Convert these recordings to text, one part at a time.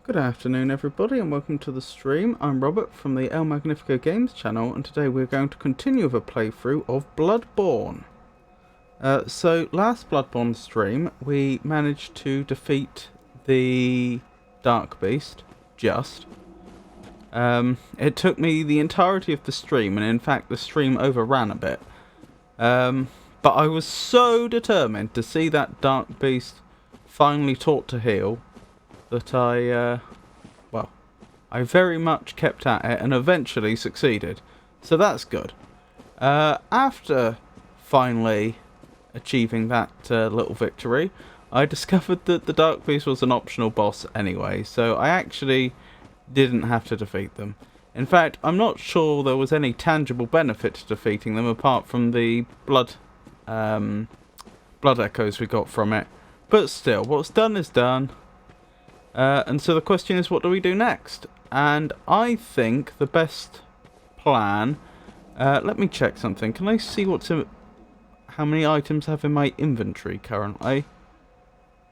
Good afternoon everybody and welcome to the stream. I'm Robert from the El Magnifico Games channel, and today we're going to continue with a playthrough of Bloodborne. So last Bloodborne stream we managed to defeat the Dark Beast, just. It took me the entirety of the stream, and in fact the stream overran a bit. But I was so determined to see that Dark Beast finally taught to heal that I very much kept at it and eventually succeeded. So that's good. After finally achieving that little victory, I discovered that the Dark Beast was an optional boss anyway, so I actually didn't have to defeat them. In fact, I'm not sure there was any tangible benefit to defeating them apart from the blood echoes we got from it. But still, what's done is done. And so the question is, what do we do next? And I think the best plan... let me check something. Can I see how many items I have in my inventory currently?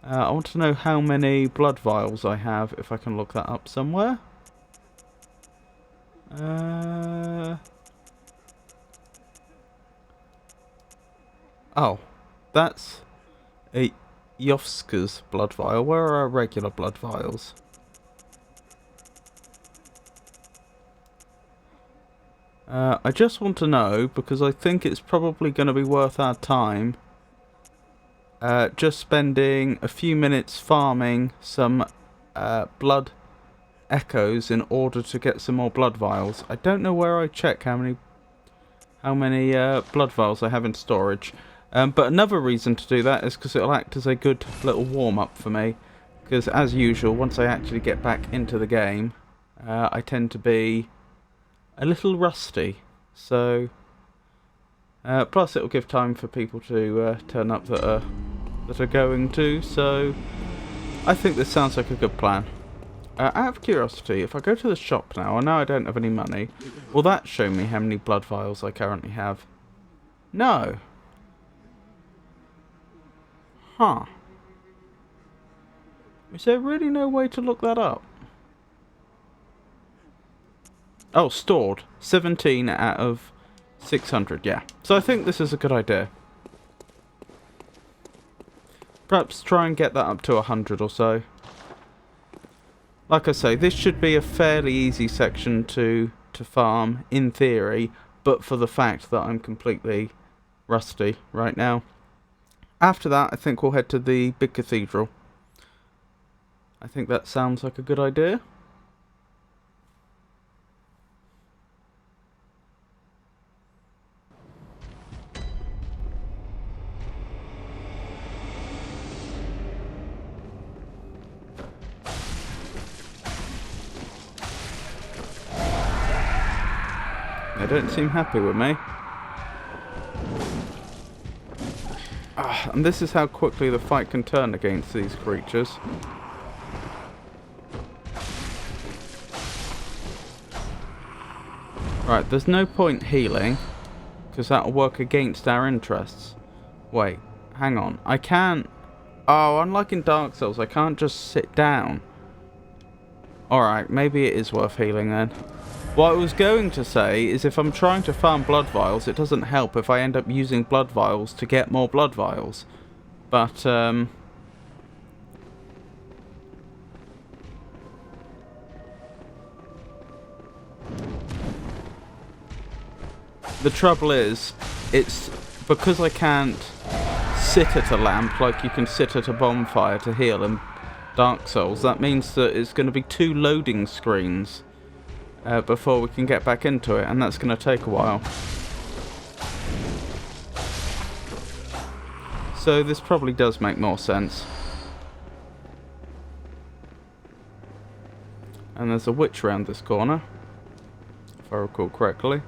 I want to know how many blood vials I have, if I can look that up somewhere. Oh, that's a Yovska's blood vial. Where are our regular blood vials? I just want to know, because I think it's probably going to be worth our time just spending a few minutes farming some blood echoes in order to get some more blood vials. I don't know where I check how many blood vials I have in storage. But another reason to do that is because it'll act as a good little warm-up for me. Because as usual, once I actually get back into the game, I tend to be a little rusty. So, plus it'll give time for people to turn up that are going to. So, I think this sounds like a good plan. Out of curiosity, if I go to the shop now, I know I don't have any money. Will that show me how many blood vials I currently have? No. Huh. Is there really no way to look that up? Oh, stored. 17 out of 600, yeah. So I think this is a good idea. Perhaps try and get that up to 100 or so. Like I say, this should be a fairly easy section to farm, in theory, but for the fact that I'm completely rusty right now. After that, I think we'll head to the big cathedral. I think that sounds like a good idea. They don't seem happy with me. And this is how quickly the fight can turn against these creatures. Right, there's no point healing, because that'll work against our interests. Wait, hang on. I can't... Oh, unlike in Dark Souls, I can't just sit down. Alright, maybe it is worth healing then. What I was going to say is if I'm trying to farm blood vials, it doesn't help if I end up using blood vials to get more blood vials. But, the trouble is, it's because I can't sit at a lamp like you can sit at a bonfire to heal in Dark Souls. That means that it's going to be 2 loading screens before we can get back into it, and that's going to take a while. So this probably does make more sense. And there's a witch around this corner, if I recall correctly.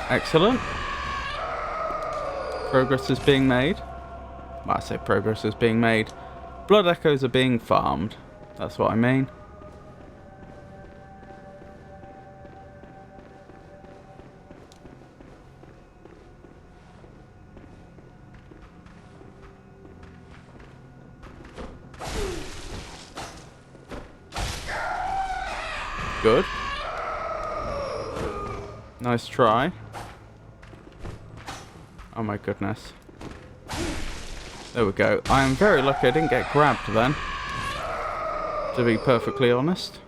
Excellent. Progress is being made. Well, I say progress is being made. Blood echoes are being farmed. That's what I mean. Good. Nice try. Oh my goodness. There we go. I am very lucky I didn't get grabbed then, to be perfectly honest.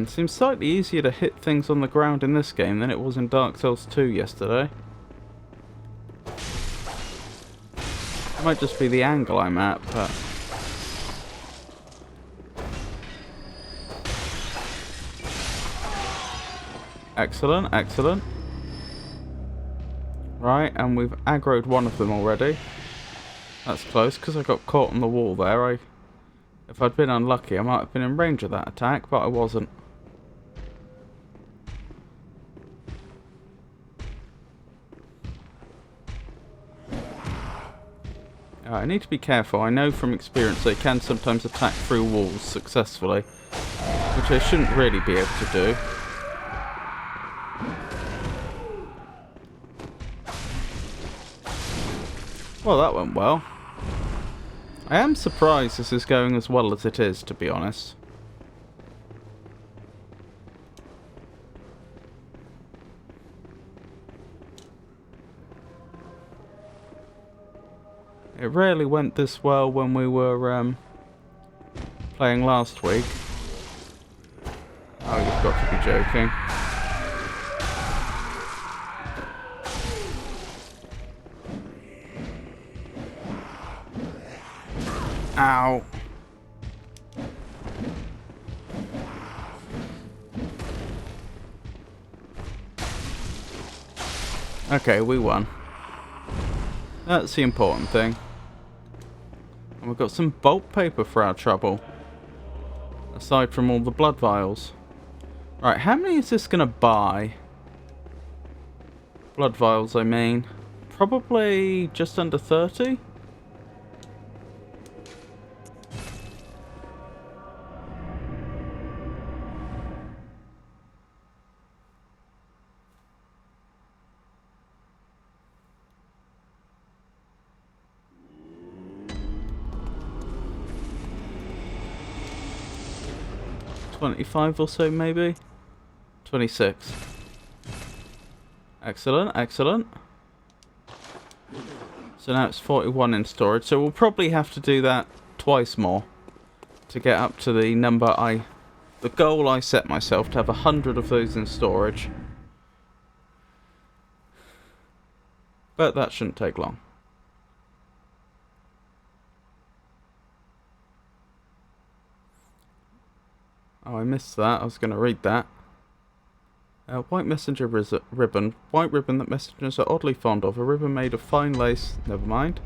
Seems slightly easier to hit things on the ground in this game than it was in Dark Souls 2 yesterday. It might just be the angle I'm at, but... Excellent, excellent. Right, and we've aggroed one of them already. That's close, because I got caught on the wall there. If I'd been unlucky, I might have been in range of that attack, but I wasn't. I need to be careful. I know from experience they can sometimes attack through walls successfully, which I shouldn't really be able to do. Well, that went well. I am surprised this is going as well as it is, to be honest. It rarely went this well when we were playing last week. Oh, you've got to be joking. Ow. Okay, we won. That's the important thing. And we've got some bulk paper for our trouble. Aside from all the blood vials. Right, how many is this going to buy? Blood vials, I mean. Probably just under 30? 25 or so maybe? 26. Excellent, excellent. So now it's 41 in storage, so we'll probably have to do that twice more to get up to the number the goal I set myself, to have 100 of those in storage. But that shouldn't take long. Oh, I missed that. I was going to read that. White messenger ribbon. White ribbon that messengers are oddly fond of. A ribbon made of fine lace. Never mind.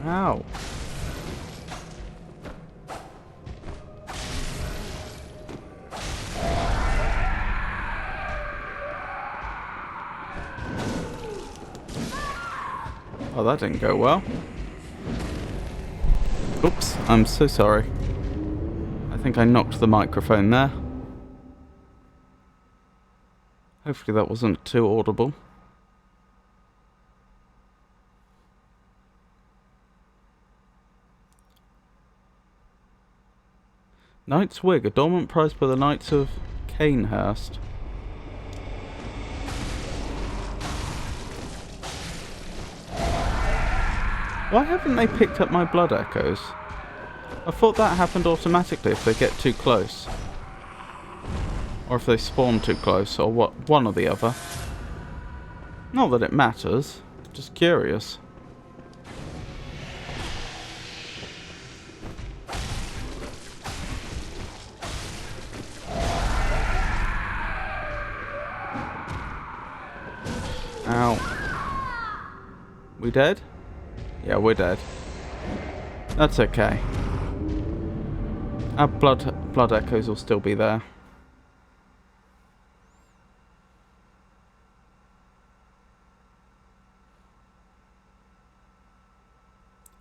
Ow. Oh, that didn't go well. Oops, I'm so sorry. I think I knocked the microphone there. Hopefully that wasn't too audible. Knight's Wig, adornment prized by the Knights of Canehurst. Why haven't they picked up my blood echoes? I thought that happened automatically if they get too close. Or if they spawn too close, or what, one or the other. Not that it matters, just curious. Ow. We dead? Yeah, we're dead. That's okay. Our blood echoes will still be there.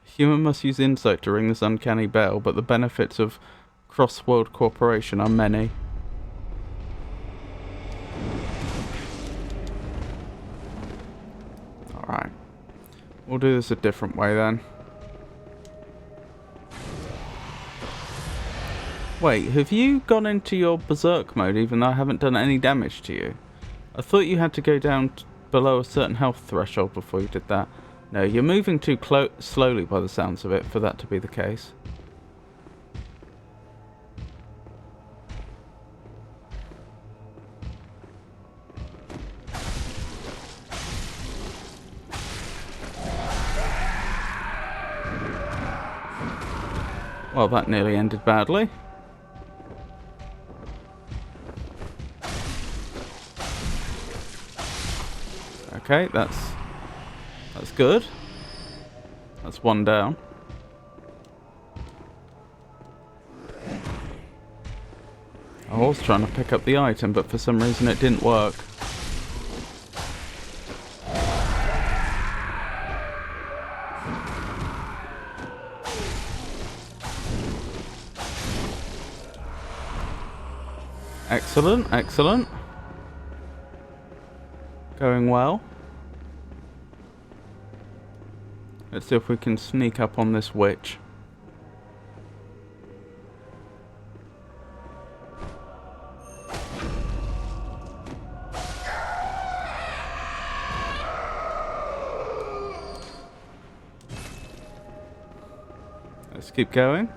Human must use insight to ring this uncanny bell, but the benefits of cross-world cooperation are many. Alright. We'll do this a different way then. Wait, have you gone into your berserk mode even though I haven't done any damage to you? I thought you had to go down below a certain health threshold before you did that. No, you're moving too slowly by the sounds of it for that to be the case. Well, that nearly ended badly. Okay, that's good. That's one down. I was trying to pick up the item, but for some reason it didn't work. Excellent, excellent. Going well. Let's see if we can sneak up on this witch. Let's keep going.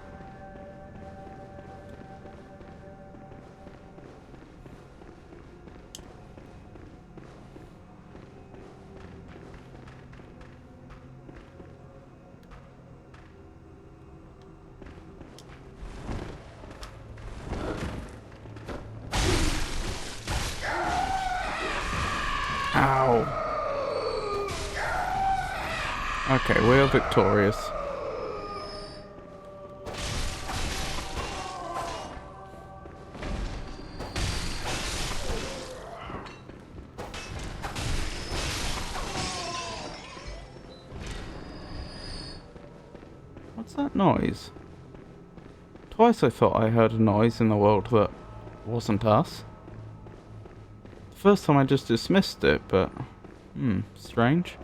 Ow. Okay, we are victorious. What's that noise? Twice I thought I heard a noise in the world that wasn't us. First time I just dismissed it, but strange.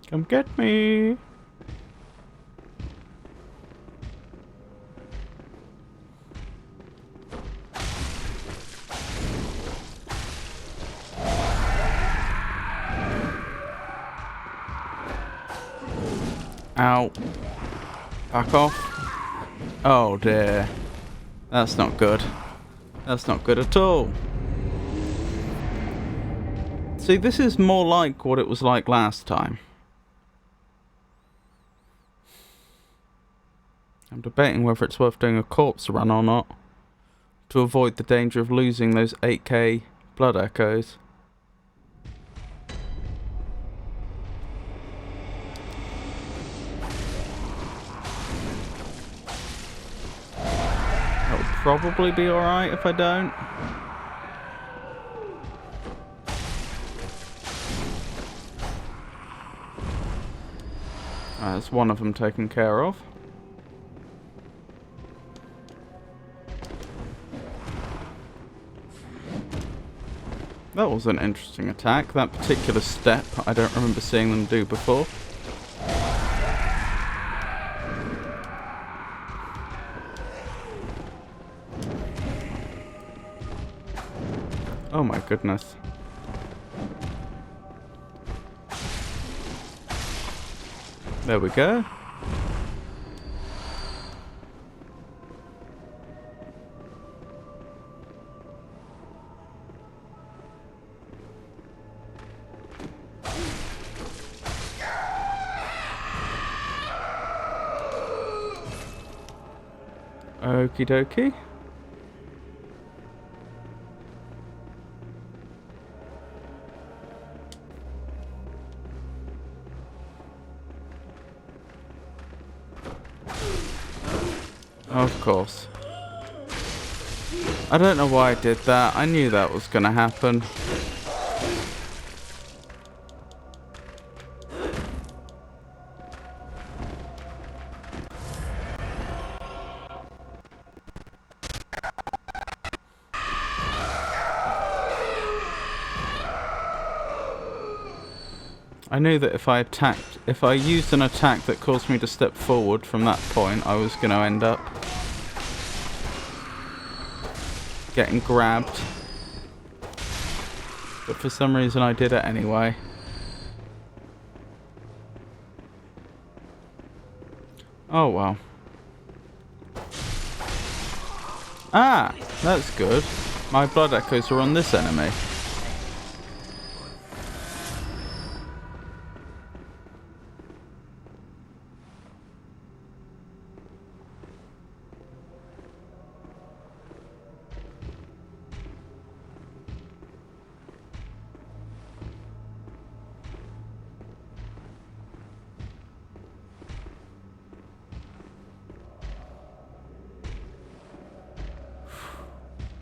Come get me. Ow. Back off. Oh dear. That's not good. That's not good at all. See, this is more like what it was like last time. I'm debating whether it's worth doing a corpse run or not, to avoid the danger of losing those 8k blood echoes. That'll probably be alright if I don't. That's one of them taken care of. That was an interesting attack. That particular step, I don't remember seeing them do before. Oh my goodness. There we go. Okie dokie. Of course. I don't know why I did that. I knew that was going to happen. I knew that if I used an attack that caused me to step forward from that point, I was going to end up getting grabbed. But for some reason I did it anyway. Oh well. Ah, that's good. My blood echoes are on this enemy.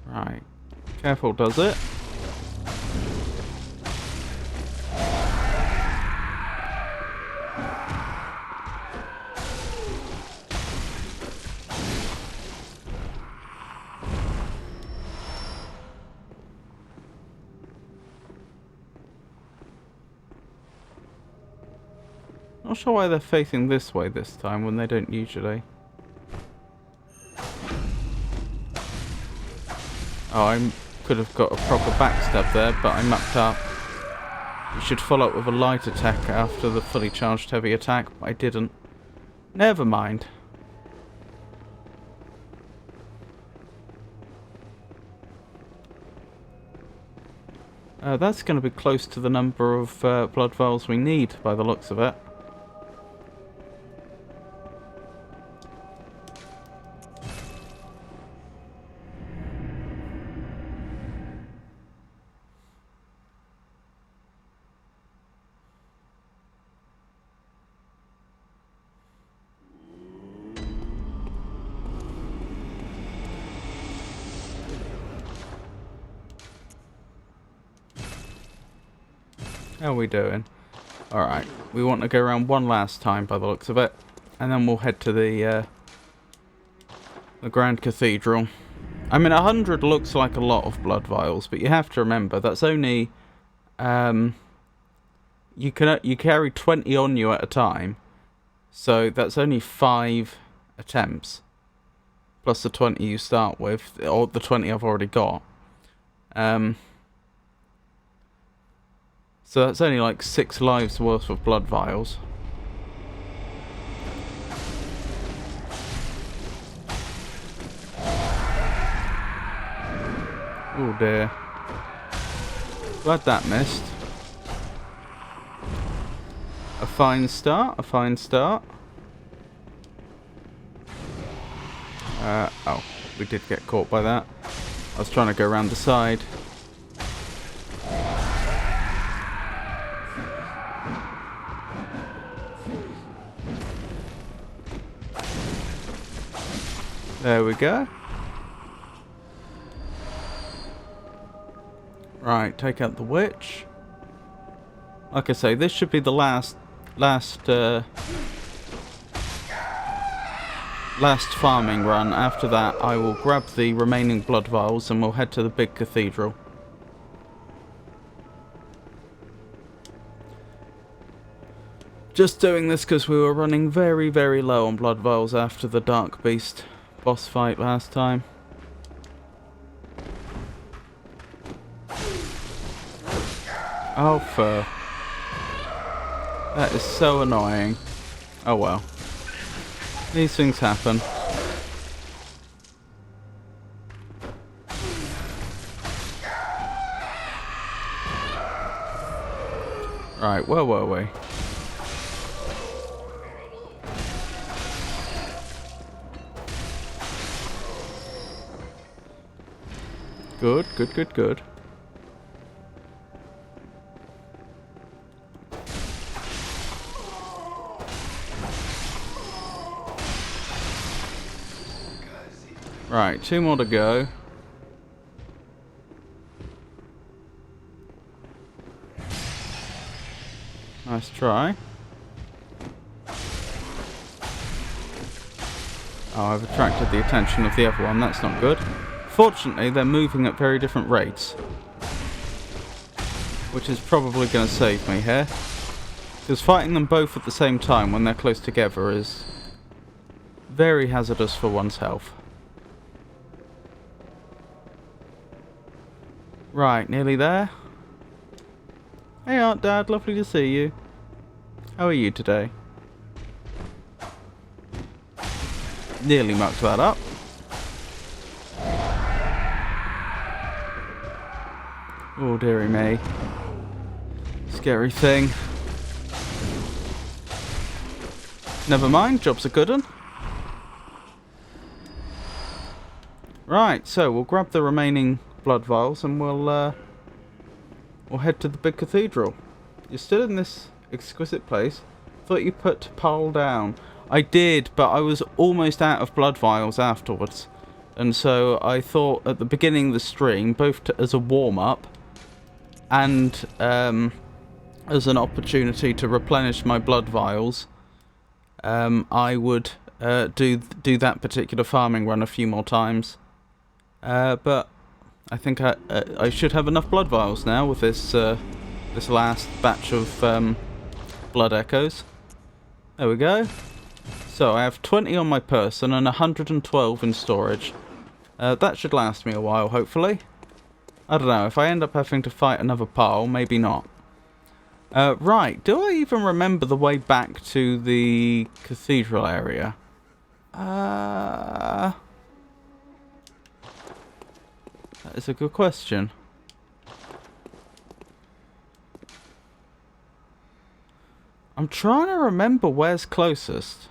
Right. Careful does it. Not sure why they're facing this way this time when they don't usually. Oh, I could have got a proper backstab there, but I mucked up. You should follow up with a light attack after the fully charged heavy attack, but I didn't. Never mind. That's going to be close to the number of blood vials we need, by the looks of it. How are we doing? Alright, we want to go around one last time by the looks of it, and then we'll head to the Grand Cathedral. I mean, 100 looks like a lot of blood vials, but you have to remember that's only you carry 20 on you at a time, so that's only 5 attempts, plus the 20 you start with, or the 20 I've already got. So that's only like 6 lives worth of blood vials. Oh dear. Glad that missed. A fine start, a fine start. Oh, we did get caught by that. I was trying to go around the side. There we go. Right, take out the witch. Like I say, this should be the last farming run. After that, I will grab the remaining blood vials and we'll head to the big cathedral. Just doing this because we were running very, very low on blood vials after the Dark Beast boss fight last time. Oh, fur. That is so annoying. Oh well. These things happen. Right, where were we? Good, good, good, good. Right, 2 more to go. Nice try. Oh, I've attracted the attention of the other one. That's not good. Fortunately, they're moving at very different rates, which is probably going to save me here. Because fighting them both at the same time when they're close together is very hazardous for one's health. Right, nearly there. Hey Aunt Dad, lovely to see you. How are you today? Nearly mucked that up. Oh dearie me. Scary thing. Never mind, job's a good one. Right, so we'll grab the remaining blood vials and we'll head to the big cathedral. You're still in this exquisite place. Thought you put Pal down. I did, but I was almost out of blood vials afterwards. And so I thought at the beginning of the stream, both as a warm-up and as an opportunity to replenish my blood vials, I would do that particular farming run a few more times. But I think I should have enough blood vials now with this this last batch of blood echoes. There we go. So I have 20 on my person and 112 in storage. That should last me a while, hopefully. I don't know, if I end up having to fight another pile, maybe not. Right, do I even remember the way back to the cathedral area? That is a good question. I'm trying to remember where's closest.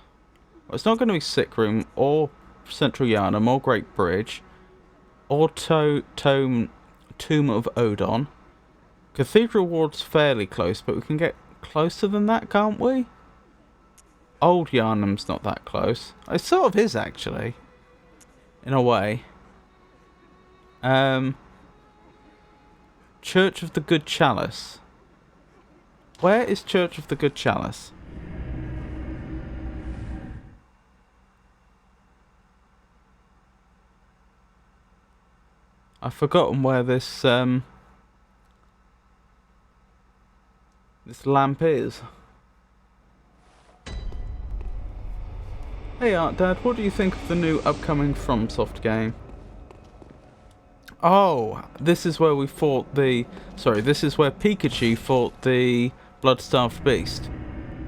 Well, it's not going to be Sick Room, or Central Yharnam, or Great Bridge, or Tomb of Odon. Cathedral Ward's fairly close, but we can get closer than that, can't we? Old Yharnam's not that close. It sort of is, actually. In a way. Church of the Good Chalice. Where is Church of the Good Chalice? I've forgotten where this this lamp is. Hey Art Dad, what do you think of the new upcoming FromSoft game? Oh, this is where we fought the... Sorry, this is where Pikachu fought the blood-starved beast.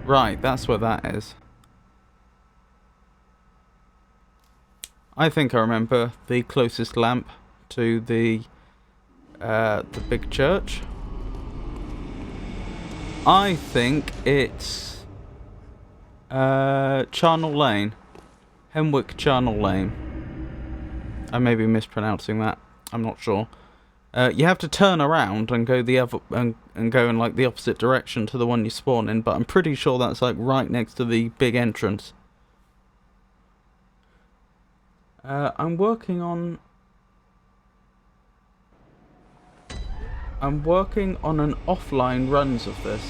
Right, that's where that is. I think I remember the closest lamp to the big church. I think it's Charnel Lane. Hemwick Charnel Lane. I may be mispronouncing that. I'm not sure. You have to turn around and go the other and go in like the opposite direction to the one you spawn in, but I'm pretty sure that's like right next to the big entrance. I'm working on an offline runs of this.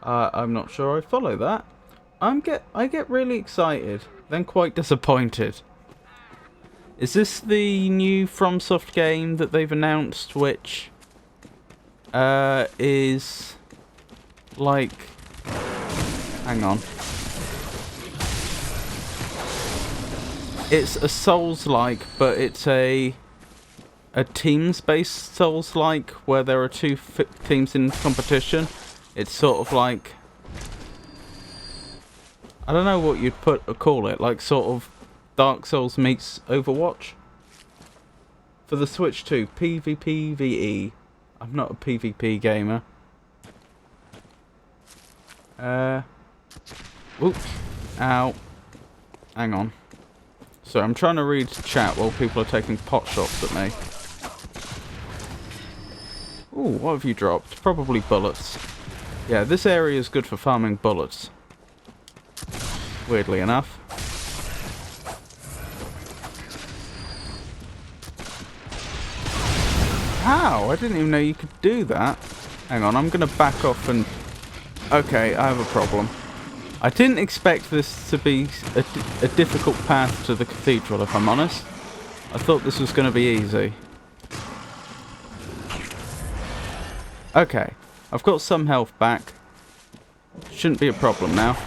I'm not sure I follow that. I get really excited, then quite disappointed. Is this the new FromSoft game that they've announced, which is like, hang on. It's a Souls-like, but it's a teams-based Souls-like where there are two teams in competition. It's sort of like, I don't know what you'd call it, like sort of Dark Souls meets Overwatch. For the Switch 2, PvPvE. I'm not a PvP gamer. Oop. Ow. Hang on. So I'm trying to read chat while people are taking pot shots at me. Ooh, what have you dropped? Probably bullets. Yeah, this area is good for farming bullets. Weirdly enough. Ow, I didn't even know you could do that. Hang on, I'm going to back off and... Okay, I have a problem. I didn't expect this to be a difficult path to the cathedral, if I'm honest. I thought this was going to be easy. Okay, I've got some health back. Shouldn't be a problem now.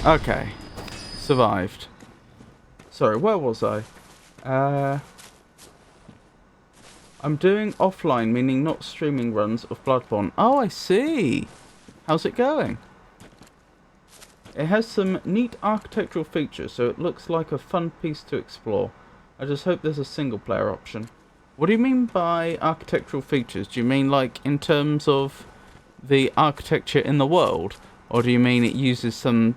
Okay, survived. Sorry, where was I? I'm doing offline, meaning not streaming runs of Bloodborne. Oh, I see. How's it going? It has some neat architectural features, so it looks like a fun piece to explore. I just hope there's a single player option. What do you mean by architectural features? Do you mean like in terms of the architecture in the world? Or do you mean it uses some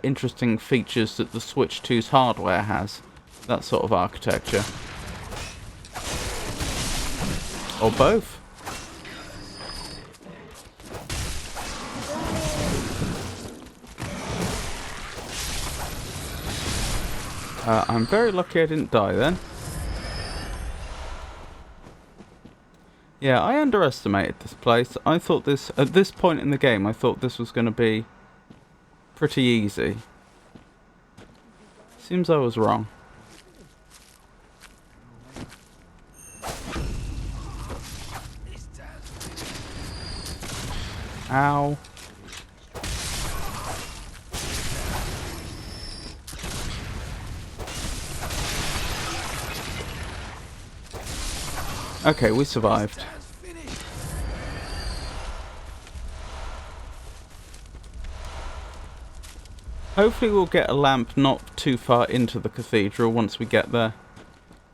interesting features that the Switch 2's hardware has? That sort of architecture. Or both. I'm very lucky I didn't die then. Yeah, I underestimated this place. I thought this, at this point in the game, I thought this was going to be pretty easy. Seems I was wrong. Ow. Okay, we survived. Hopefully we'll get a lamp not too far into the cathedral once we get there.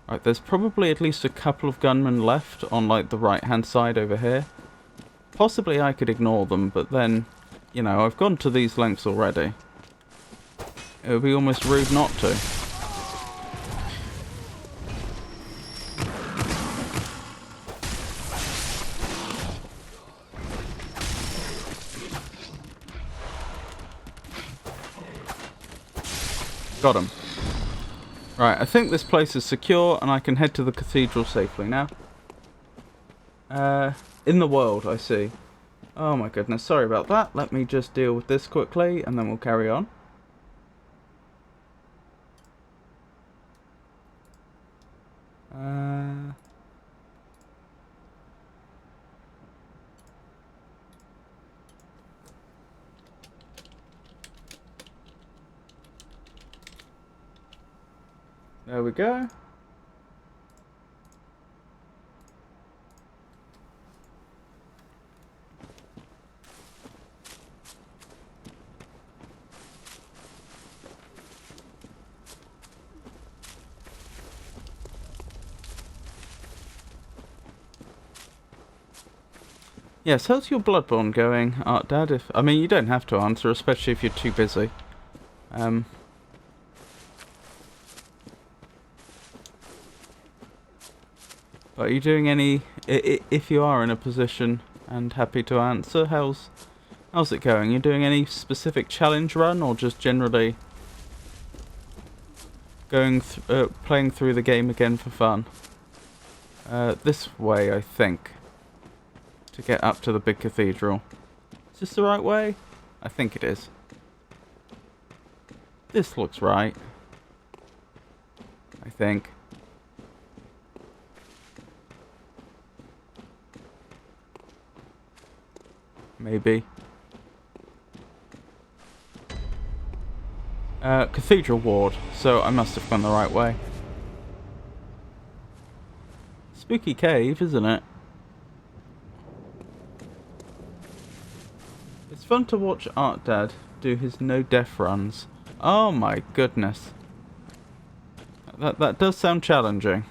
Right, there's probably at least a couple of gunmen left on like the right hand side over here. Possibly I could ignore them, but then, you know, I've gone to these lengths already. It would be almost rude not to. Got him. Right, I think this place is secure and I can head to the cathedral safely now. In the world, I see. Oh my goodness, sorry about that. Let me just deal with this quickly and then we'll carry on. There we go. Yes, how's your Bloodborne going, Art Dad? I mean, you don't have to answer, especially if you're too busy. Are you doing any? If you are in a position and happy to answer, how's it going? You doing any specific challenge run, or just generally going playing through the game again for fun? This way, I think, to get up to the big cathedral. Is this the right way? I think it is. This looks right. I think. Maybe. Cathedral Ward, so I must have gone the right way. Spooky cave, isn't it? It's fun to watch Art Dad do his no-death runs. Oh my goodness. That does sound challenging.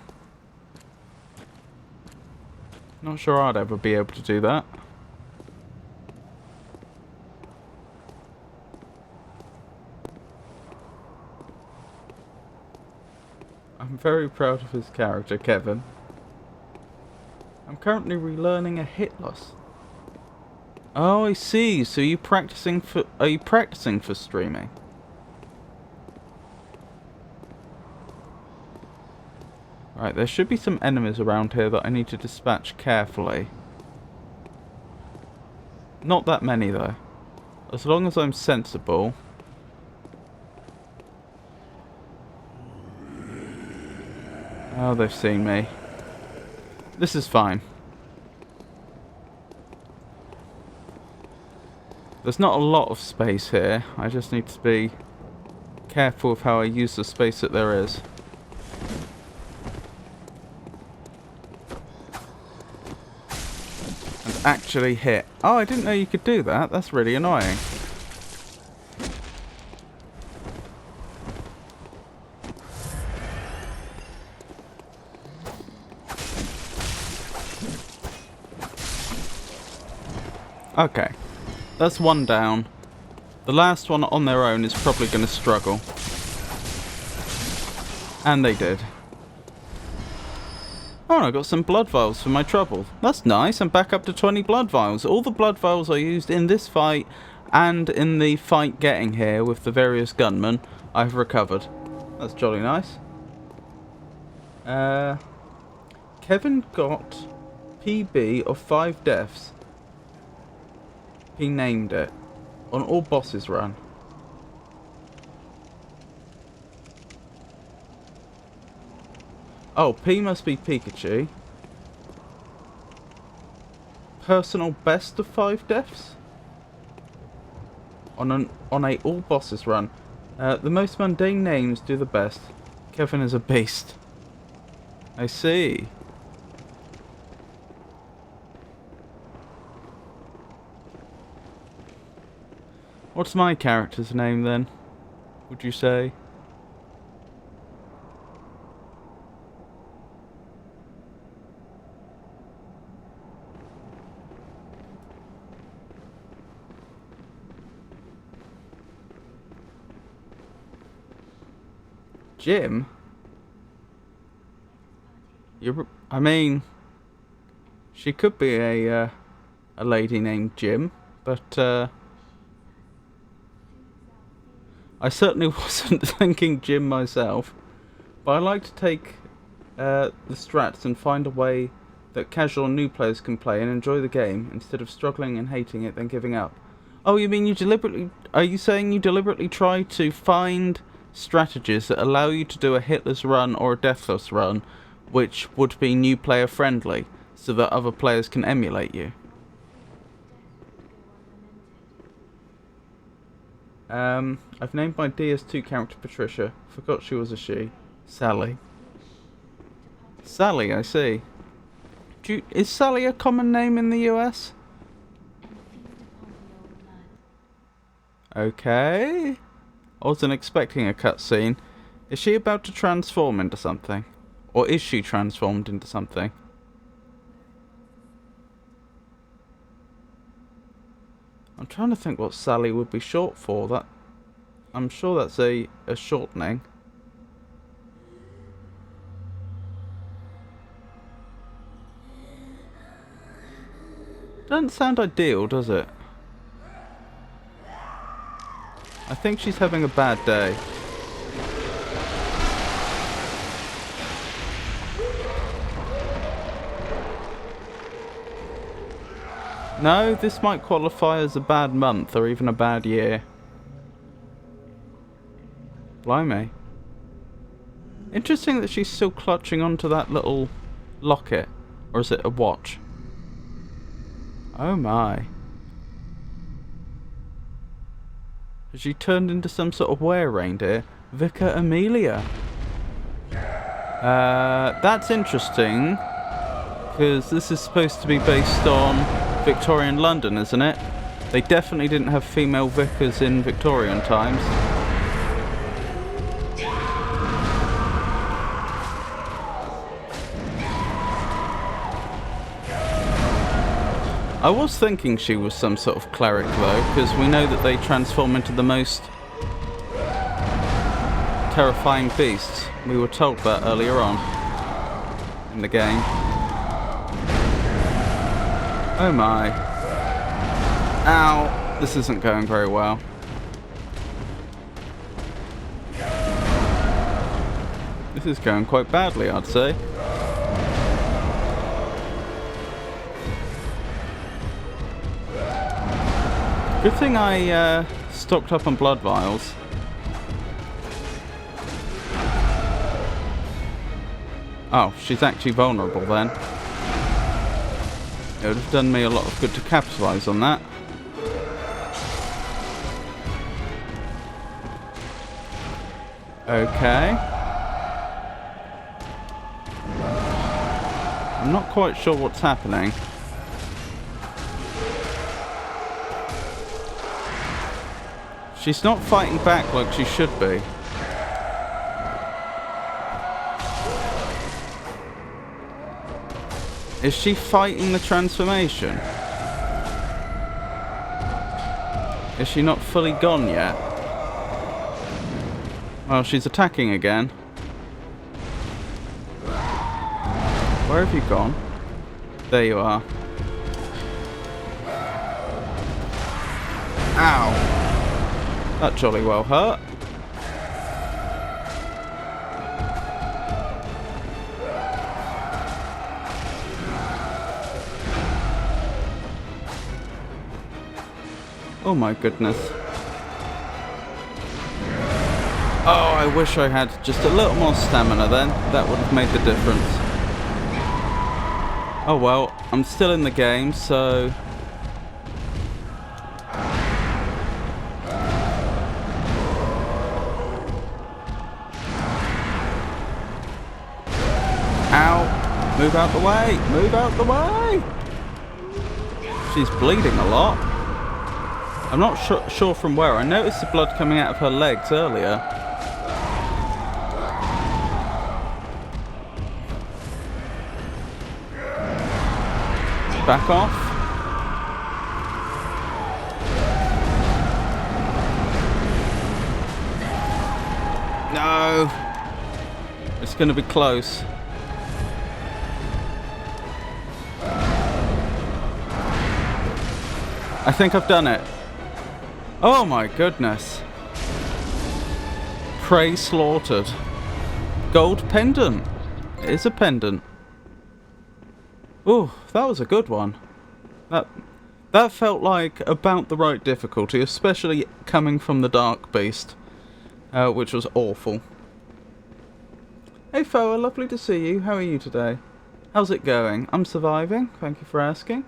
Not sure I'd ever be able to do that. I'm very proud of his character, Kevin. I'm currently relearning a hit loss. Oh, I see. So are you practicing for streaming? Right, there should be some enemies around here that I need to dispatch carefully. Not that many though. As long as I'm sensible. Oh, they've seen me. This is fine. There's not a lot of space here. I just need to be careful of how I use the space that there is. And actually hit. Oh, I didn't know you could do that. That's really annoying. Okay, that's one down. The last one on their own is probably going to struggle. And they did. Oh, I got some blood vials for my trouble. That's nice, I'm back up to 20 blood vials. All the blood vials I used in this fight and in the fight getting here with the various gunmen, I've recovered. That's jolly nice. Kevin got PB of 5 deaths. He named it. On all bosses run. Oh, P must be Pikachu. Personal best of 5 deaths? On a all bosses run. The most mundane names do the best. Kevin is a beast. I see. What's my character's name then? Would you say? Jim? I mean, she could be a lady named Jim, but I certainly wasn't thinking Jim myself. But I like to take the strats and find a way that casual new players can play and enjoy the game instead of struggling and hating it then giving up. Oh, you mean you deliberately... Are you saying you deliberately try to find strategies that allow you to do a hitless run or a deathless run, which would be new player friendly, so that other players can emulate you? I've named my DS2 character Patricia. Forgot she was a she. Sally. Sally, I see. Is Sally a common name in the US? Okay. I wasn't expecting a cutscene. Is she about to transform into something? Or is she transformed into something? I'm trying to think what Sally would be short for. That I'm sure that's a shortening. Doesn't sound ideal, does it? I think she's having a bad day. No, this might qualify as a bad month or even a bad year. Blimey. Interesting that she's still clutching onto that little locket. Or is it a watch? Oh my. Has she turned into some sort of were-reindeer? Vicar Amelia. That's interesting. Because this is supposed to be based on Victorian London, isn't it? They definitely didn't have female vicars in Victorian times. I was thinking she was some sort of cleric though, because we know that they transform into the most terrifying beasts. We were told that earlier on in the game. Oh my. Ow. This isn't going very well. This is going quite badly, I'd say. Good thing I stocked up on blood vials. Oh, she's actually vulnerable then. It would have done me a lot of good to capitalise on that. Okay. I'm not quite sure what's happening. She's not fighting back like she should be. Is she fighting the transformation? Is she not fully gone yet? Well, she's attacking again. Where have you gone? There you are. Ow! That jolly well hurt. Oh my goodness. Oh, I wish I had just a little more stamina then. That would have made the difference. Oh well, I'm still in the game, so... Ow! Move out the way! Move out the way! She's bleeding a lot. I'm not sure from where. I noticed the blood coming out of her legs earlier. Back off. No! It's going to be close. I think I've done it. Oh my goodness. Prey slaughtered. Gold pendant. It is a pendant. Oh, that was a good one. That that felt like about the right difficulty, especially coming from the Dark Beast, which was awful. Hey Foa, lovely to see you. How are you today? How's it going? I'm surviving, thank you for asking.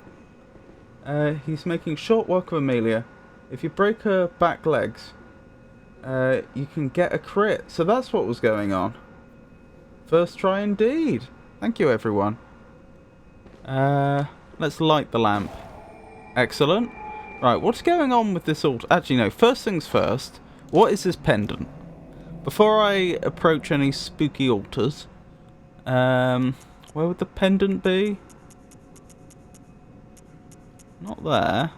He's making short work of Amelia. If you break her back legs, you can get a crit. So that's what was going on. First try indeed. Thank you, everyone. Let's light the lamp. Excellent. Right, what's going on with this altar? Actually, no. First things first. What is this pendant? Before I approach any spooky altars, where would the pendant be? Not there.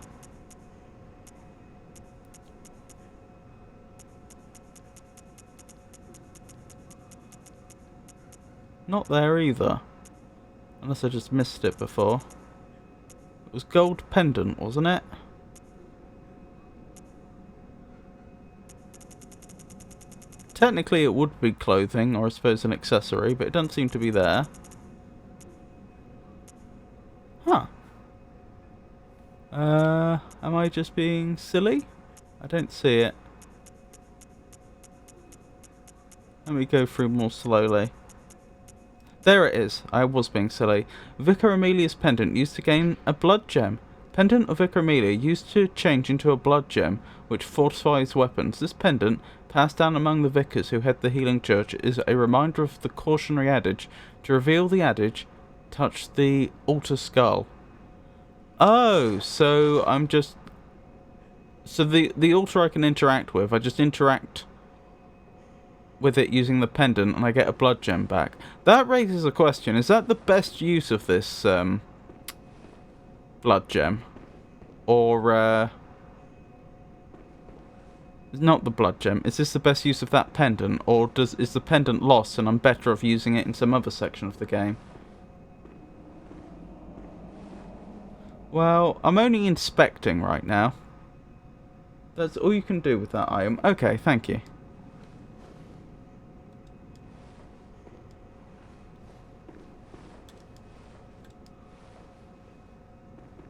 Not there either. Unless I just missed it before. It was gold pendant, wasn't it? Technically it would be clothing, or I suppose an accessory, but it doesn't seem to be there. Huh. Am I just being silly? I don't see it. Let me go through more slowly. There it is. I was being silly. Vicar Amelia's pendant used to gain a blood gem. Pendant of Vicar Amelia used to change into a blood gem, which fortifies weapons. This pendant, passed down among the vicars who head the healing church, is a reminder of the cautionary adage. To reveal the adage, touch the altar skull. Oh, so I'm just... So the altar I can interact with, I just interact with it using the pendant and I get a blood gem back. That raises a question. Is that the best use of this blood gem? Or not the blood gem. Is this the best use of that pendant? Or is the pendant lost and I'm better off using it in some other section of the game? Well, I'm only inspecting right now. That's all you can do with that item. Okay, thank you.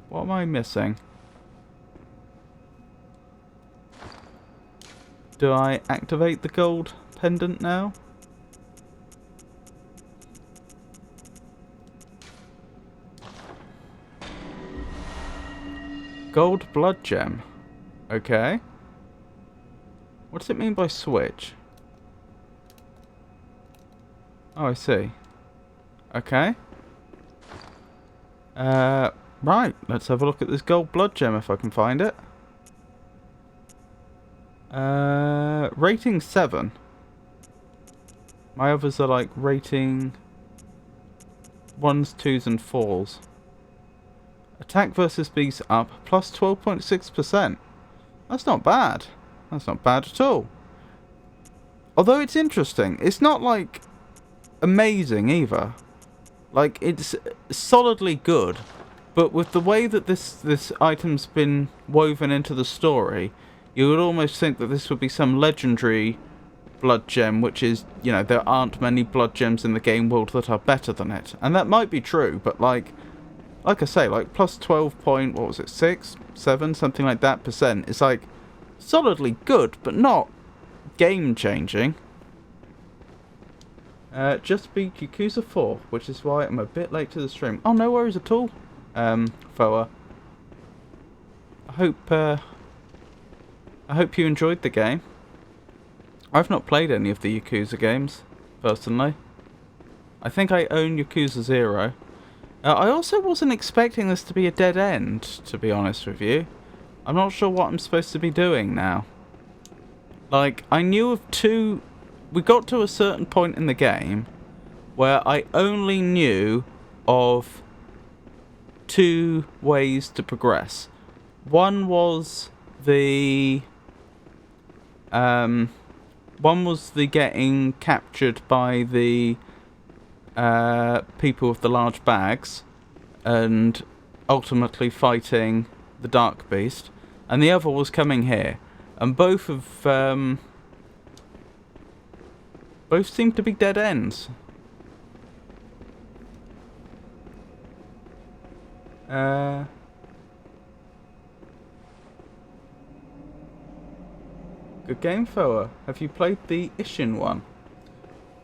What am I missing? Do I activate the gold pendant now? Gold blood gem. Okay. What does it mean by switch? Oh, I see. Okay. Right. Let's have a look at this gold blood gem if I can find it. Rating 7. My others are like rating 1s, 2s and 4s. Attack versus beast up, plus 12.6%. That's not bad. That's not bad at all. Although it's interesting. It's not like amazing either. Like it's solidly good. But with the way that this item's been woven into the story, you would almost think that this would be some legendary blood gem, which is, you know, there aren't many blood gems in the game world that are better than it. And that might be true, but like I say, like plus 12 point, what was it, 6, 7, something like that percent is like solidly good, but not game changing. Just beat Yakuza 4, which is why I'm a bit late to the stream. Oh, no worries at all, Foa. I hope you enjoyed the game. I've not played any of the Yakuza games, personally. I think I own Yakuza 0. I also wasn't expecting this to be a dead end, to be honest with you. I'm not sure what I'm supposed to be doing now. Like, I knew of 2... We got to a certain point in the game where I only knew of 2 ways to progress. One was the... one was the getting captured by the people with the large bags and ultimately fighting the Dark Beast. And the other was coming here. And both seem to be dead ends. Uh... Good game, Foa. Have you played the Ishin one?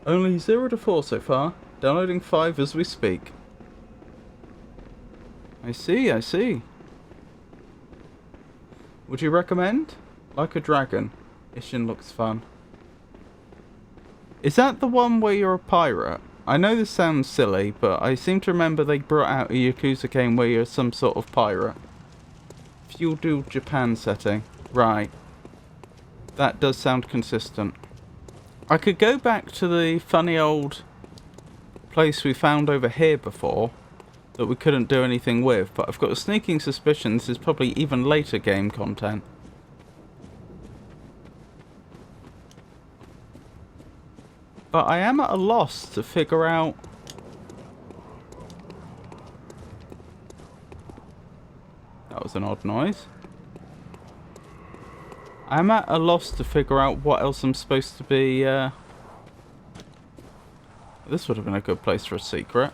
Only 0 to 4 so far. Downloading 5 as we speak. I see, I see. Would you recommend? Like a Dragon. Ishin looks fun. Is that the one where you're a pirate? I know this sounds silly, but I seem to remember they brought out a Yakuza game where you're some sort of pirate. Feudal Japan setting. Right. That does sound consistent. I could go back to the funny old place we found over here before that we couldn't do anything with, but I've got a sneaking suspicion this is probably even later game content. But I am at a loss to figure out... That was an odd noise. I'm at a loss to figure out what else I'm supposed to be... This would have been a good place for a secret.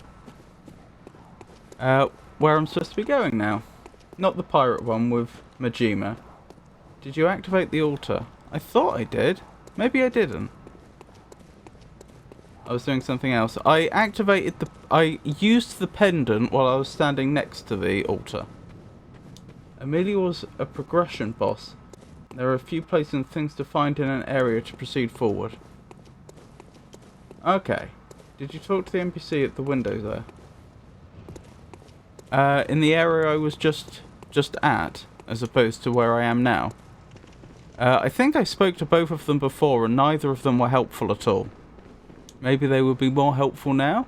Where I'm supposed to be going now. Not the pirate one with Majima. Did you activate the altar? I thought I did. Maybe I didn't. I was doing something else. I used the pendant while I was standing next to the altar. Amelia was a progression boss. There are a few places and things to find in an area to proceed forward. Okay. Did you talk to the NPC at the window there? In the area I was just at, as opposed to where I am now. I think I spoke to both of them before and neither of them were helpful at all. Maybe they would be more helpful now?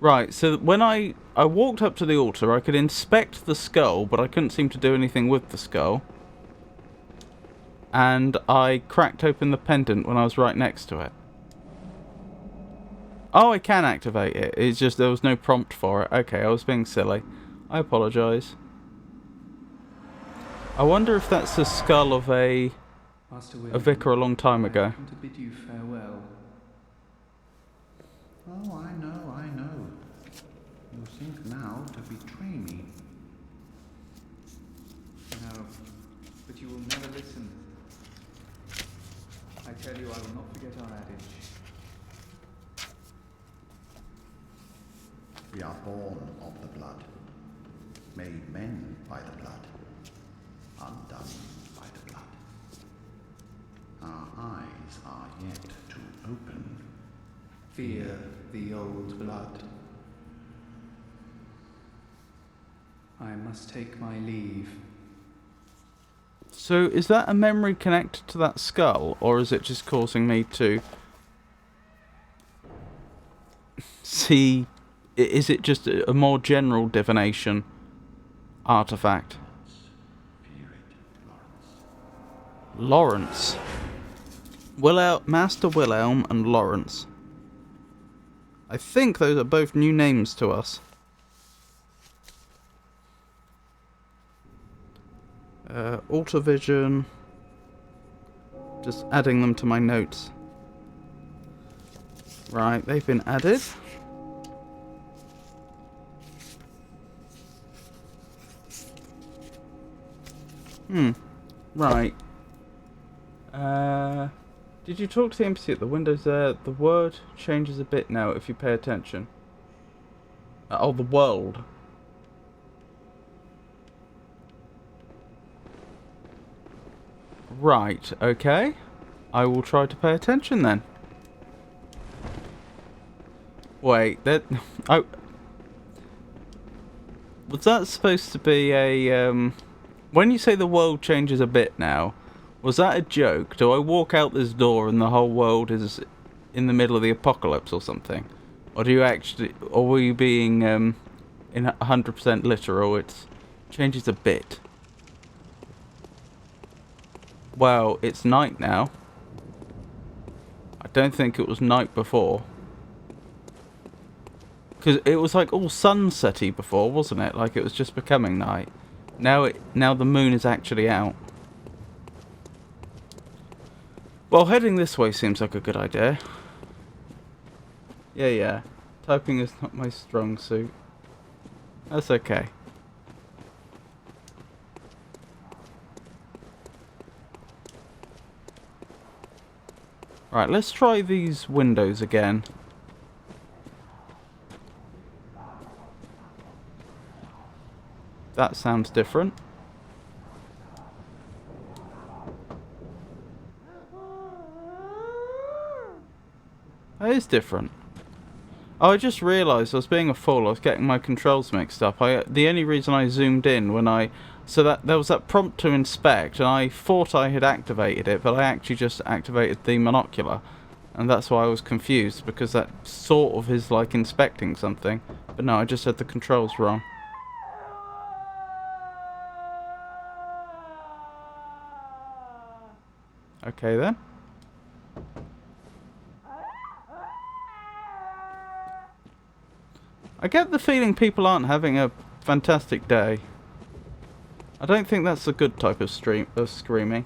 Right, so when I walked up to the altar, I could inspect the skull, but I couldn't seem to do anything with the skull. And I cracked open the pendant when I was right next to it. Oh, I can activate it. It's just there was no prompt for it. Okay, I was being silly. I apologise. I wonder if that's the skull of a vicar a long time ago. To bid you farewell. Oh, I know. You think now to betray me. No, but you will never listen. I tell you, I will not forget our adage. We are born of the blood, made men by the blood, undone by the blood. Our eyes are yet to open. Fear the old blood. I must take my leave. So, is that a memory connected to that skull, or is it just causing me to see... Is it just a more general divination artifact? Fear it, Lawrence. Lawrence. Master Wilhelm and Lawrence. I think those are both new names to us. Altar Vision. Just adding them to my notes. Right, they've been added. Right. Did you talk to the NPC at the windows there? The word changes a bit now if you pay attention. Oh, the world. Right, okay. I will try to pay attention then. Wait, that... Was that supposed to be a, When you say the world changes a bit now, was that a joke? Do I walk out this door and the whole world is in the middle of the apocalypse or something? Or do you actually... Or were you being, in 100% literal? It changes a bit. Well, it's night now. I don't think it was night before. Because it was like all sunsetty before, wasn't it? Like it was just becoming night. Now the moon is actually out. Well, heading this way seems like a good idea. Yeah. Typing is not my strong suit. That's okay. Right, let's try these windows again. That sounds different. That is different. Oh, I just realised I was being a fool. I was getting my controls mixed up. The only reason I zoomed in when so that there was that prompt to inspect, and I thought I had activated it, but I actually just activated the monocular, and that's why I was confused, because that sort of is like inspecting something. But no, I just had the controls wrong. Okay then. I get the feeling people aren't having a fantastic day. I don't think that's a good type of screaming.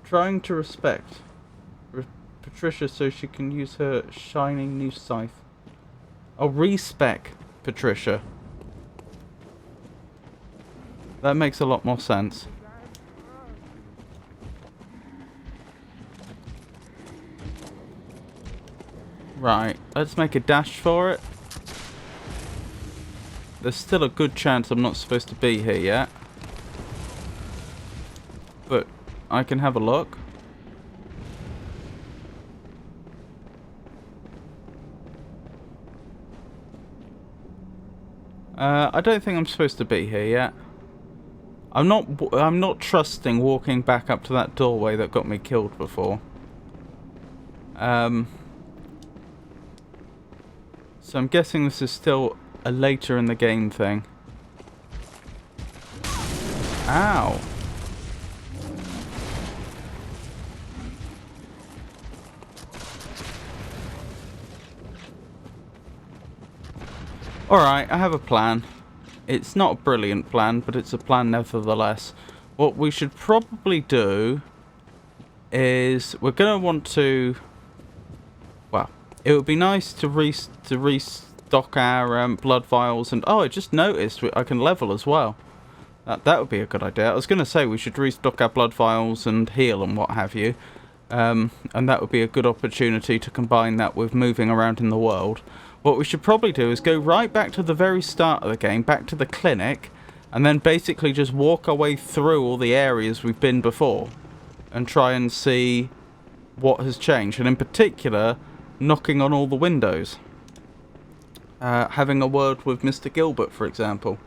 Trying to respect Patricia so she can use her shining new scythe. Oh, respec Patricia. That makes a lot more sense. Right, let's make a dash for it. There's still a good chance I'm not supposed to be here yet. But I can have a look. I don't think I'm supposed to be here yet. I'm not trusting walking back up to that doorway that got me killed before. So I'm guessing this is still a later in the game thing. Ow. Alright, I have a plan. It's not a brilliant plan, but it's a plan nevertheless. What we should probably do is we're going to want to... Well, it would be nice to restock our blood vials, and oh, I just noticed I can level as well. That would be a good idea. I was going to say we should restock our blood vials and heal and what have you, and that would be a good opportunity to combine that with moving around in the world. What we should probably do is go right back to the very start of the game, back to the clinic, and then basically just walk our way through all the areas we've been before and try and see what has changed, and in particular knocking on all the windows. Having a word with Mr. Gilbert, for example.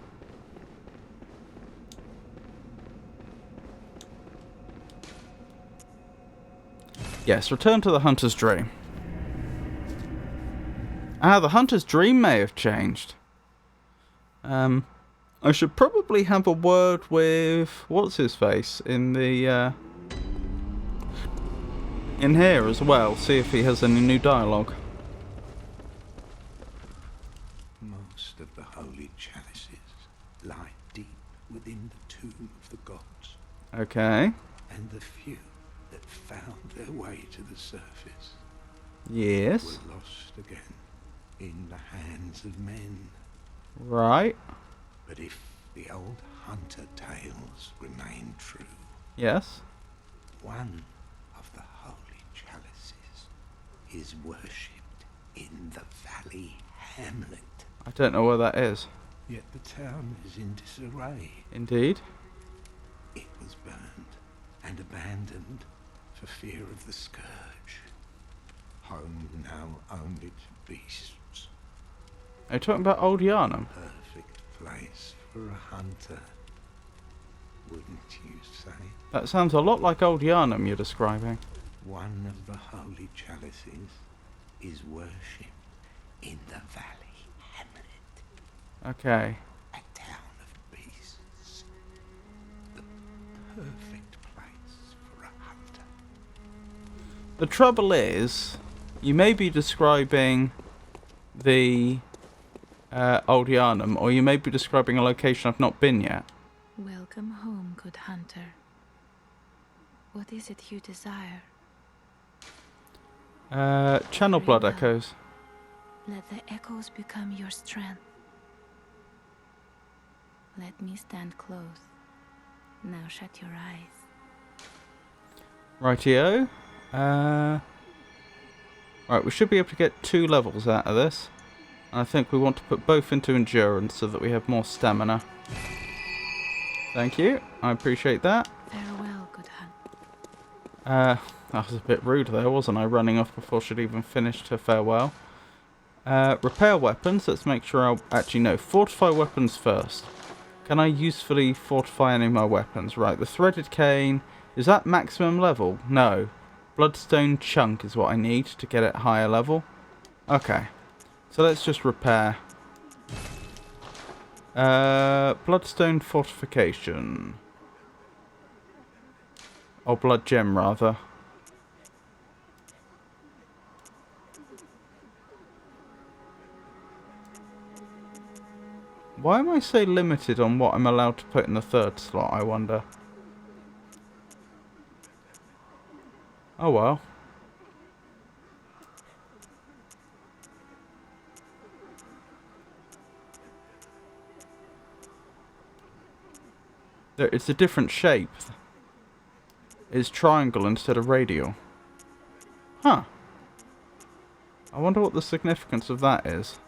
Yes, return to the Hunter's Dream. Ah, the Hunter's Dream may have changed. I should probably have a word with... what's his face? In the... in here as well. See if he has any new dialogue. Most of the holy chalices lie deep within the tomb of the gods. Okay. And the few that found their way to the surface Yes. were lost again in the hands of men. Right. But if the old hunter tales remain true, Yes. one of the holy chalices is worshipped in the valley hamlet. I don't know where that is. Yet the town is in disarray. Indeed. It was burned and abandoned for fear of the scourge. Home now only to beasts. Are you talking about Old Yarnum? Perfect place for a hunter, wouldn't you say? That sounds a lot like Old Yarnum you're describing. One of the holy chalices is worshipped in the valley hamlet. Okay. A town of beasts. The perfect place for a hunter. The trouble is, you may be describing the Old Yarnum, or you may be describing a location I've not been yet. Welcome home, good hunter. What is it you desire? Channel Very blood well. echoes. Let the echoes become your strength. Let me stand close. Now shut your eyes. Rightio. Right, we should be able to get 2 levels out of this. And I think we want to put both into endurance so that we have more stamina. Thank you. I appreciate that. Farewell, good hunt. That was a bit rude there, wasn't I? Running off before she'd even finished her farewell. Repair weapons. Let's make sure actually no. Fortify weapons first. Can I usefully fortify any of my weapons? Right, the threaded cane. Is that maximum level? No. Bloodstone chunk is what I need to get it higher level. Okay. So let's just repair. Bloodstone fortification. Or blood gem, rather. Why am I so limited on what I'm allowed to put in the 3rd slot, I wonder? Oh well. It's a different shape. It's triangle instead of radial. Huh. I wonder what the significance of that is.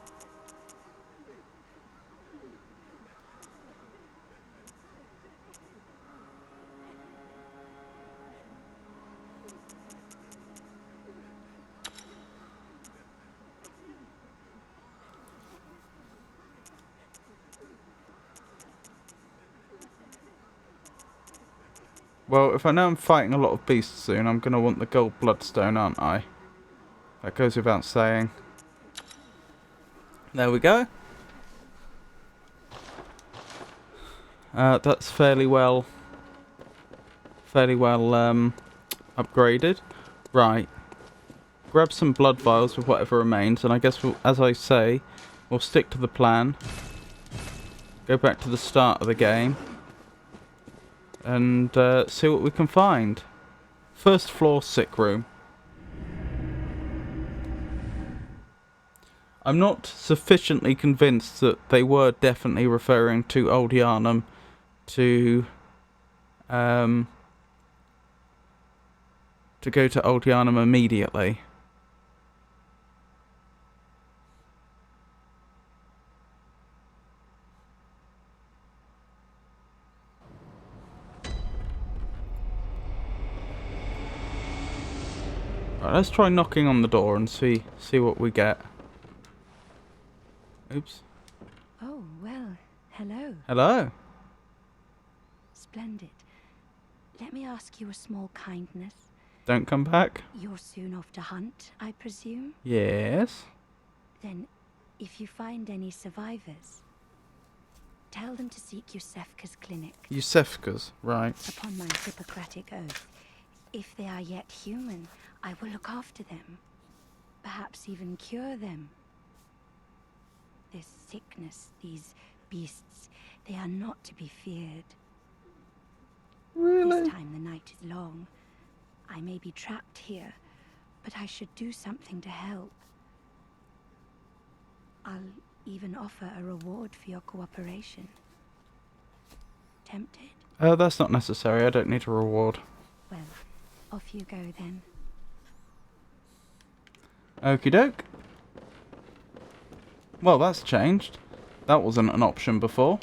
Well, if I know I'm fighting a lot of beasts soon, I'm going to want the gold bloodstone, aren't I? That goes without saying. There we go. That's fairly well upgraded. Right. Grab some blood vials with whatever remains, and I guess, as I say, we'll stick to the plan. Go back to the start of the game. And see what we can find. 1st floor sick room. I'm not sufficiently convinced that they were definitely referring to Old Yarnum to go to Old Yarnum immediately. Right, let's try knocking on the door and see what we get. Oops. Oh, well, hello. Hello. Splendid. Let me ask you a small kindness. Don't come back. You're soon off to hunt, I presume? Yes. Then, if you find any survivors, tell them to seek Yusefka's clinic. Yusefka's, right. Upon my Hippocratic oath, if they are yet human, I will look after them. Perhaps even cure them. This sickness, these beasts, they are not to be feared. Really? This time the night is long. I may be trapped here, but I should do something to help. I'll even offer a reward for your cooperation. Tempted? That's not necessary. I don't need a reward. Well, off you go then. Okie doke. Well, that's changed. That wasn't an option before.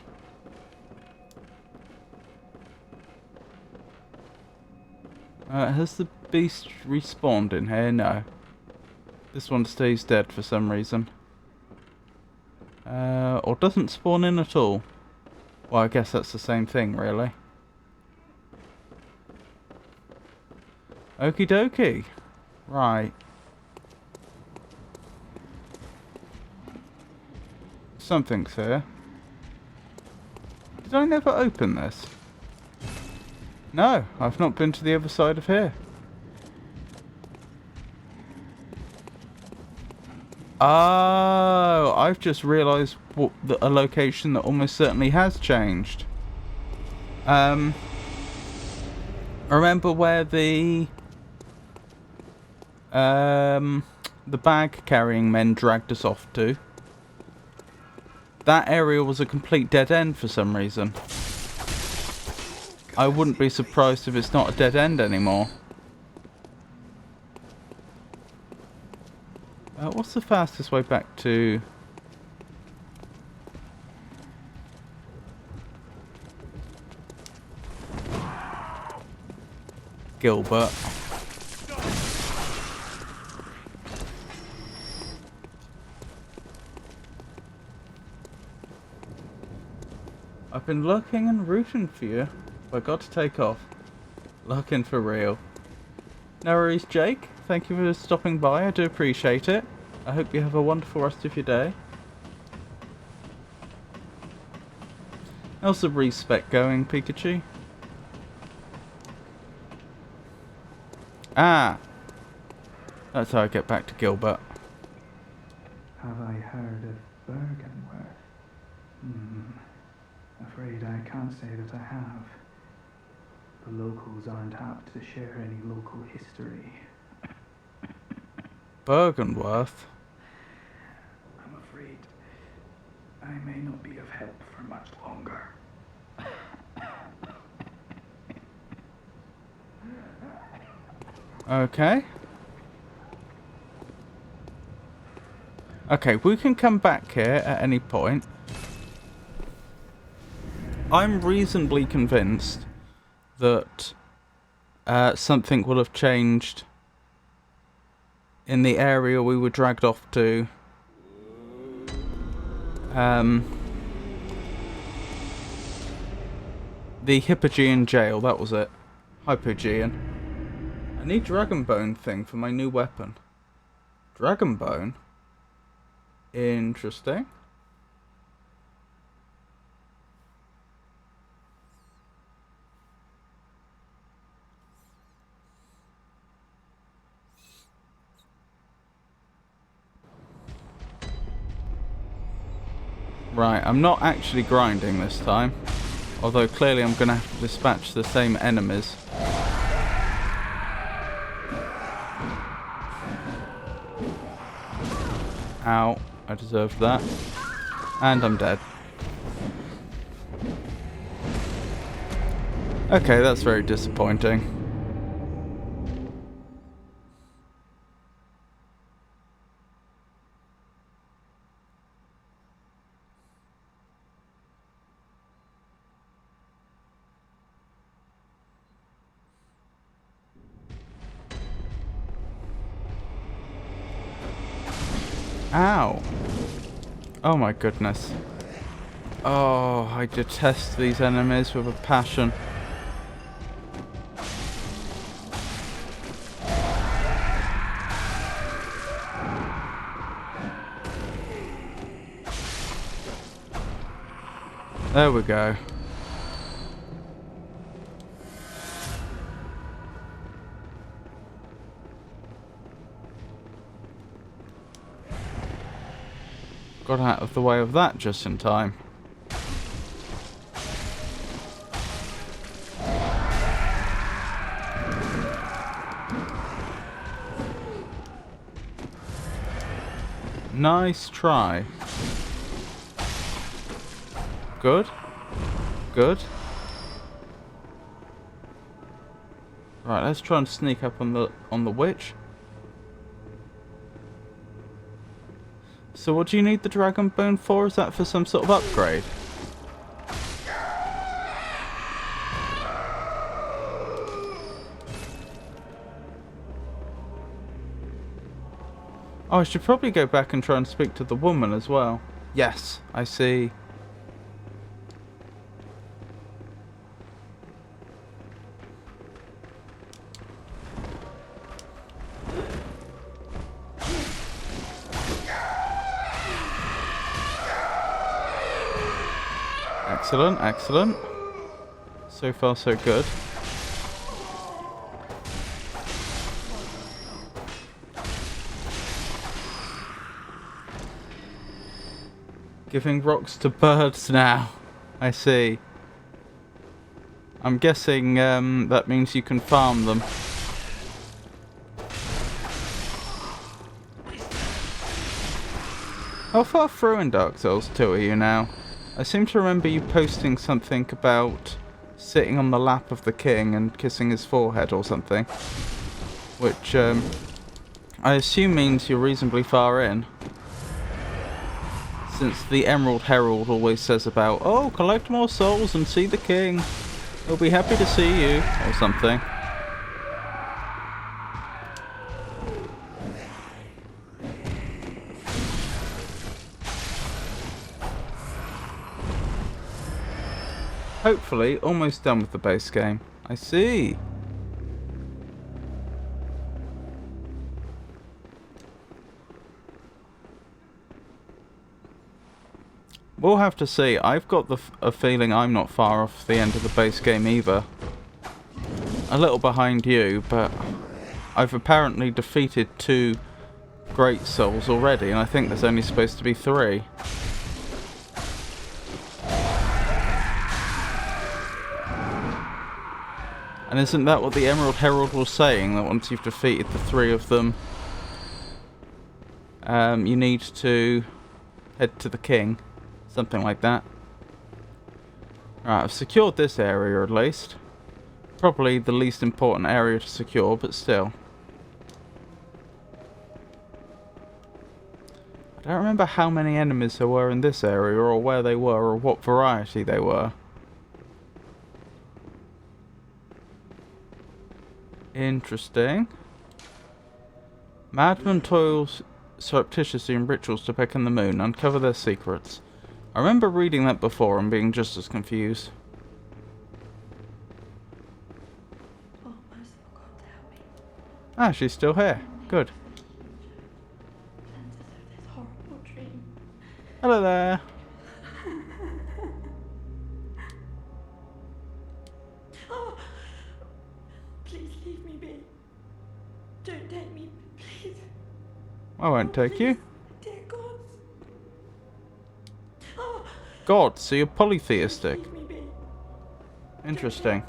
Has the beast respawned in here? No. This one stays dead for some reason. Or doesn't spawn in at all. Well, I guess that's the same thing, really. Okie dokie. Right. Something's here. Did I never open this? No, I've not been to the other side of here. Oh, I've just realised a location that almost certainly has changed. Remember where the bag carrying men dragged us off to? that area was a complete dead end for some reason. I wouldn't be surprised if it's not a dead end anymore. What's the fastest way back to... Gilbert? I've been looking and rooting for you, but I got to take off. Looking for real. No worries, Jake. Thank you for stopping by. I do appreciate it. I hope you have a wonderful rest of your day. How's the respec going, Pikachu? Ah! That's how I get back to Gilbert. Have I heard of Bergenworth? Afraid I can't say that I have. The locals aren't apt to share any local history. Bergenworth? I'm afraid I may not be of help for much longer. Okay. Okay, we can come back here at any point. I'm reasonably convinced that something will have changed in the area we were dragged off to. The Hypogean jail, that was it. Hypogean. I need Dragonbone thing for my new weapon. Dragonbone? Interesting. Right, I'm not actually grinding this time. Although clearly I'm going to have to dispatch the same enemies. Ow, I deserved that. And I'm dead. Okay, that's very disappointing. Ow. Oh my goodness. Oh, I detest these enemies with a passion. There we go. Got out of the way of that just in time. Nice try. Good. Good. Right, let's try and sneak up on the witch. So what do you need the Dragon Bone for? Is that for some sort of upgrade? Oh, I should probably go back and try and speak to the woman as well. Yes, I see. Excellent, excellent. So far, so good. Giving rocks to birds now. I see. I'm guessing that means you can farm them. How far through in Dark Souls 2 are you now? I seem to remember you posting something about sitting on the lap of the king and kissing his forehead or something. Which, I assume means you're reasonably far in. Since the Emerald Herald always says about, oh, collect more souls and see the king. He'll be happy to see you, or something. Hopefully, almost done with the base game. I see. We'll have to see. I've got a feeling I'm not far off the end of the base game either. A little behind you, but I've apparently defeated 2 Great Souls already, and I think there's only supposed to be 3. And isn't that what the Emerald Herald was saying? That once you've defeated the 3 of them, you need to head to the king. Something like that. Right, I've secured this area at least. Probably the least important area to secure, but still. I don't remember how many enemies there were in this area, or where they were, or what variety they were. Interesting. Madman toils surreptitiously in rituals to beckon the moon, uncover their secrets. I remember reading that before and being just as confused. Oh, merciful God, help me. Ah, she's still here. Good. Cleanse us of this horrible dream. Hello there. Oh, please leave me be. Don't take me, please. I won't take you. Dear God. Oh, God, so you're polytheistic. leave me be. Interesting.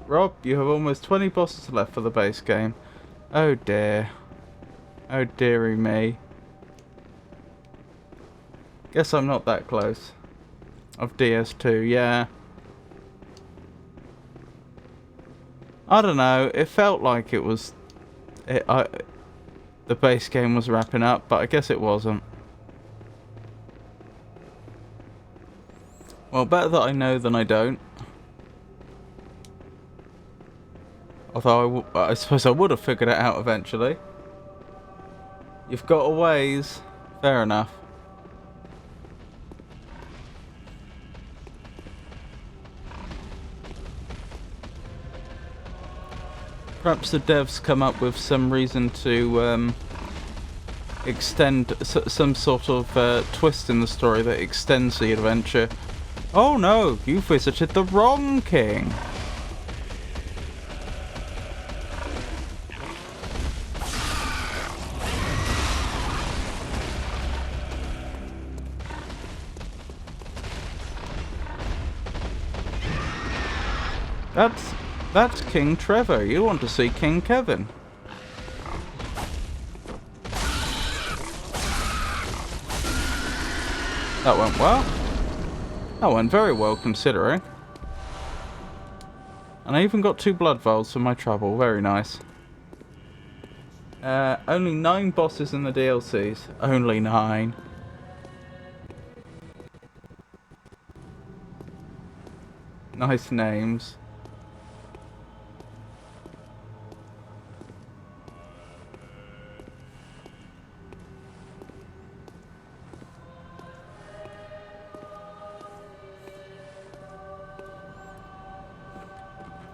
Rob, you have almost 20 bosses left for the base game. Oh dear. Oh dearie me. Guess I'm not that close. Of DS2, yeah. I don't know, it felt like it was... the base game was wrapping up, but I guess it wasn't. Well, better that I know than I don't. Although I suppose I would have figured it out eventually. You've got a ways. Fair enough. Perhaps the devs come up with some reason to extend some sort of twist in the story that extends the adventure. Oh no, you visited the wrong king. That's King Trevor. You want to see King Kevin. That went well. That went very well considering. And I even got 2 blood vials for my trouble. Very nice. Only 9 bosses in the DLCs. Only 9. Nice names.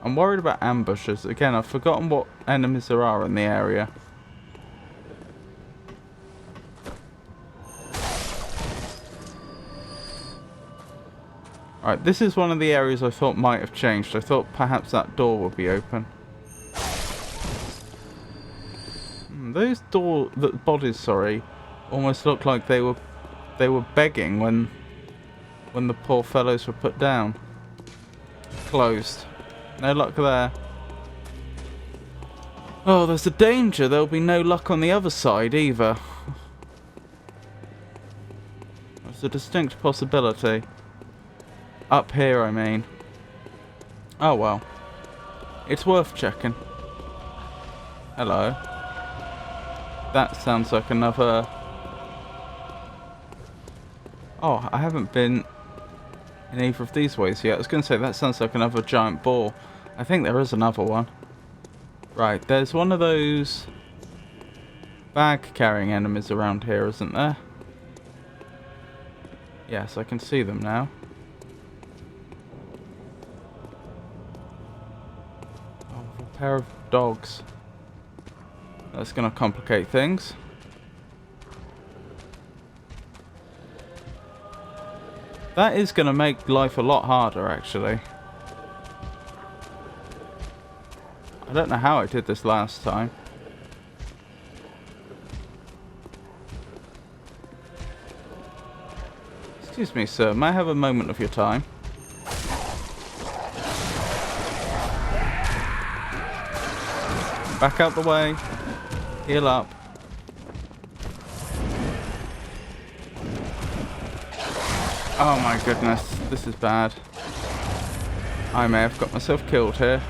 I'm worried about ambushes. Again, I've forgotten what enemies there are in the area. Alright, this is one of the areas I thought might have changed. I thought perhaps that door would be open. Those bodies, sorry, almost looked like they were begging when the poor fellows were put down. Closed. No luck there. Oh, there's a danger. There'll be no luck on the other side either. There's a distinct possibility. Up here, I mean. Oh well. It's worth checking. Hello. That sounds like another... Oh, I haven't been in either of these ways yet. I was going to say, that sounds like another giant ball. I think there is another one. Right, there's one of those bag-carrying enemies around here, isn't there? Yes, I can see them now. Oh, a pair of dogs. That's going to complicate things. That is going to make life a lot harder, actually. I don't know how I did this last time. Excuse me, sir. May I have a moment of your time? Back out the way. Heal up. Oh my goodness. This is bad. I may have got myself killed here.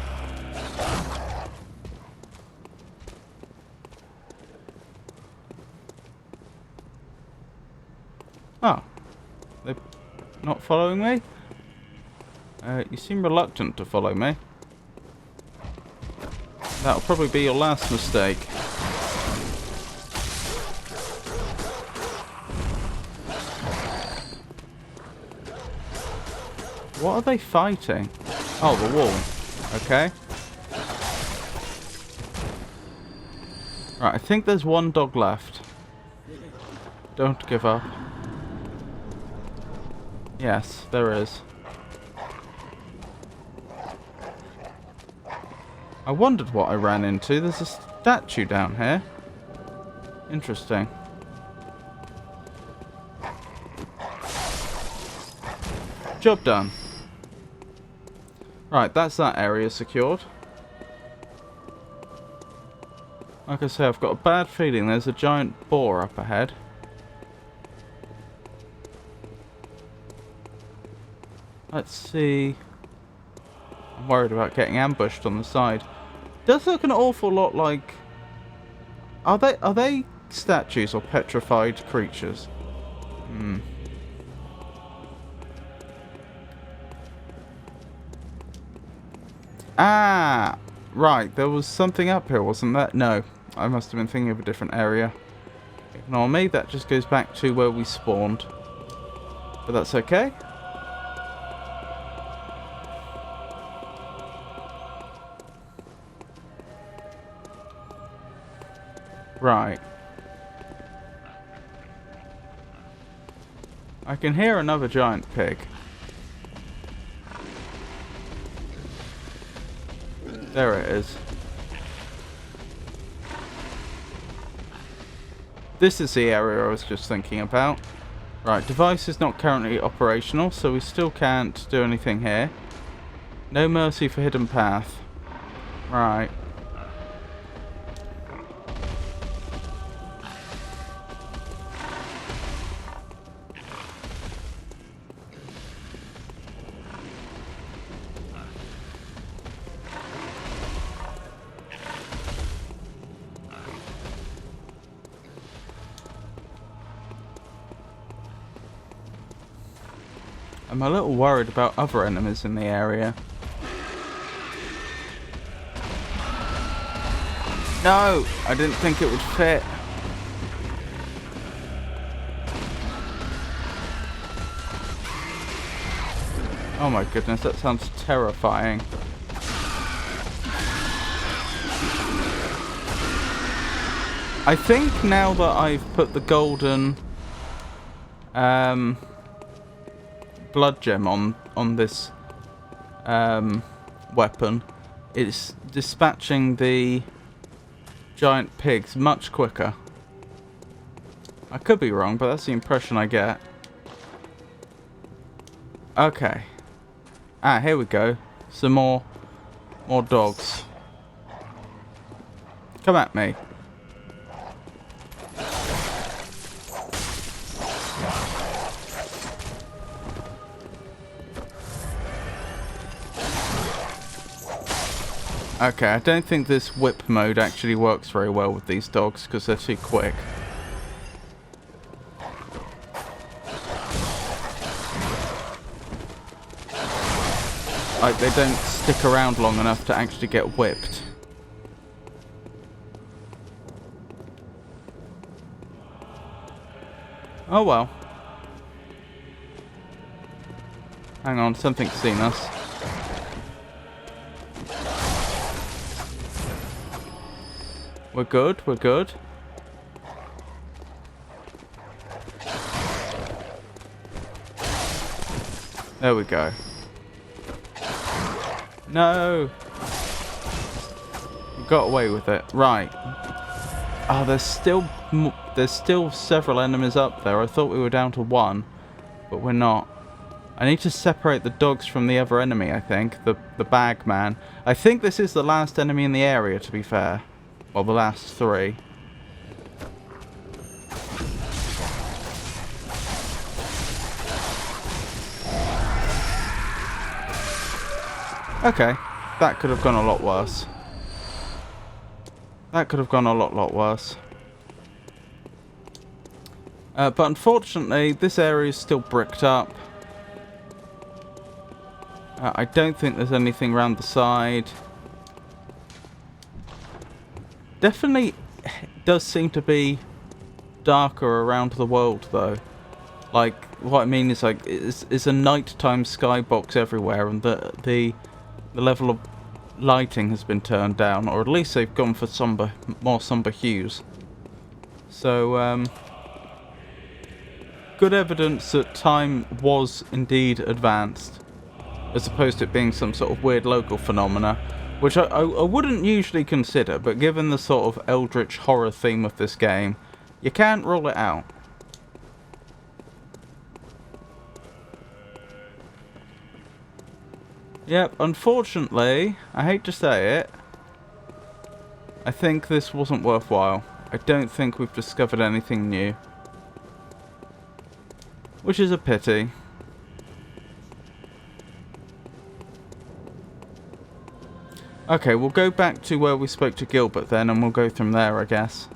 Oh. They're not following me? You seem reluctant to follow me. That'll probably be your last mistake. What are they fighting? Oh, the wall. Okay. Right, I think there's one dog left. Don't give up. Yes, there is. I wondered what I ran into. There's a statue down here. Interesting. Job done. Right, that's that area secured. Like I say, I've got a bad feeling there's a giant boar up ahead. Let's see. I'm worried about getting ambushed on the side. Does look an awful lot like... Are they statues or petrified creatures? Hmm. Ah! Right, there was something up here, wasn't there? No, I must have been thinking of a different area. Ignore me, that just goes back to where we spawned. But that's okay. Right. I can hear another giant pig. There it is. This is the area I was just thinking about. Right, device is not currently operational, so we still can't do anything here. No mercy for hidden path. Right. I'm a little worried about other enemies in the area. No! I didn't think it would fit. Oh my goodness, that sounds terrifying. I think now that I've put the golden blood gem on this weapon, it's dispatching the giant pigs much quicker. I could be wrong, but that's the impression I get. Okay. Ah, here we go. Some more dogs. Come at me. Okay, I don't think this whip mode actually works very well with these dogs because they're too quick. Like, they don't stick around long enough to actually get whipped. Oh well. Hang on, something's seen us. We're good, we're good. There we go. No! We got away with it. Right. Oh, there's still several enemies up there. I thought we were down to one, but we're not. I need to separate the dogs from the other enemy, I think. The bag man. I think this is the last enemy in the area, to be fair. Well, the last three. Okay, that could have gone a lot worse. That could have gone a lot worse. But unfortunately, this area is still bricked up. I don't think there's anything around the side. Definitely does seem to be darker around the world, though. Like, what I mean is, like, it's a nighttime skybox everywhere, and the level of lighting has been turned down, or at least they've gone for more somber hues. So, good evidence that time was indeed advanced, as opposed to it being some sort of weird local phenomena, which I wouldn't usually consider, but given the sort of eldritch horror theme of this game, you can't rule it out. Yep, unfortunately, I hate to say it, I think this wasn't worthwhile. I don't think we've discovered anything new. Which is a pity. Okay, we'll go back to where we spoke to Gilbert then, and we'll go from there, I guess.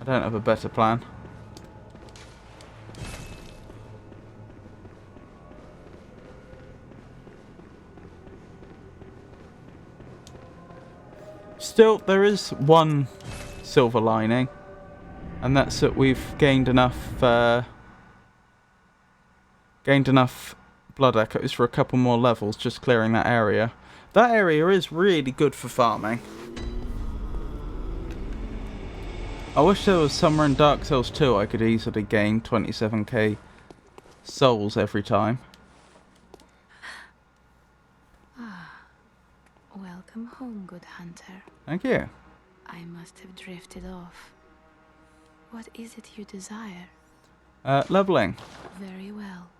I don't have a better plan. Still, there is one silver lining, and that's that we've gained enough blood echoes for a couple more levels, just clearing that area. That area is really good for farming. I wish there was somewhere in Dark Souls 2 I could easily gain 27k souls every time. Welcome home, good hunter. Thank you. I must have drifted off. What is it you desire? Leveling. Very well.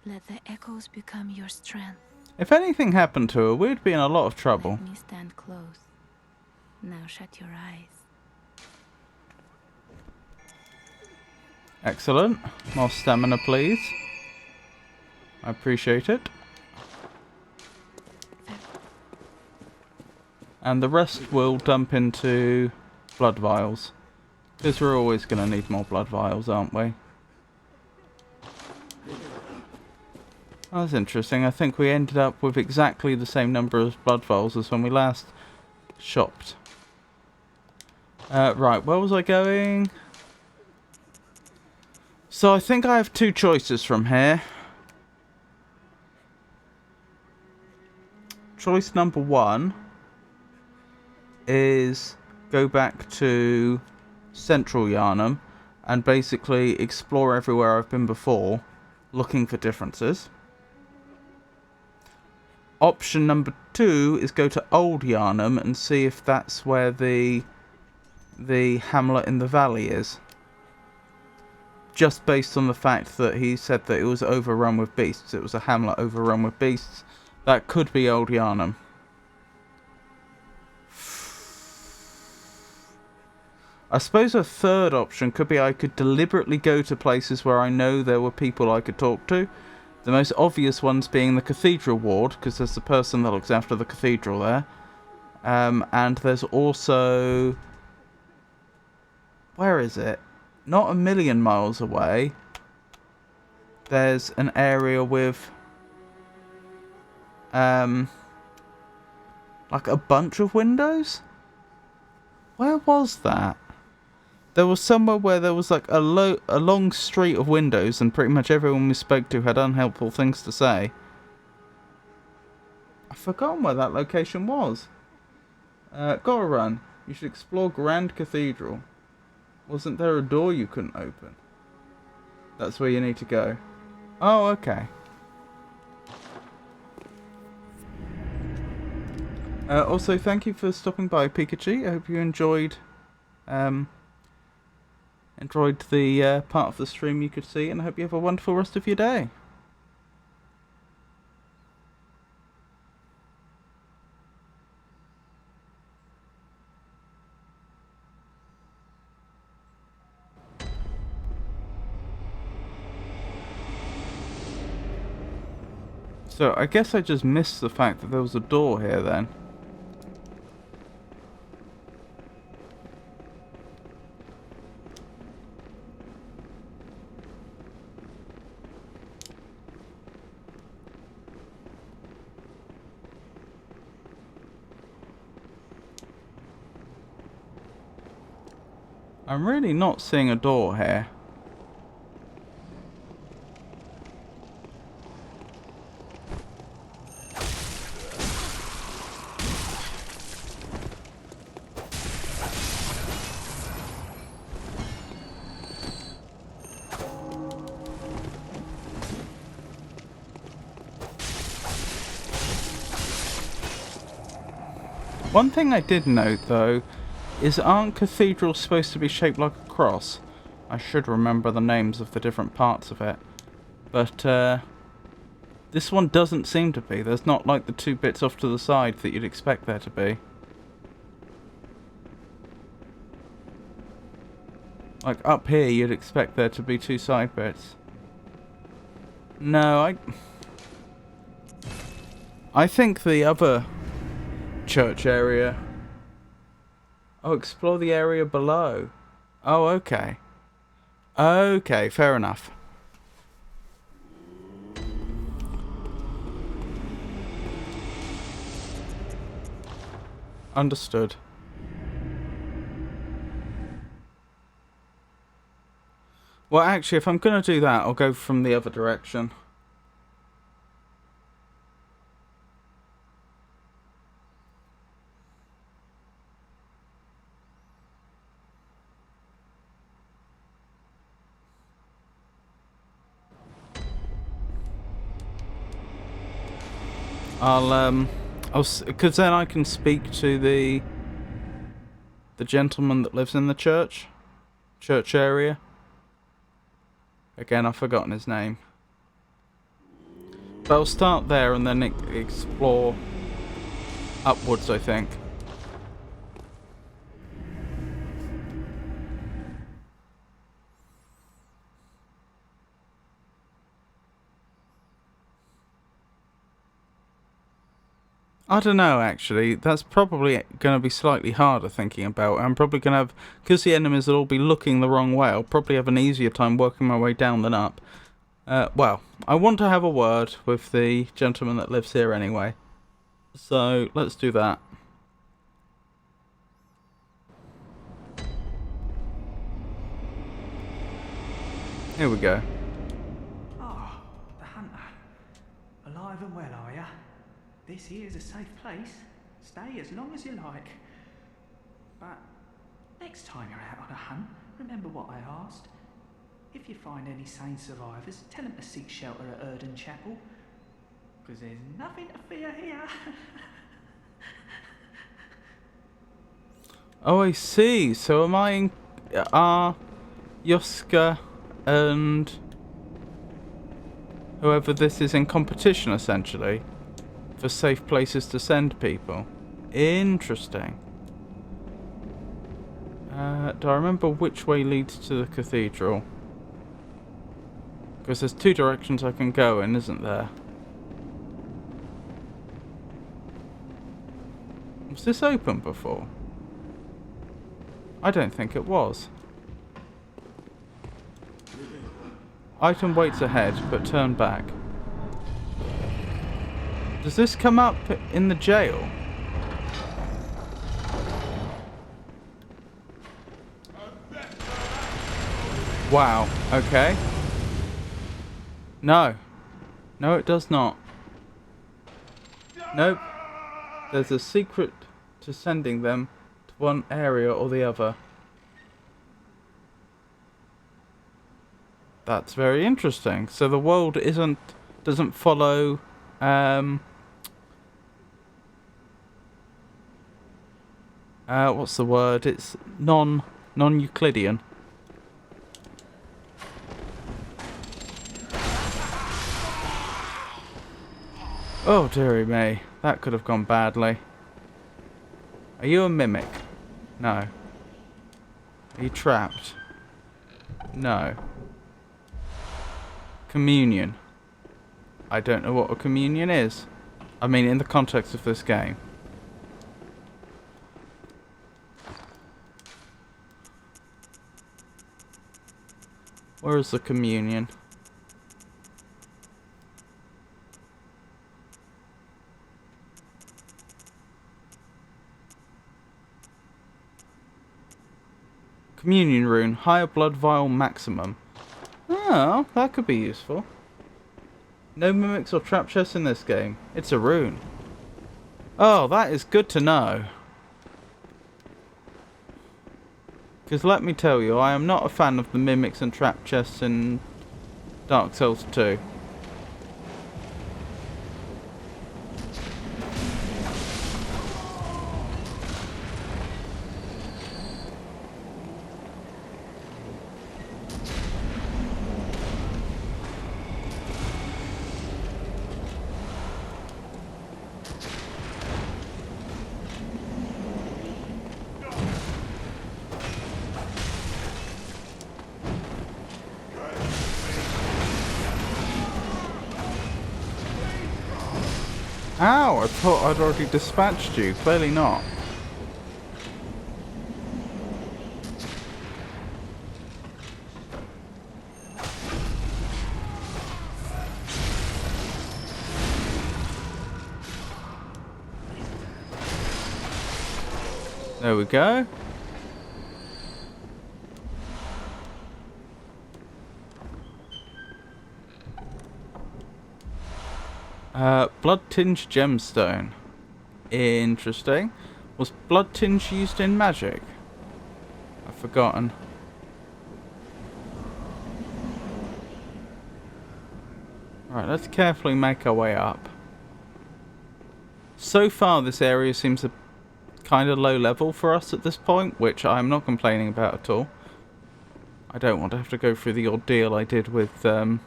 Let the echoes become your strength. If anything happened to her, we'd be in a lot of trouble. Let me stand close. Now shut your eyes. Excellent. More stamina, please. I appreciate it. And the rest will dump into blood vials. Because we're always going to need more blood vials, aren't we? That's interesting. I think we ended up with exactly the same number of blood vials as when we last shopped. Right, where was I going? So I think I have two choices from here. Choice number one is go back to Central Yarnum and basically explore everywhere I've been before, looking for differences. Option number two is go to Old Yarnum and see if that's where the hamlet in the valley is. Just based on the fact that he said that it was overrun with beasts. It was a hamlet overrun with beasts. That could be Old Yarnum. I suppose a third option could be I could deliberately go to places where I know there were people I could talk to. The most obvious ones being the cathedral ward, because there's the person that looks after the cathedral there. And there's also... Where is it? Not a million miles away. There's an area with... like a bunch of windows? Where was that? There was somewhere where there was like a long street of windows and pretty much everyone we spoke to had unhelpful things to say. I've forgotten where that location was. Gotta run. You should explore Grand Cathedral. Wasn't there a door you couldn't open? That's where you need to go. Oh, okay. Also, thank you for stopping by, Pikachu. I hope you enjoyed the part of the stream you could see, and I hope you have a wonderful rest of your day. So, I guess I just missed the fact that there was a door here then. I'm really not seeing a door here. One thing I did note, though, is aren't cathedrals supposed to be shaped like a cross? I should remember the names of the different parts of it. But, this one doesn't seem to be. There's not like the two bits off to the side that you'd expect there to be. Like, up here you'd expect there to be two side bits. No, I think the other church area... Oh, explore the area below. Oh, okay. Okay, fair enough. Understood. Well, actually, if I'm going to do that, I'll go from the other direction. Because then I can speak to the gentleman that lives in the church area. Again, I've forgotten his name. But I'll start there and then explore upwards, I think. I don't know, actually. That's probably going to be slightly harder thinking about. I'm probably going to have... Because the enemies will all be looking the wrong way, I'll probably have an easier time working my way down than up. Well, I want to have a word with the gentleman that lives here anyway. So, let's do that. Here we go. Ah, the Hunter. Alive and well, are ya? This here's a safe place. Stay as long as you like. But next time you're out on a hunt, remember what I asked. If you find any sane survivors, tell them to seek shelter at Erden Chapel. Because there's nothing to fear here. Oh, I see. So am I in... Yoska and... whoever this is in competition, essentially. For safe places to send people. Interesting. Do I remember which way leads to the cathedral? Because there's two directions I can go in, isn't there? Was this open before? I don't think it was. Item waits ahead, but turn back. Does this come up in the jail? Wow, okay. No. No, it does not. Nope. There's a secret to sending them to one area or the other. That's very interesting. So the world doesn't follow what's the word? It's non-Euclidean. Oh dearie me, that could have gone badly. Are you a mimic? No. Are you trapped? No. Communion. I don't know what a communion is. I mean, in the context of this game. Where is the communion? Communion rune. Higher blood vial maximum. Oh, that could be useful. No mimics or trap chests in this game. It's a rune. Oh, that is good to know. Because let me tell you, I am not a fan of the mimics and trap chests in Dark Souls 2. Ow, I thought I'd already dispatched you. Clearly not. There we go. Blood-tinged gemstone. Interesting. Was blood tinge used in magic? I've forgotten. Alright, let's carefully make our way up. So far this area seems a kind of low level for us at this point, which I'm not complaining about at all. I don't want to have to go through the ordeal I did with the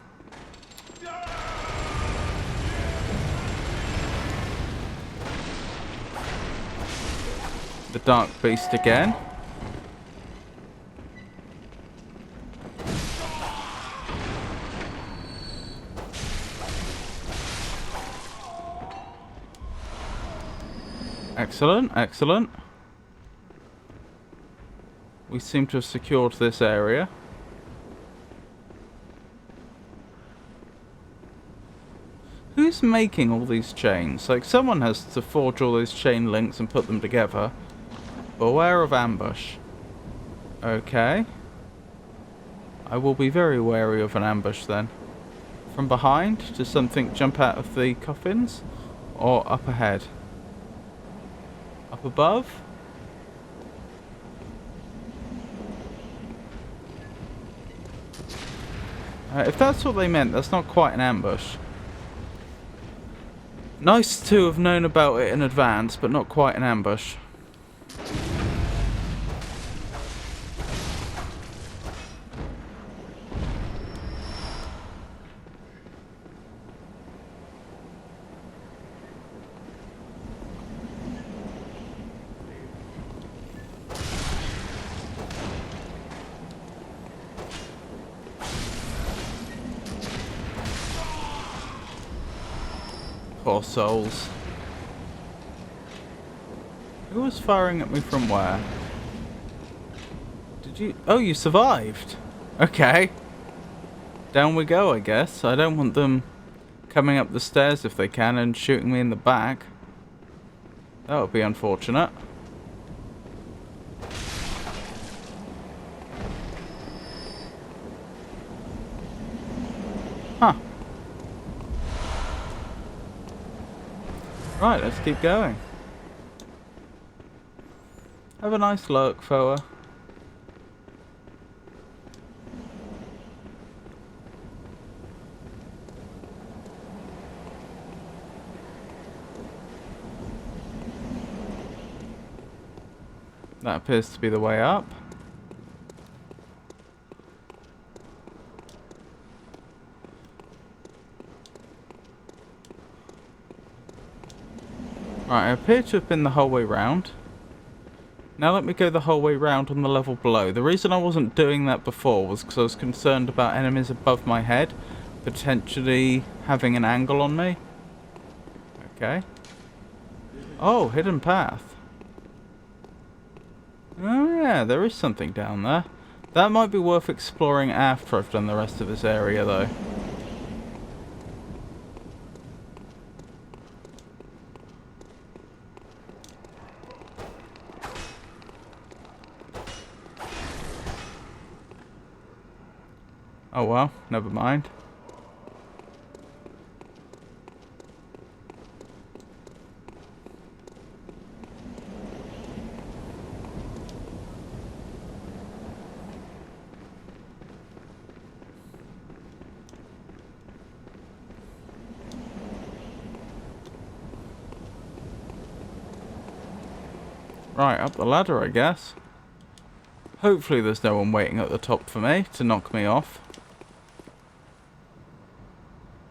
Dark Beast again. Excellent, excellent. We seem to have secured this area. Who's making all these chains? Like, someone has to forge all those chain links and put them together. Beware of ambush. Okay. I will be very wary of an ambush then. From behind? Does something jump out of the coffins? Or up ahead? Up above? If that's what they meant, that's not quite an ambush. Nice to have known about it in advance, but not quite an ambush. Poor souls. Who was firing at me from where? Did you... Oh, you survived! Okay. Down we go, I guess. I don't want them coming up the stairs if they can and shooting me in the back. That would be unfortunate. Huh. Right, let's keep going. Have a nice look, Foa. That appears to be the way up. Right, I appear to have been the whole way round. Now let me go the whole way round on the level below. The reason I wasn't doing that before was because I was concerned about enemies above my head potentially having an angle on me. Okay. Oh, hidden path. Oh yeah, there is something down there. That might be worth exploring after I've done the rest of this area though. Oh well, never mind. Right, up the ladder, I guess. Hopefully there's no one waiting at the top for me to knock me off.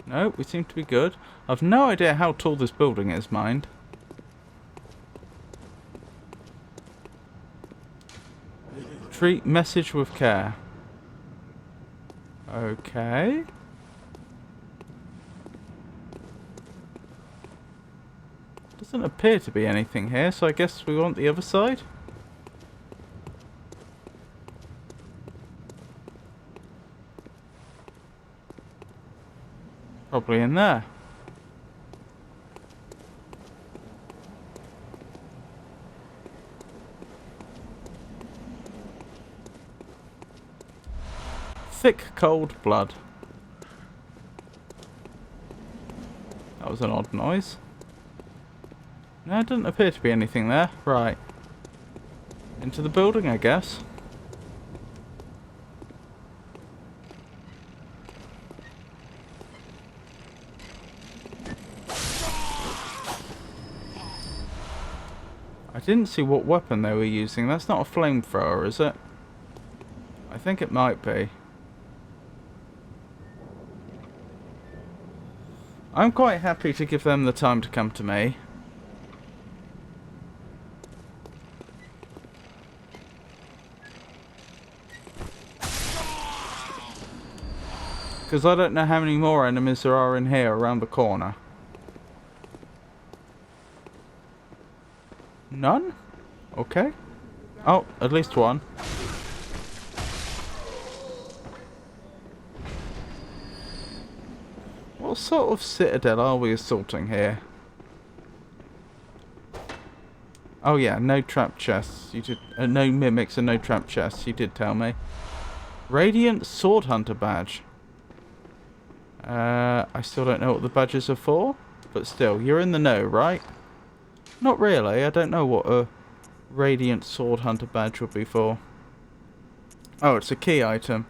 No, we seem to be good. I've no idea how tall this building is, mind. Treat message with care. Okay. Doesn't appear to be anything here, so I guess we want the other side. Probably in there. Thick, cold blood. That was an odd noise. No, it doesn't appear to be anything there. Right. Into the building, I guess. I didn't see what weapon they were using. That's not a flamethrower, is it? I think it might be. I'm quite happy to give them the time to come to me. Because I don't know how many more enemies there are in here around the corner. None? Okay. Oh, at least one. What sort of citadel are we assaulting here? Oh yeah, no trap chests. You did no mimics and no trap chests. You did tell me. Radiant Sword Hunter badge. I still don't know what the badges are for, but still, you're in the know, right? Not really. I don't know what a Radiant Sword Hunter badge would be for. Oh, it's a key item.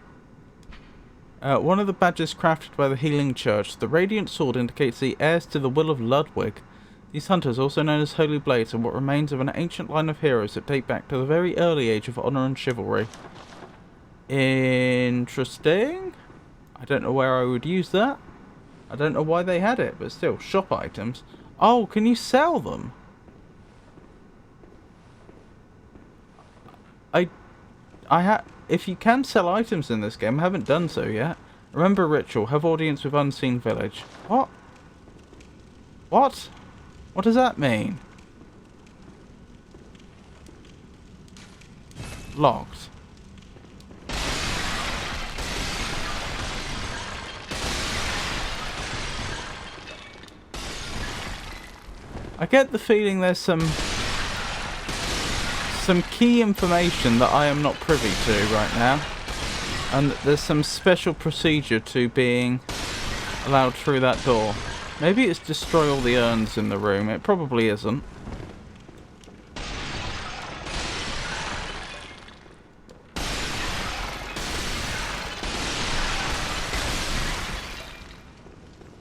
One of the badges crafted by the Healing Church. The Radiant Sword indicates the heirs to the will of Ludwig. These hunters, also known as Holy Blades, are what remains of an ancient line of heroes that date back to the very early age of honour and chivalry. Interesting. I don't know where I would use that. I don't know why they had it, but still, shop items. Oh, can you sell them? If you can sell items in this game, I haven't done so yet. Remember ritual, have audience with unseen village. What? What? What does that mean? Locked. I get the feeling there's some key information that I am not privy to right now, and that there's some special procedure to being allowed through that door. Maybe it's destroy all the urns in the room. It probably isn't.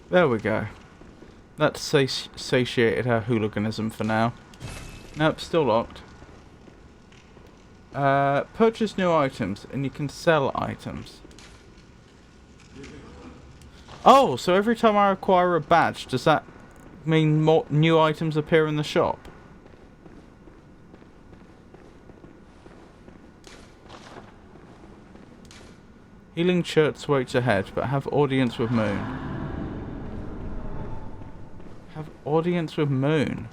There we go. That's satiated our hooliganism for now. Nope, still locked. Purchase new items, and you can sell items. Oh, so every time I acquire a badge, does that mean more new items appear in the shop? Healing shirts waits ahead, but have audience with Moon. Have audience with Moon.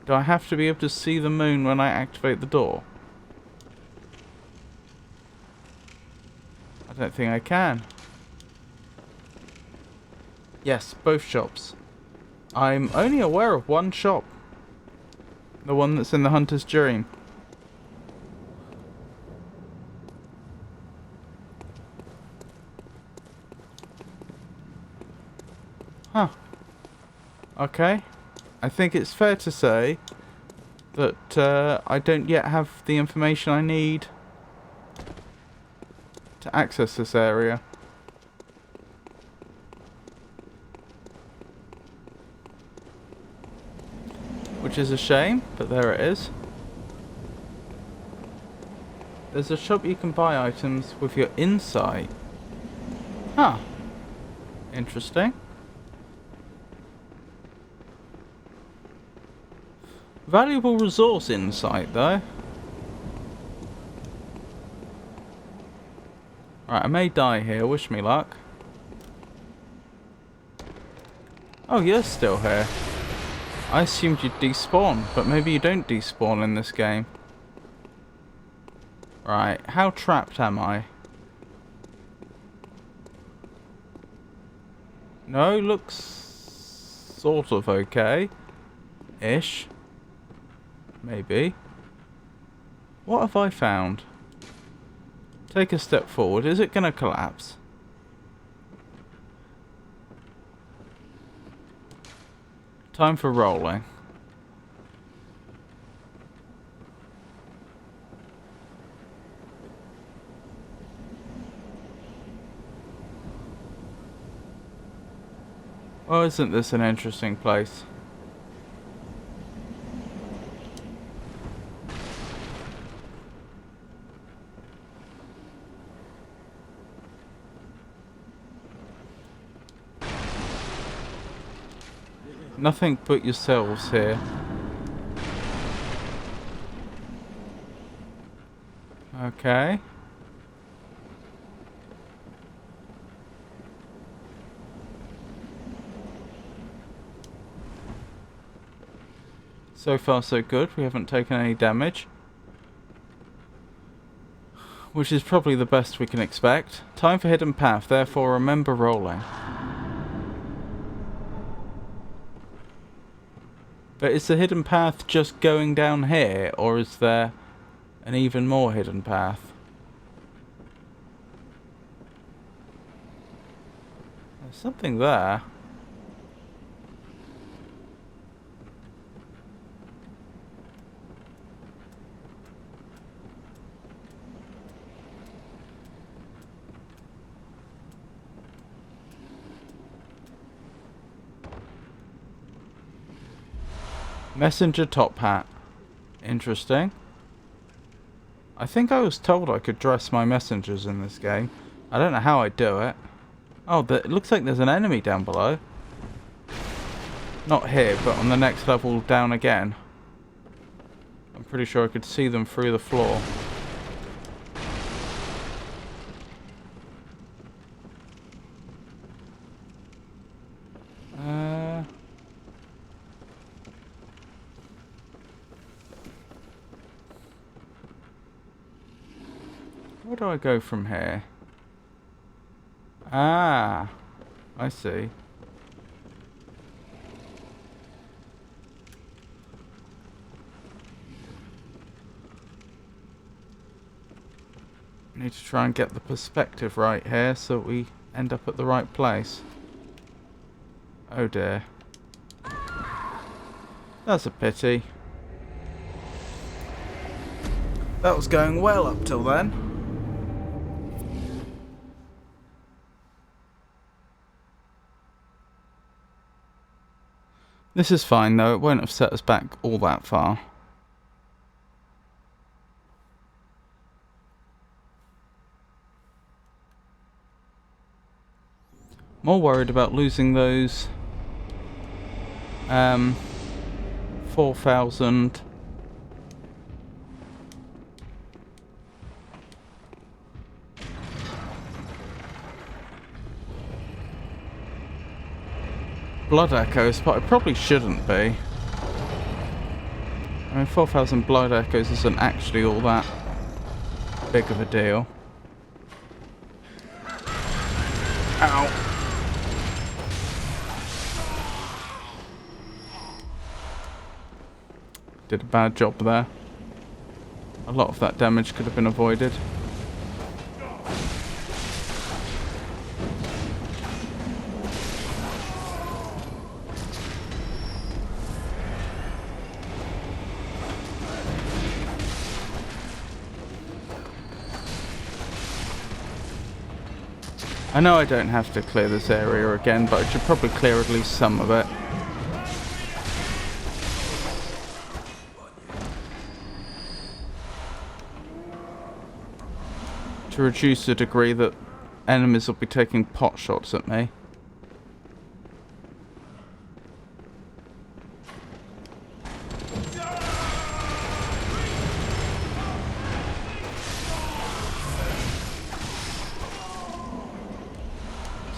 Do I have to be able to see the moon when I activate the door? I don't think I can. Yes, both shops. I'm only aware of one shop. The one that's in the Hunter's Dream. Huh. Okay. I think it's fair to say that I don't yet have the information I need to access this area. Which is a shame, but there it is. There's a shop you can buy items with your insight. Huh. Interesting. Valuable resource insight, though. Right, I may die here. Wish me luck. Oh, you're still here. I assumed you'd despawn, but maybe you don't despawn in this game. Right, how trapped am I? No, looks sort of okay. Ish. Maybe. What have I found? Take a step forward. Is it going to collapse? Time for rolling. Oh, isn't this an interesting place? Nothing but yourselves here. Okay. So far so good. We haven't taken any damage. Which is probably the best we can expect. Time for hidden path, therefore remember rolling. But is the hidden path just going down here, or is there an even more hidden path? There's something there. Messenger top hat. Interesting. I think I was told I could dress my messengers in this game. I don't know how I do it. Oh, it looks like there's an enemy down below. Not here, but on the next level down again. I'm pretty sure I could see them through the floor. Where do I go from here? Ah, I see. Need to try and get the perspective right here so we end up at the right place. Oh dear. That's a pity. That was going well up till then. This is fine though, it won't have set us back all that far. More worried about losing those 4,000 blood echoes, but I probably shouldn't be. I mean, 4,000 blood echoes isn't actually all that big of a deal. Ow. Did a bad job there. A lot of that damage could have been avoided. I know I don't have to clear this area again, but I should probably clear at least some of it. To reduce the degree that enemies will be taking pot shots at me.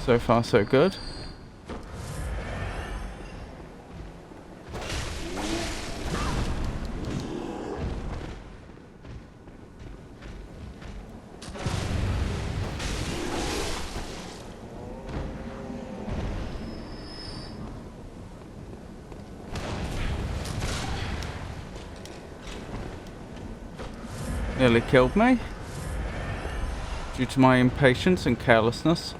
So far so good. Nearly killed me due to my impatience and carelessness.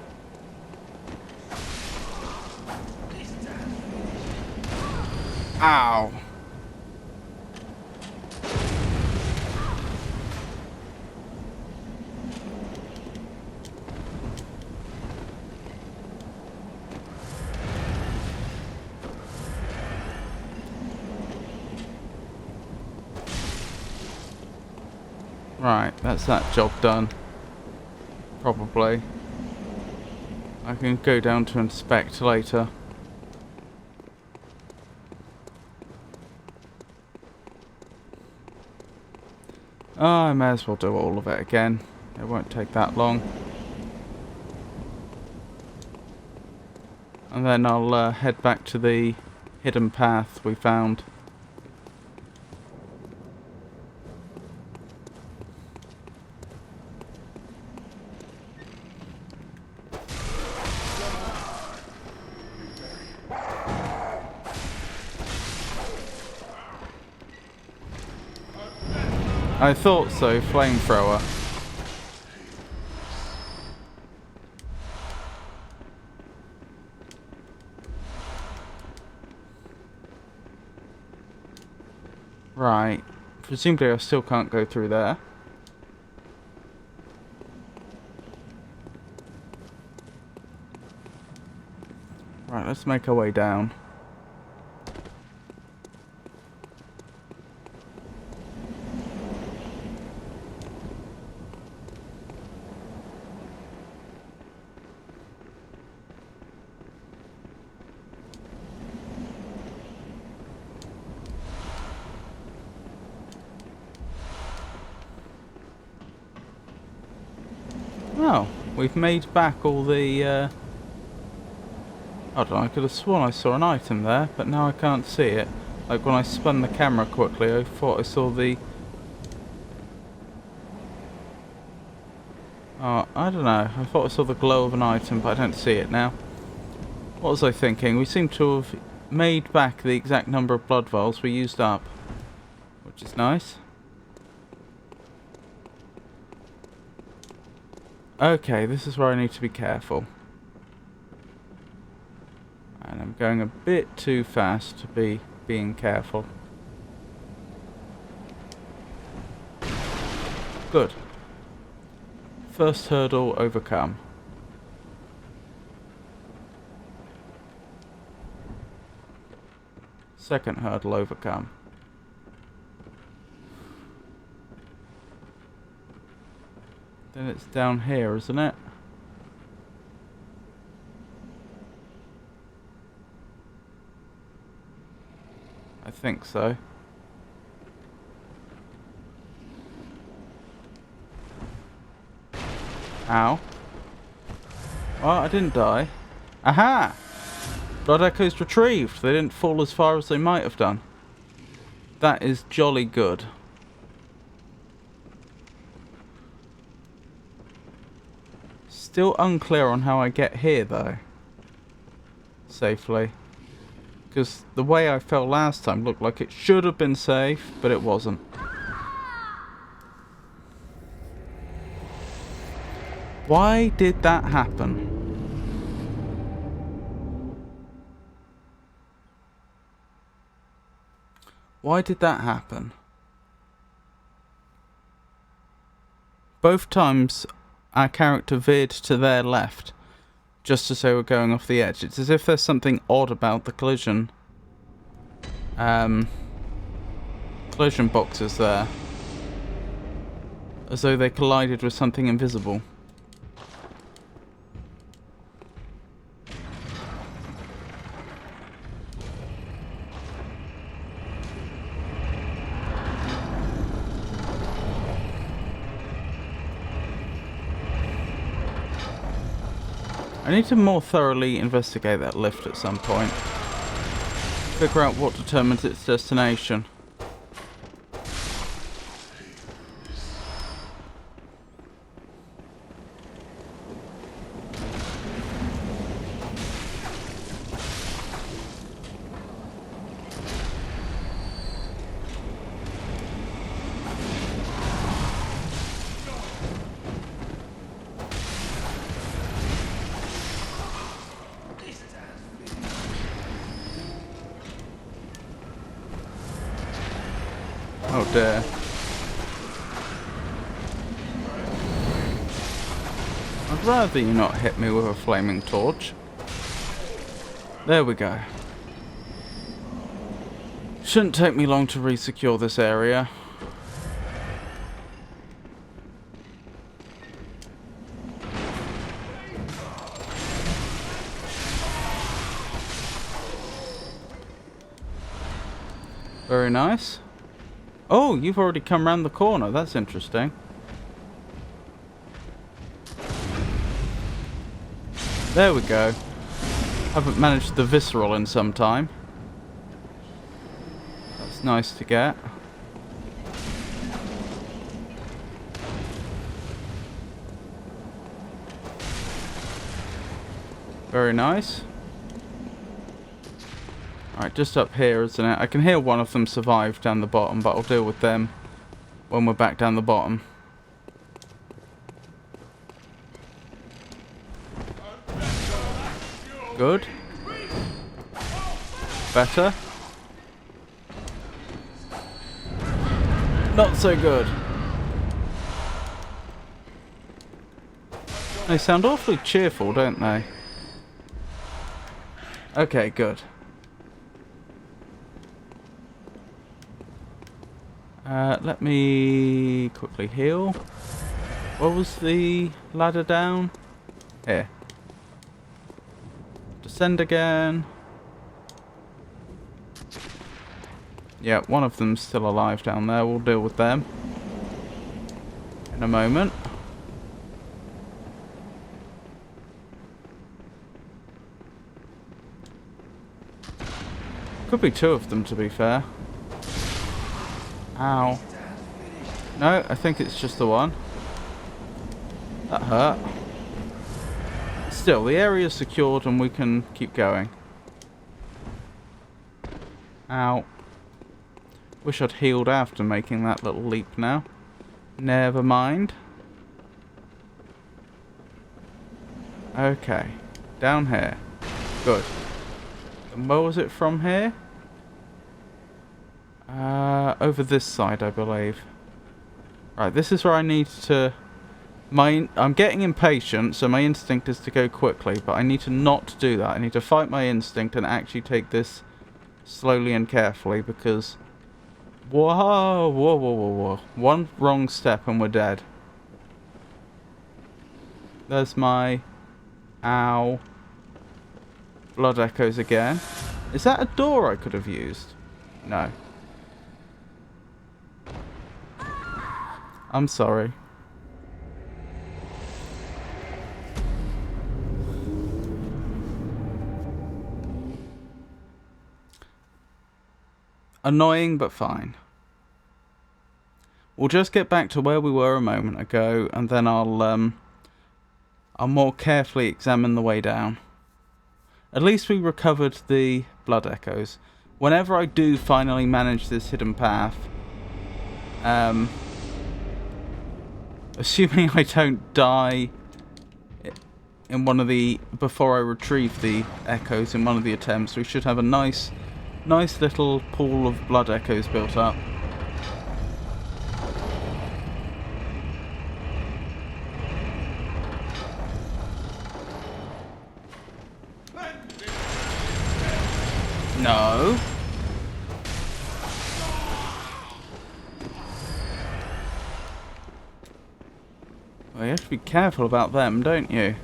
Ow. Right, that's that job done. Probably. I can go down to inspect later. Oh, I may as well do all of it again. It won't take that long. And then I'll head back to the hidden path we found. I thought so, flamethrower. Right. Presumably I still can't go through there. Right, let's make our way down. Oh, we've made back all the, I don't know, I could have sworn I saw an item there, but now I can't see it. Like when I spun the camera quickly, I thought I saw the Oh, I don't know. I thought I saw the glow of an item, but I don't see it now. What was I thinking? We seem to have made back the exact number of blood vials we used up, which is nice. Okay, this is where I need to be careful. And I'm going a bit too fast to be being careful. Good. First hurdle overcome. Second hurdle overcome. Then it's down here, isn't it? I think so. Ow. Well, I didn't die. Aha! Blood echoes retrieved. They didn't fall as far as they might have done. That is jolly good. Still unclear on how I get here, though. Safely. Because the way I fell last time looked like it should have been safe, but it wasn't. Why did that happen? Why did that happen? Both times our character veered to their left, just as they were going off the edge. It's as if there's something odd about the collision boxes there. As though they collided with something invisible. I need to more thoroughly investigate that lift at some point. Figure out what determines its destination. Oh dear. I'd rather you not hit me with a flaming torch. There we go. Shouldn't take me long to re-secure this area. Very nice. Oh, you've already come round the corner. That's interesting. There we go. Haven't managed the visceral in some time. That's nice to get. Very nice. Alright, just up here, isn't it? I can hear one of them survive down the bottom, but I'll deal with them when we're back down the bottom. Good. Better. Not so good. They sound awfully cheerful, don't they? Okay, good. Let me quickly heal. What was the ladder down? Here. Descend again. Yeah, one of them's still alive down there. We'll deal with them in a moment. Could be two of them, to be fair. Ow. No, I think it's just the one. That hurt. Still, the area is secured and we can keep going. Ow. Wish I'd healed after making that little leap now. Never mind. Okay. Down here. Good. And where was it from here? Over this side, I believe. Right, this is where I need to... I'm getting impatient, so my instinct is to go quickly, but I need to not do that. I need to fight my instinct and actually take this slowly and carefully, because... Whoa, whoa, whoa, whoa, whoa. One wrong step and we're dead. There's my... Ow. Blood echoes again. Is that a door I could have used? No. I'm sorry. Annoying, but fine. We'll just get back to where we were a moment ago, and then I'll more carefully examine the way down. At least we recovered the blood echoes. Whenever I do finally manage this hidden path, assuming I don't die in one of the... before I retrieve the echoes in one of the attempts, we should have a nice little pool of blood echoes built up. No. Well, you have to be careful about them, don't you?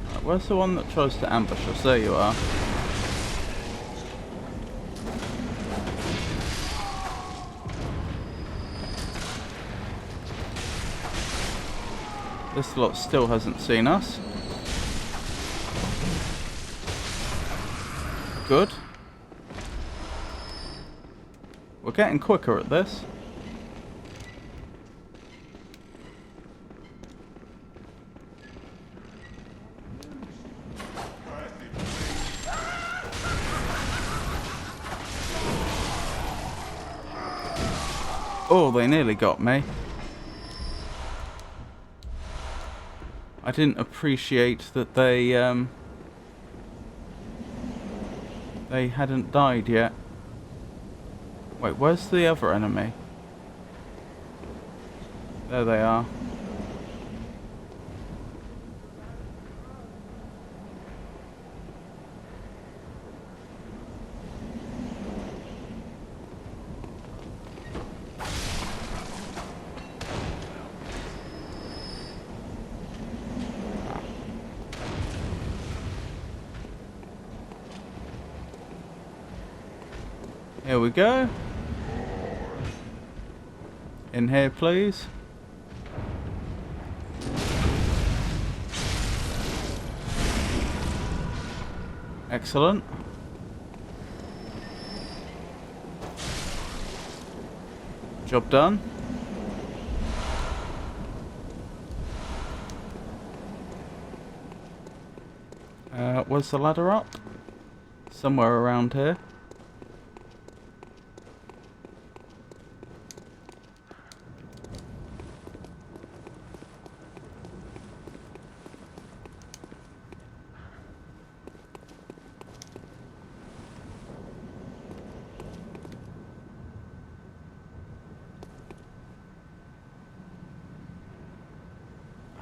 Right, where's the one that tries to ambush us? There you are. This lot still hasn't seen us. Good. We're getting quicker at this. Oh, they nearly got me. I didn't appreciate that they hadn't died yet. Wait, where's the other enemy? There they are. Here we go. In here, please. Excellent. Job done. Where's the ladder up? Somewhere around here.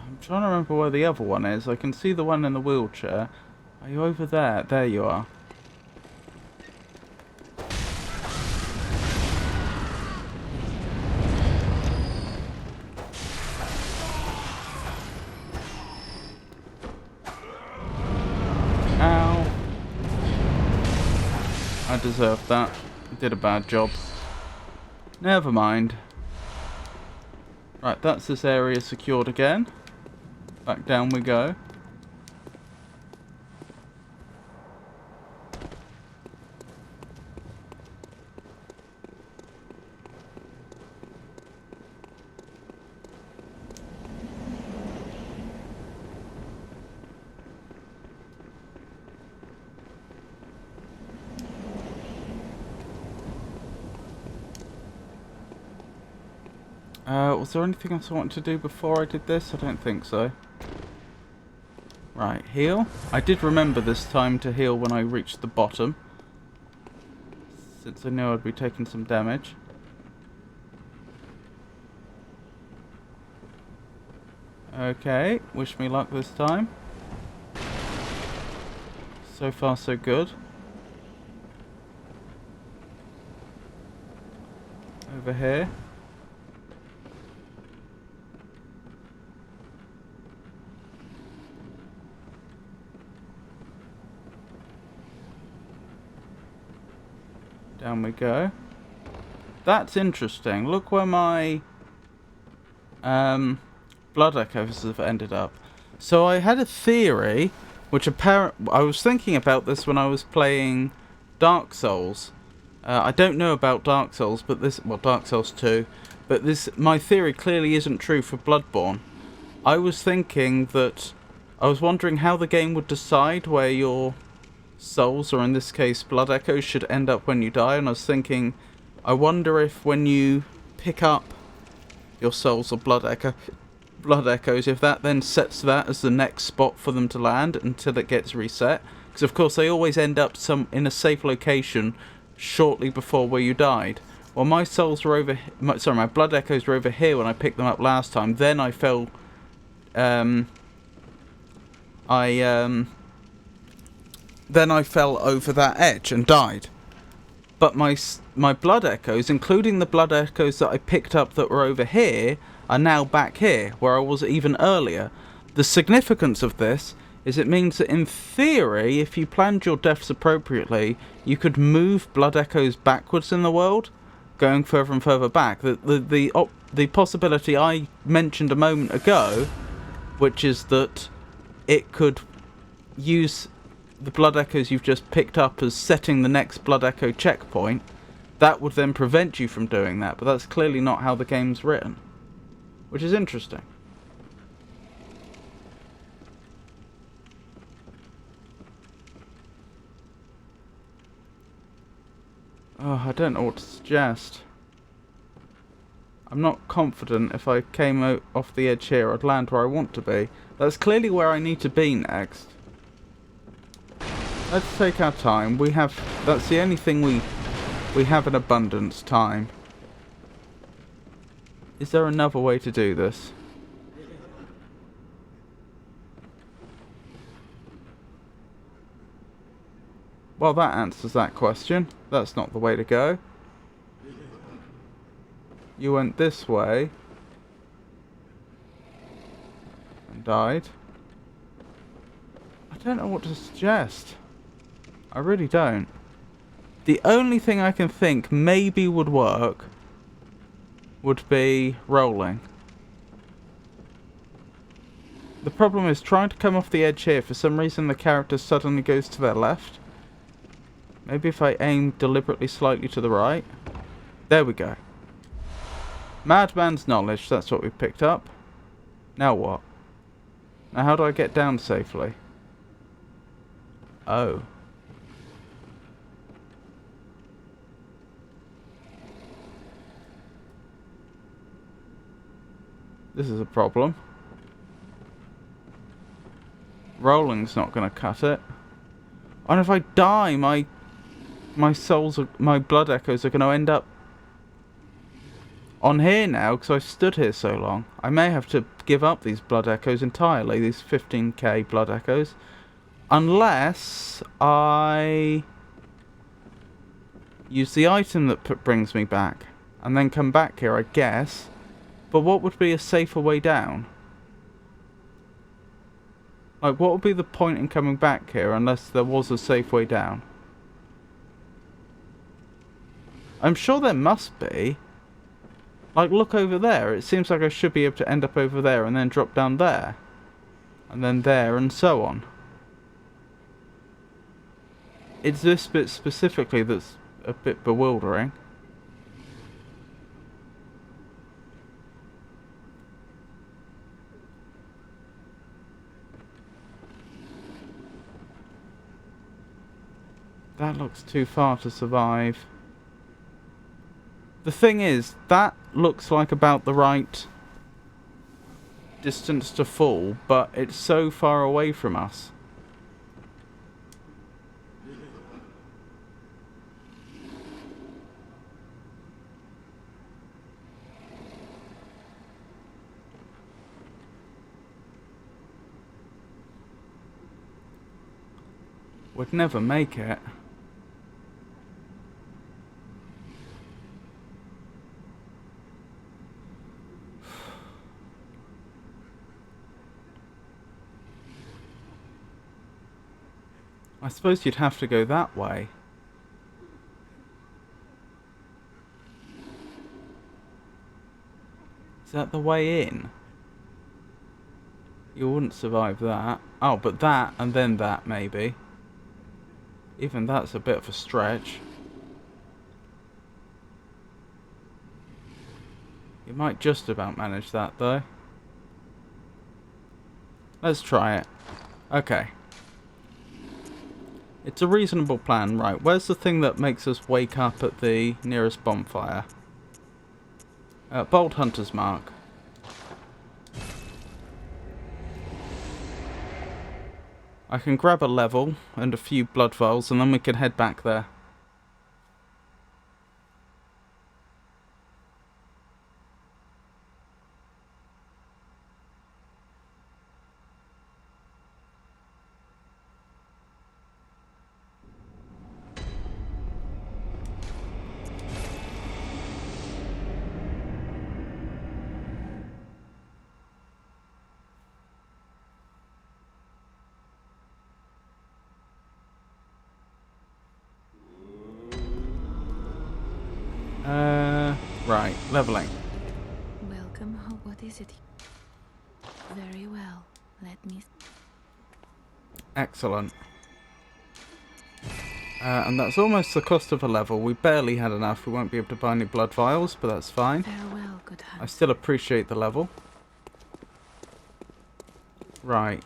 I'm trying to remember where the other one is. I can see the one in the wheelchair. Are you over there? There you are. Ow. I deserved that. I did a bad job. Never mind. Right, that's this area secured again. Back down we go. Was there anything else I wanted to do before I did this? I don't think so. Right, heal. I did remember this time to heal when I reached the bottom, since I knew I'd be taking some damage. Okay, wish me luck this time. So far so good. Over here. Down we go. That's interesting. Look where my blood echoes have ended up. So I had a theory, which I was thinking about this when I was playing Dark Souls. I don't know about Dark Souls, but Dark Souls 2, but my theory clearly isn't true for Bloodborne. I was wondering how the game would decide where your souls, or in this case blood echoes, should end up when you die, and I was thinking, I wonder if when you pick up your souls or blood echoes, if that then sets that as the next spot for them to land until it gets reset, because of course they always end up in a safe location shortly before where you died. Well, my souls were my blood echoes were over here when I picked them up last time. Then I fell then I fell over that edge and died. But my blood echoes, including the blood echoes that I picked up that were over here, are now back here, where I was even earlier. The significance of this is it means that in theory, if you planned your deaths appropriately, you could move blood echoes backwards in the world, going further and further back. The possibility I mentioned a moment ago, which is that it could use the blood echoes you've just picked up as setting the next blood echo checkpoint, that would then prevent you from doing that, but that's clearly not how the game's written, which is interesting. Oh, I don't know what to suggest. I'm not confident if I came out off the edge here I'd land where I want to be. That's clearly where I need to be next. Let's take our time. That's the only thing we have in abundance, time. Is there another way to do this? Well, that answers that question. That's not the way to go. You went this way and died. I don't know what to suggest. I really don't. The only thing I can think maybe would work would be rolling. The problem is trying to come off the edge here. For some reason the character suddenly goes to their left. Maybe if I aim deliberately slightly to the right. There we go. Madman's knowledge, that's what we picked up. Now what? Now how do I get down safely? Oh. This is a problem. Rolling's not going to cut it. And if I die, my blood echoes are going to end up on here now, because I've stood here so long. I may have to give up these blood echoes entirely, these 15k blood echoes. Unless I use the item that brings me back, and then come back here, I guess. But what would be a safer way down? Like, what would be the point in coming back here unless there was a safe way down? I'm sure there must be. Like, look over there. It seems like I should be able to end up over there and then drop down there. And then there and so on. It's this bit specifically that's a bit bewildering. That looks too far to survive. The thing is, that looks like about the right distance to fall, but it's so far away from us. Would never make it. I suppose you'd have to go that way. Is that the way in? You wouldn't survive that. Oh, but that and then that maybe. Even that's a bit of a stretch. You might just about manage that though. Let's try it. Okay. It's a reasonable plan. Right, where's the thing that makes us wake up at the nearest bonfire? Bold Hunter's Mark. I can grab a level and a few blood vials and then we can head back there. Right, leveling. Welcome. What is it? Very well. Let me. Excellent. And that's almost the cost of a level. We barely had enough. We won't be able to buy any blood vials, but that's fine. Farewell, good hunter. I still appreciate the level. Right.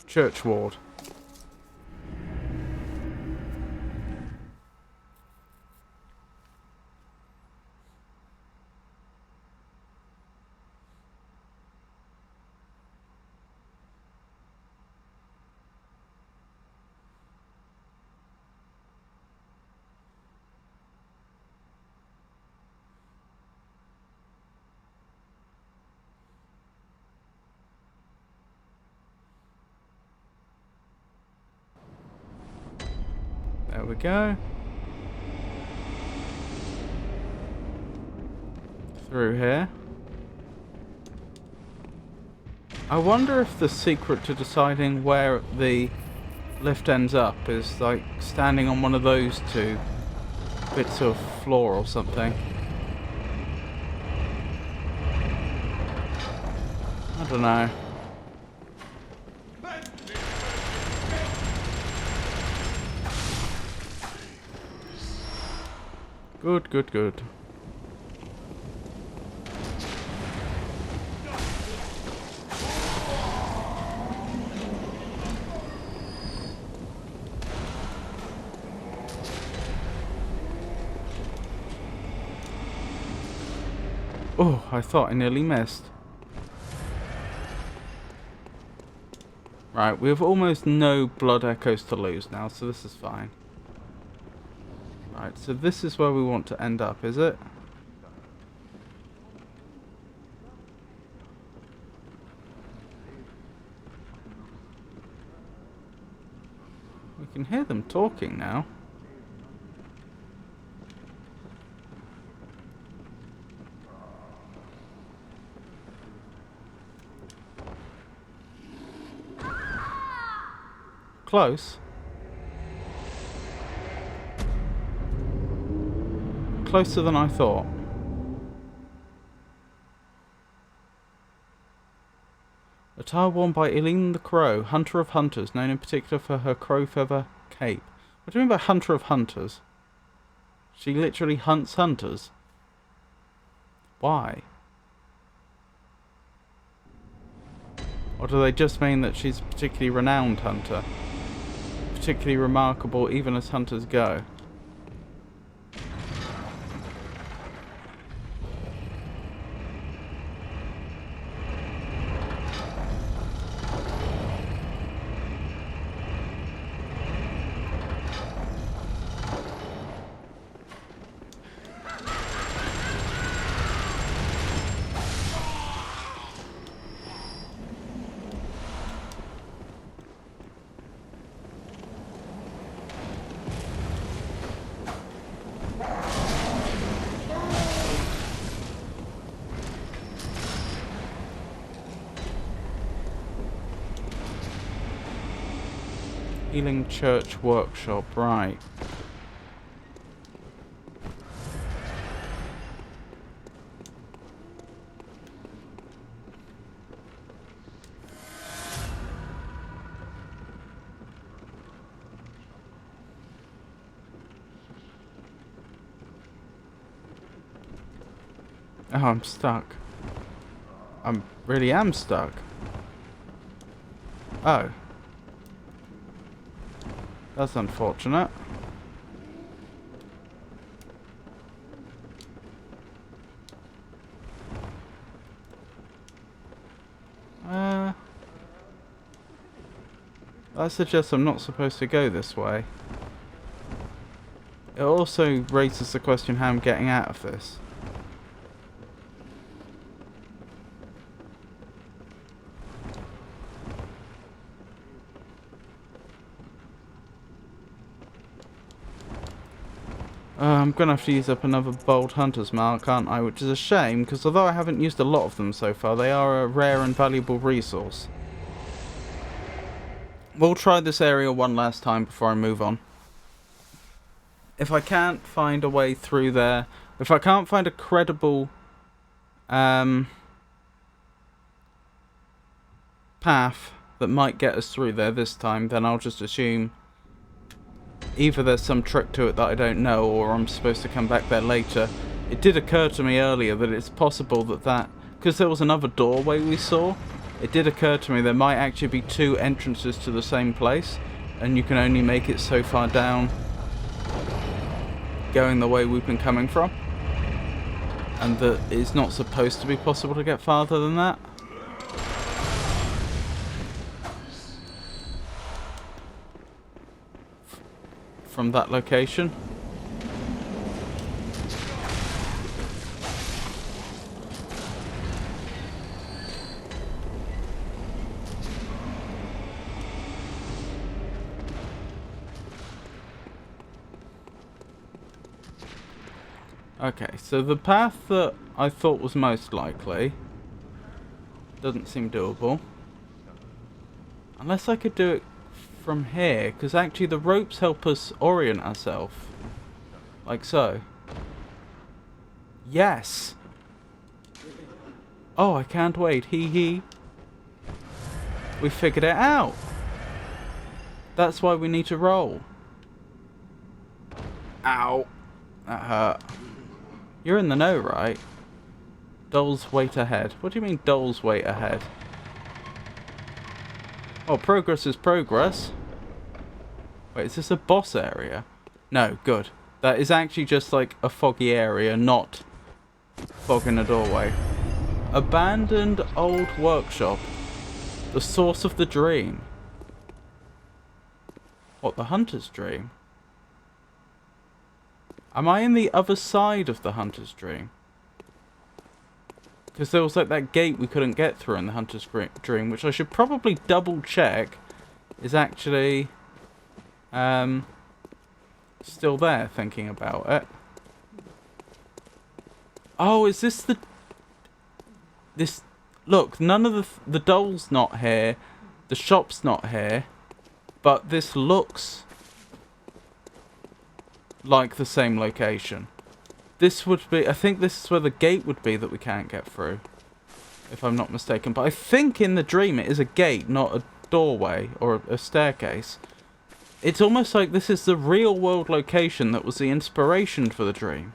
Church ward. There we go. Through here. I wonder if the secret to deciding where the lift ends up is like standing on one of those two bits of floor or something. I don't know. Good, good, good. Oh, I thought I nearly missed. Right, we have almost no blood echoes to lose now, so this is fine. Right, so this is where we want to end up, is it? We can hear them talking now. Close. Closer than I thought. Attire worn by Eileen the Crow, Hunter of Hunters, known in particular for her crow feather cape. What do you mean by Hunter of Hunters? She literally hunts hunters? Why? Or do they just mean that she's a particularly renowned hunter? Particularly remarkable even as hunters go? Healing Church Workshop, right. Oh, I'm stuck. I really am stuck. Oh. That's unfortunate. That suggests I'm not supposed to go this way. It also raises the question how I'm getting out of this. I'm gonna have to use up another bold hunter's mark, aren't I? Which is a shame, because although I haven't used a lot of them so far, they are a rare and valuable resource. We'll try this area one last time before I move on. If I can't find a way through there, if I can't find a credible path that might get us through there this time, then I'll just assume either there's some trick to it that I don't know, or I'm supposed to come back there later. It did occur to me earlier that it's possible that because there was another doorway we saw, it did occur to me there might actually be two entrances to the same place, and you can only make it so far down going the way we've been coming from, and that it's not supposed to be possible to get farther than that. From that location. Okay, so the path that I thought was most likely doesn't seem doable. Unless I could do it from here, because actually the ropes help us orient ourselves. Like so. Yes! Oh, I can't wait. Hee hee. We figured it out. That's why we need to roll. Ow. That hurt. You're in the know, right? Doll's wait ahead. What do you mean Doll's wait ahead? Oh, progress is progress. Wait, is this a boss area? No, good. That is actually just like a foggy area, not fog in a doorway. Abandoned old workshop. The source of the dream. What, the hunter's dream? Am I in the other side of the hunter's dream? Because there was like that gate we couldn't get through in the hunter's dream, which I should probably double check is actually still there, thinking about it. Oh, is this the... This... Look, none of the doll's not here. The shop's not here. But this looks like the same location. This would be... I think this is where the gate would be that we can't get through. If I'm not mistaken. But I think in the dream it is a gate, not a doorway or a staircase. It's almost like this is the real world location that was the inspiration for the dream.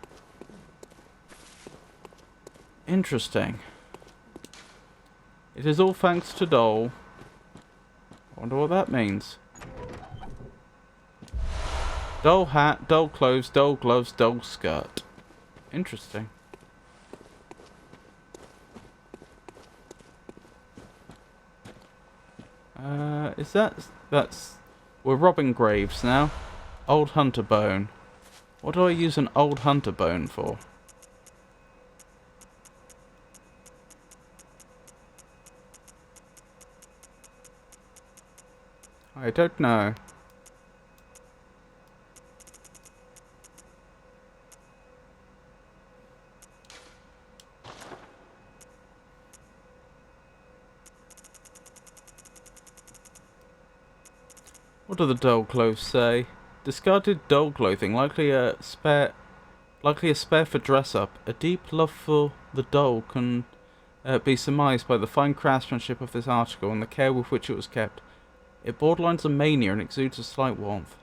Interesting. It is all thanks to Doll. I wonder what that means. Doll hat, doll clothes, doll gloves, doll skirt. Interesting. Is that's... We're robbing graves now. Old hunter bone. What do I use an old hunter bone for? I don't know. What do the doll clothes say? Discarded doll clothing, likely a spare for dress-up. A deep love for the doll can be surmised by the fine craftsmanship of this article and the care with which it was kept. It borderlines a mania and exudes a slight warmth.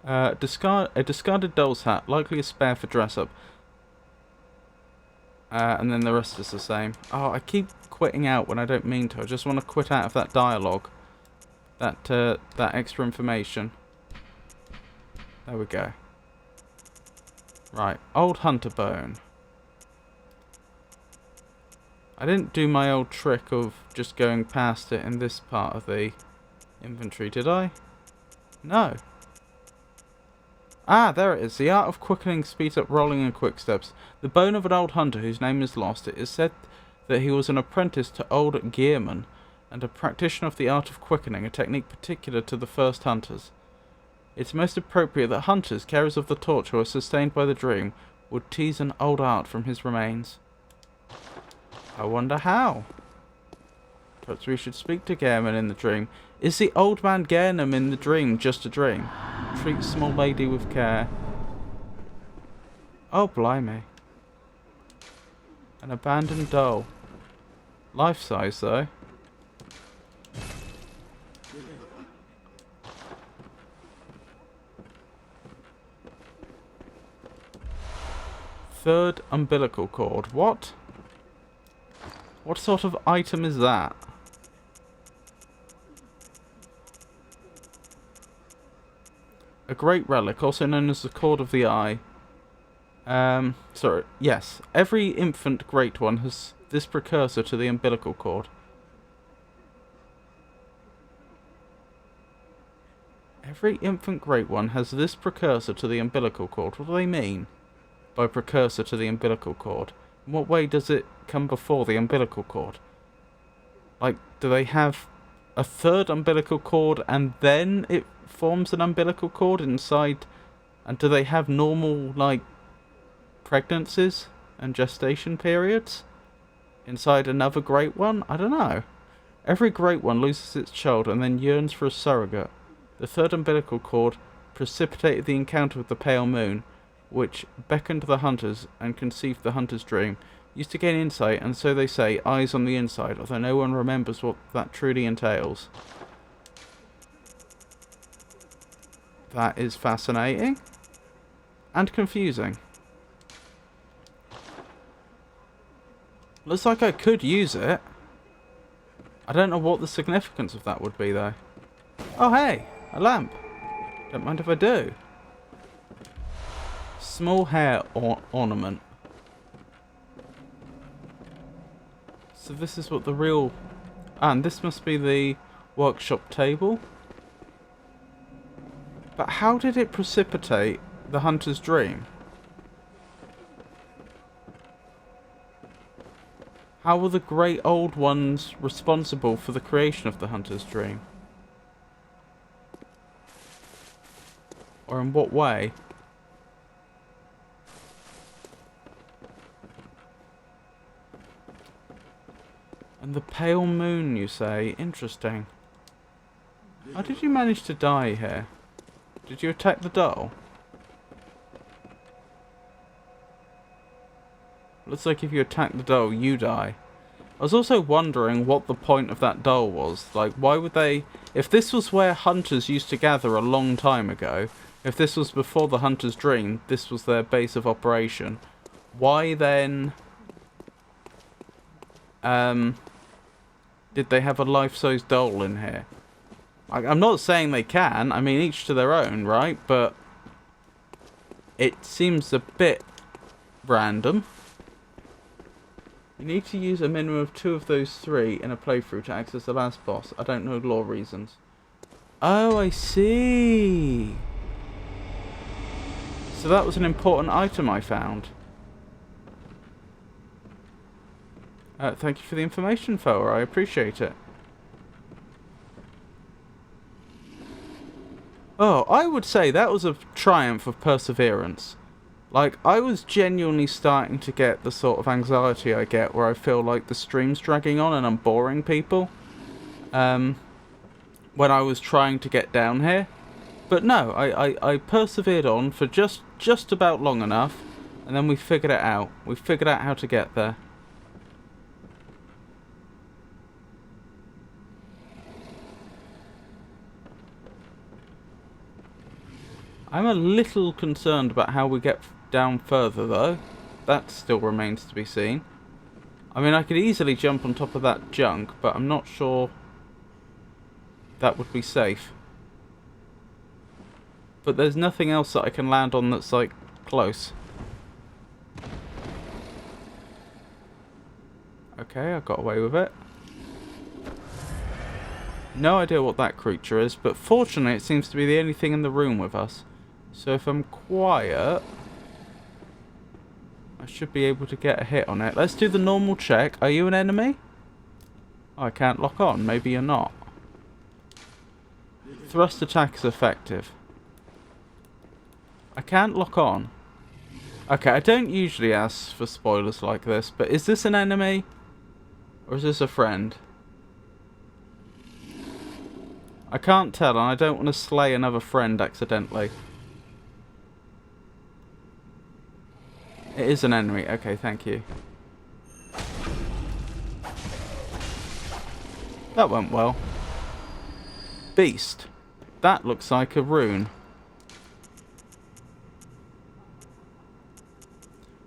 A discarded doll's hat, likely a spare for dress-up. And then the rest is the same. Oh, I keep quitting out when I don't mean to. I just want to quit out of that dialogue. That extra information. There we go. Right, old hunter bone. I didn't do my old trick of just going past it in this part of the inventory, did I? No. Ah, there it is. The art of quickening speeds up rolling and quick steps. The bone of an old hunter whose name is lost. It is said that he was an apprentice to old Gearman and a practitioner of the art of quickening, a technique particular to the first hunters. It's most appropriate that hunters, carriers of the torch who are sustained by the dream, would tease an old art from his remains. I wonder how. Perhaps we should speak to Gearman in the dream. Is the old man Gearman in the dream just a dream? Treat small lady with care. Oh, blimey. An abandoned doll. Life-size, though. Third umbilical cord. What? What sort of item is that? A great relic, also known as the Cord of the Eye. Sorry, yes. Every infant great one has this precursor to the umbilical cord. Every infant great one has this precursor to the umbilical cord. What do they mean by precursor to the umbilical cord? In what way does it come before the umbilical cord? Like, do they have a third umbilical cord and then it forms an umbilical cord inside? And do they have normal, like, pregnancies and gestation periods inside another great one? I don't know. Every great one loses its child and then yearns for a surrogate. The third umbilical cord precipitated the encounter with the pale moon, which beckoned the hunters and conceived the hunter's dream. Used to gain insight, and so they say, eyes on the inside, although no one remembers what that truly entails. That is fascinating. And confusing. Looks like I could use it. I don't know what the significance of that would be, though. Oh, hey! A lamp. Don't mind if I do. Small hair ornament. So this is what the real... and this must be the workshop table. But how did it precipitate the hunter's dream? How were the great old ones responsible for the creation of the hunter's dream? Or in what way? And the pale moon, you say? Interesting. How did you manage to die here? Did you attack the doll? Looks like if you attack the doll, you die. I was also wondering what the point of that doll was. Like, why would they... if this was where hunters used to gather a long time ago, if this was before the hunter's dream, this was their base of operation, why then... did they have a life-size doll in here? I'm not saying they can. I mean, each to their own, right? But it seems a bit random. You need to use a minimum of 2 of those 3 in a playthrough to access the last boss. I don't know lore reasons. Oh, I see. So that was an important item I found. Thank you for the information, Foa. I appreciate it. Oh, I would say that was a triumph of perseverance. Like, I was genuinely starting to get the sort of anxiety I get where I feel like the stream's dragging on and I'm boring people. When I was trying to get down here. But no, I persevered on for just about long enough, and then we figured it out. We figured out how to get there. I'm a little concerned about how we get down further, though. That still remains to be seen. I mean, I could easily jump on top of that junk, but I'm not sure that would be safe. But there's nothing else that I can land on that's, like, close. Okay, I got away with it. No idea what that creature is, but fortunately it seems to be the only thing in the room with us. So if I'm quiet, I should be able to get a hit on it. Let's do the normal check. Are you an enemy? Oh, I can't lock on. Maybe you're not. Thrust attack is effective. I can't lock on. Okay, I don't usually ask for spoilers like this, but is this an enemy? Or is this a friend? I can't tell, and I don't want to slay another friend accidentally. It is an enemy. Okay, thank you. That went well. Beast. That looks like a rune.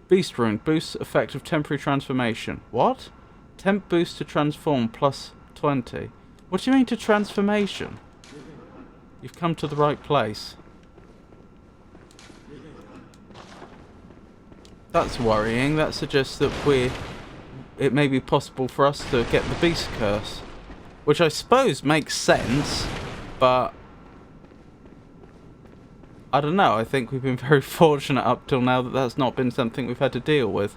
Beast rune. Boosts effective temporary transformation. What? Temp boost to transform plus 20. What do you mean to transformation? You've come to the right place. That's worrying. That suggests that it may be possible for us to get the beast curse. Which I suppose makes sense, but I don't know. I think we've been very fortunate up till now that that's not been something we've had to deal with.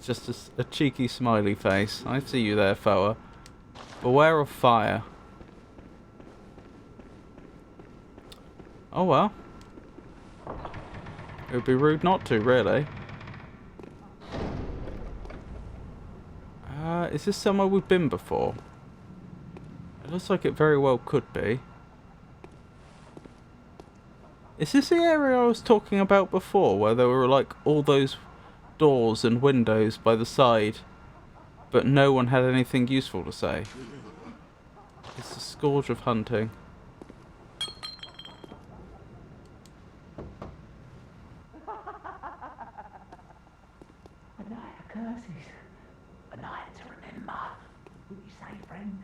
Just a cheeky smiley face. I see you there, Foa. Beware of fire. Oh well. It would be rude not to, really. Is this somewhere we've been before? It looks like it very well could be. Is this the area I was talking about before, where there were like all those doors and windows by the side, but no one had anything useful to say? It's the scourge of hunting. A night of curses. A night to remember. What you say, friend?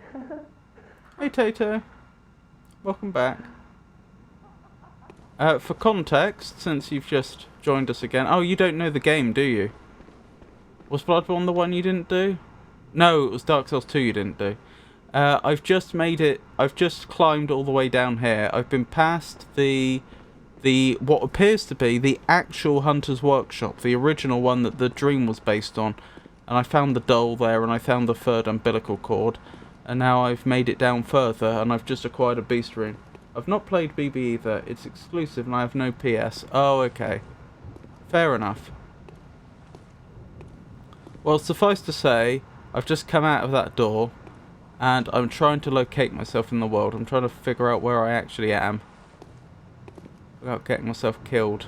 Hey Tato. Welcome back. For context, since you've just joined us again... Oh, you don't know the game, do you? Was Bloodborne the one you didn't do? No, it was Dark Souls 2 you didn't do. I've just made it... I've just climbed all the way down here. I've been past the what appears to be the actual Hunter's Workshop, the original one that the dream was based on. And I found the doll there, and I found the third umbilical cord. And now I've made it down further, and I've just acquired a beast rune. I've not played BB either. It's exclusive, and I have no PS. Oh, okay. Fair enough. Well, suffice to say, I've just come out of that door, and I'm trying to locate myself in the world. I'm trying to figure out where I actually am without getting myself killed.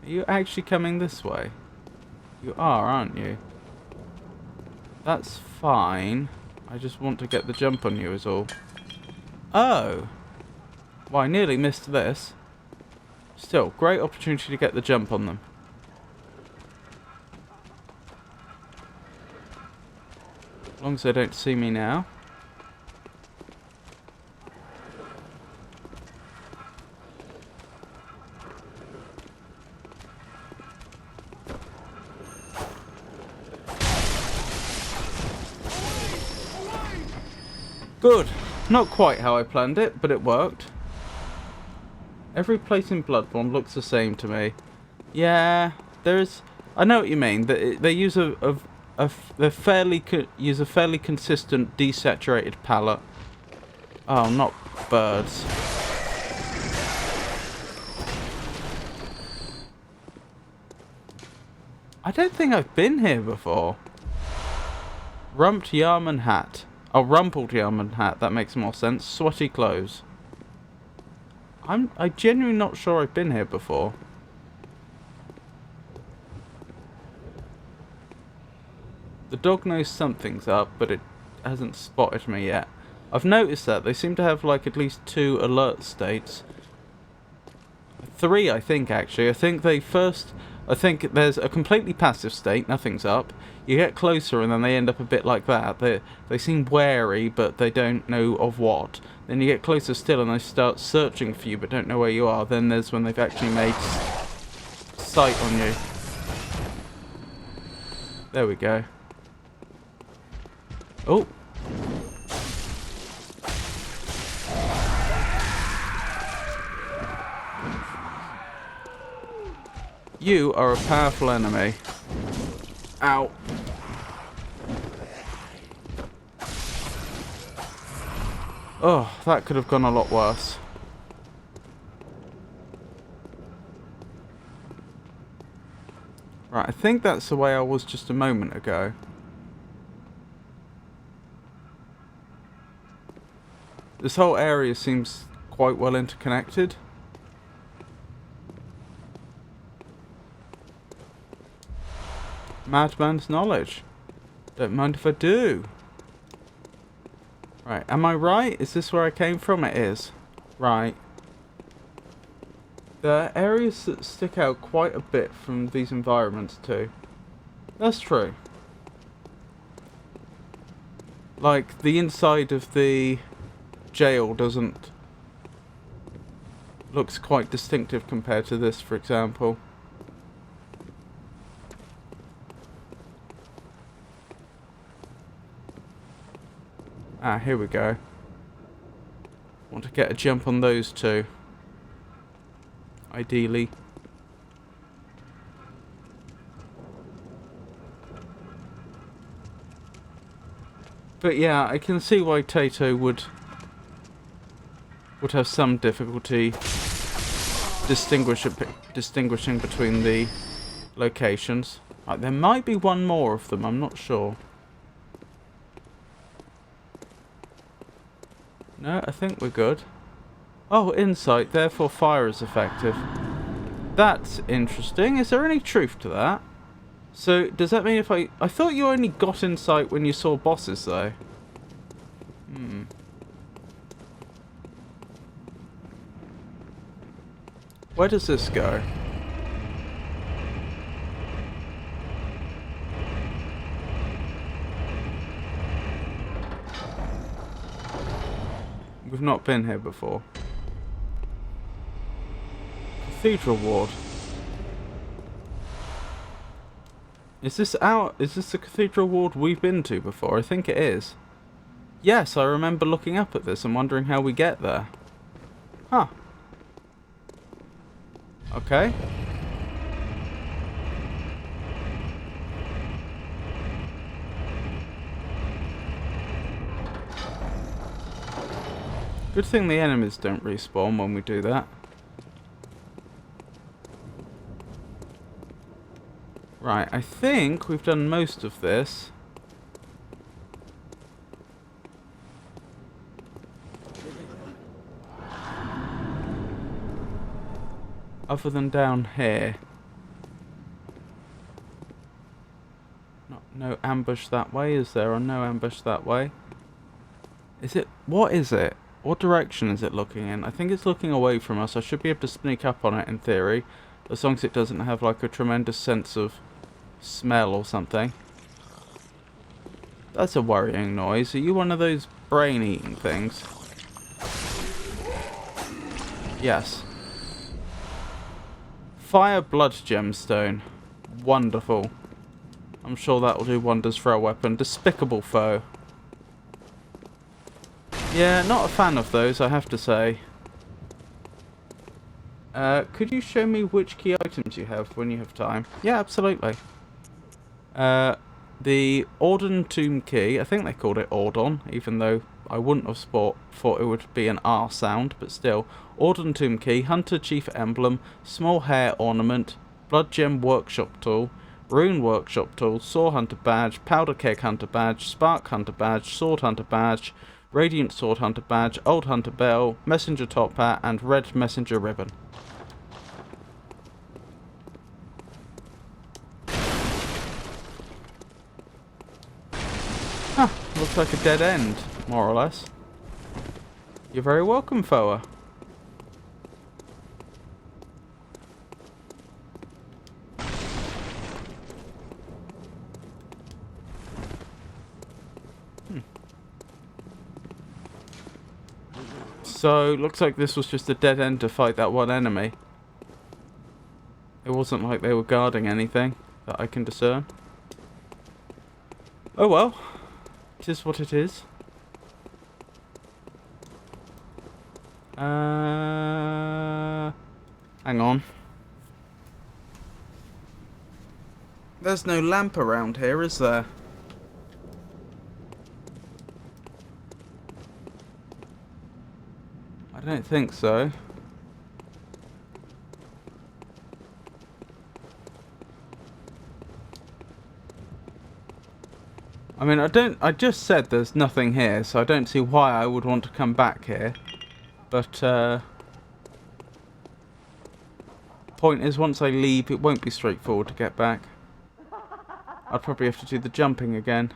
Are you actually coming this way? You are, aren't you? That's fine. I just want to get the jump on you is all. Oh! Well, I nearly missed this. Still, great opportunity to get the jump on them. As long as they don't see me now. Good. Not quite how I planned it, but it worked. Every place in Bloodborne looks the same to me. Yeah, there's... I know what you mean. They use a use a fairly consistent desaturated palette. Oh, not birds. I don't think I've been here before. Rumped Yarman hat. Oh, rumpled Yarman hat. That makes more sense. Sweaty clothes. I'm genuinely not sure I've been here before. The dog knows something's up, but it hasn't spotted me yet. I've noticed that they seem to have like at least 2 alert states. 3, I think, actually. I think there's a completely passive state, nothing's up. You get closer and then they end up a bit like that. They seem wary, but they don't know of what. Then you get closer still and they start searching for you, but don't know where you are. Then there's when they've actually made sight on you. There we go. Oh. You are a powerful enemy. Ow. Oh, that could have gone a lot worse. Right, I think that's the way I was just a moment ago. This whole area seems quite well interconnected. Madman's knowledge. Don't mind if I do. Right, am I right? Is this where I came from? It is. Right. There are areas that stick out quite a bit from these environments too. That's true. Like, the inside of the jail looks quite distinctive compared to this, for example. Ah, here we go. Want to get a jump on those two. Ideally. But yeah, I can see why Tato would have some difficulty distinguishing between the locations. Right, there might be one more of them, I'm not sure. No, I think we're good. Oh, insight, therefore fire is effective. That's interesting. Is there any truth to that? So, does that mean if I thought you only got insight when you saw bosses, though? Where does this go? We've not been here before. Cathedral ward. Is this the cathedral ward we've been to before? I think it is. Yes, I remember looking up at this and wondering how we get there. Huh. Okay. Good thing the enemies don't respawn when we do that. Right, I think we've done most of this. Other than down here. No ambush that way, is there? Or no ambush that way? Is it? What is it? What direction is it looking in? I think it's looking away from us. I should be able to sneak up on it in theory. As long as it doesn't have like a tremendous sense of smell or something. That's a worrying noise. Are you one of those brain-eating things? Yes. Fire blood gemstone. Wonderful. I'm sure that will do wonders for our weapon. Despicable foe. Yeah, not a fan of those, I have to say. Could you show me which key items you have when you have time? Yeah, absolutely. the Auden Tomb Key, I think they called it Audon, even though I wouldn't have thought it would be an R sound, but still. Auden Tomb Key, Hunter Chief Emblem, Small Hair Ornament, Blood Gem Workshop Tool, Rune Workshop Tool, Saw Hunter Badge, Powder Keg Hunter Badge, Spark Hunter Badge, Sword Hunter Badge, Radiant Sword Hunter Badge, Old Hunter Bell, Messenger Top Hat, and Red Messenger Ribbon. Huh, looks like a dead end, more or less. You're very welcome, Foa. So, looks like this was just a dead end to fight that one enemy. It wasn't like they were guarding anything that I can discern. Oh well, it is what it is. Hang on. There's no lamp around here, is there? I don't think so. I mean, I just said there's nothing here, so I don't see why I would want to come back here. But, point is, once I leave, it won't be straightforward to get back. I'd probably have to do the jumping again.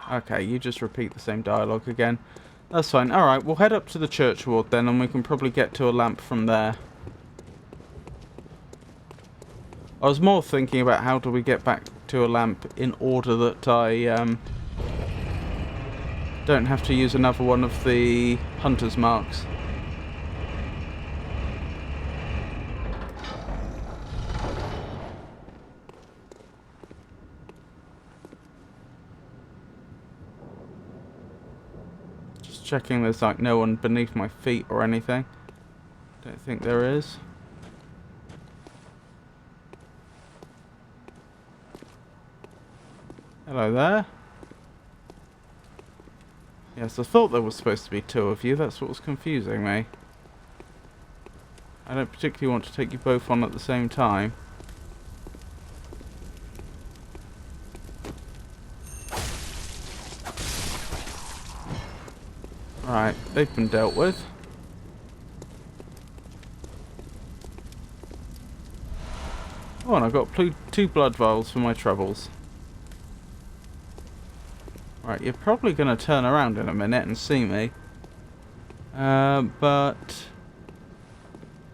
Okay, you just repeat the same dialogue again. That's fine. Alright, we'll head up to the church ward then, and we can probably get to a lamp from there. I was more thinking about how do we get back to a lamp in order that I don't have to use another one of the hunter's marks. Just checking there's like no one beneath my feet or anything. Don't think there is. Hello there. Yes, I thought there was supposed to be two of you. That's what was confusing me. I don't particularly want to take you both on at the same time. Right, they've been dealt with. Oh, and I got two blood vials for my troubles. Right, you're probably going to turn around in a minute and see me. But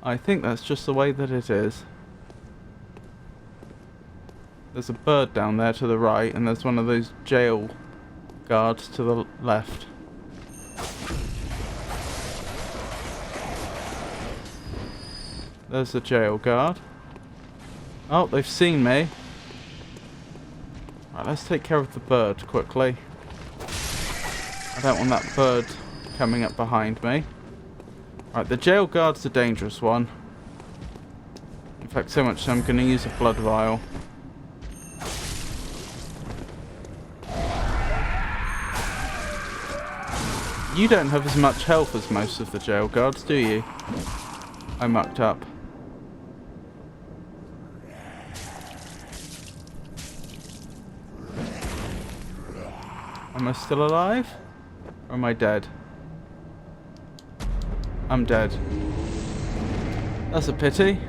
I think that's just the way that it is. There's a bird down there to the right, and there's one of those jail guards to the left. There's the jail guard. Oh, they've seen me. Right, let's take care of the bird quickly. I don't want that bird coming up behind me. Right, the jail guard's the dangerous one. In fact, so much so I'm going to use a blood vial. You don't have as much health as most of the jail guards, do you? I mucked up. Am I still alive? Or am I dead? I'm dead. That's a pity.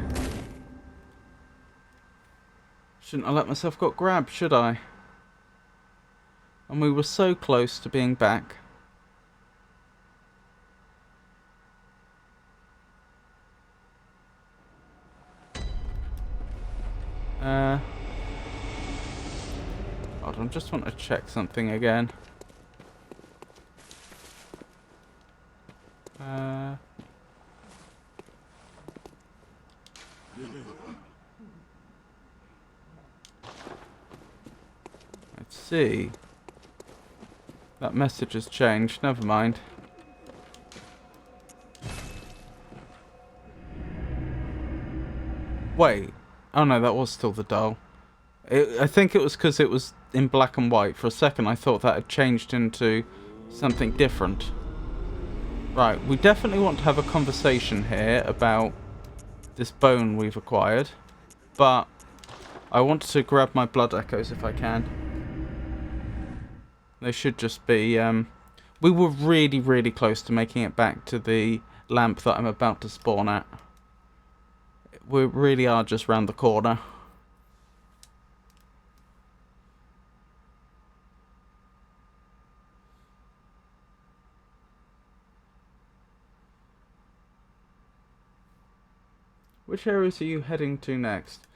Shouldn't have let myself get grabbed, should I? And we were so close to being back. Hold on, just want to check something again. Let's see. That message has changed, never mind. Wait. Oh no, that was still the doll. I think it was because it was in black and white. For a second, I thought that had changed into something different. Right, we definitely want to have a conversation here about this bone we've acquired. But I want to grab my blood echoes if I can. They should just be... we were really, really close to making it back to the lamp that I'm about to spawn at. We really are just round the corner. Which areas are you heading to next?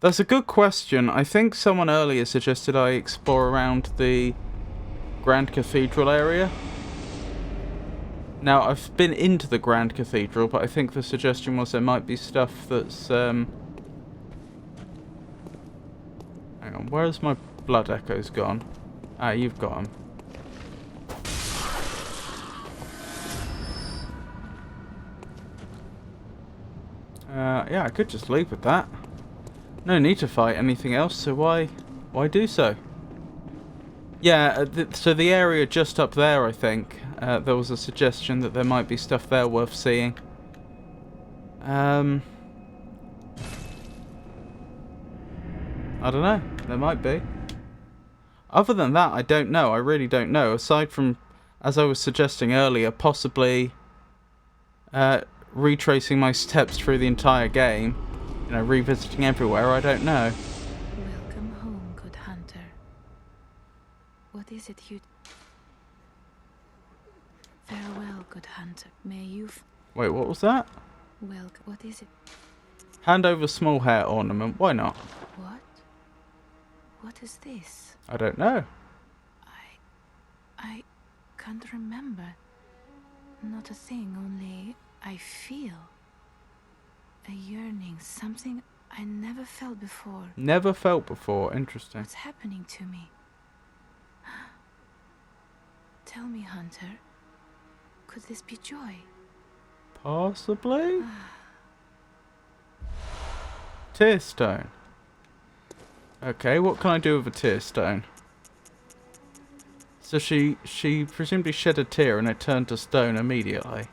That's a good question. I think someone earlier suggested I explore around the Grand Cathedral area. Now, I've been into the Grand Cathedral, but I think the suggestion was there might be stuff that's... Hang on, where's my blood echoes gone? Ah, you've got them. Yeah, I could just leave with that. No need to fight anything else, so why do so? Yeah, so the area just up there, I think, there was a suggestion that there might be stuff there worth seeing. I don't know, there might be. Other than that, I don't know, I really don't know. Aside from, as I was suggesting earlier, possibly retracing my steps through the entire game, you know, revisiting everywhere, I don't know. Welcome home, good hunter. What is it you... Farewell, good hunter. May you... Wait, what was that? What is it? Hand over small hair ornament, why not? What? What is this? I don't know. I can't remember. Not a thing, only I feel a yearning, something I never felt before. Never felt before, interesting. What's happening to me? Tell me, Hunter, could this be joy? Possibly? Tear stone. Okay, what can I do with a tear stone? So she presumably shed a tear and it turned to stone immediately.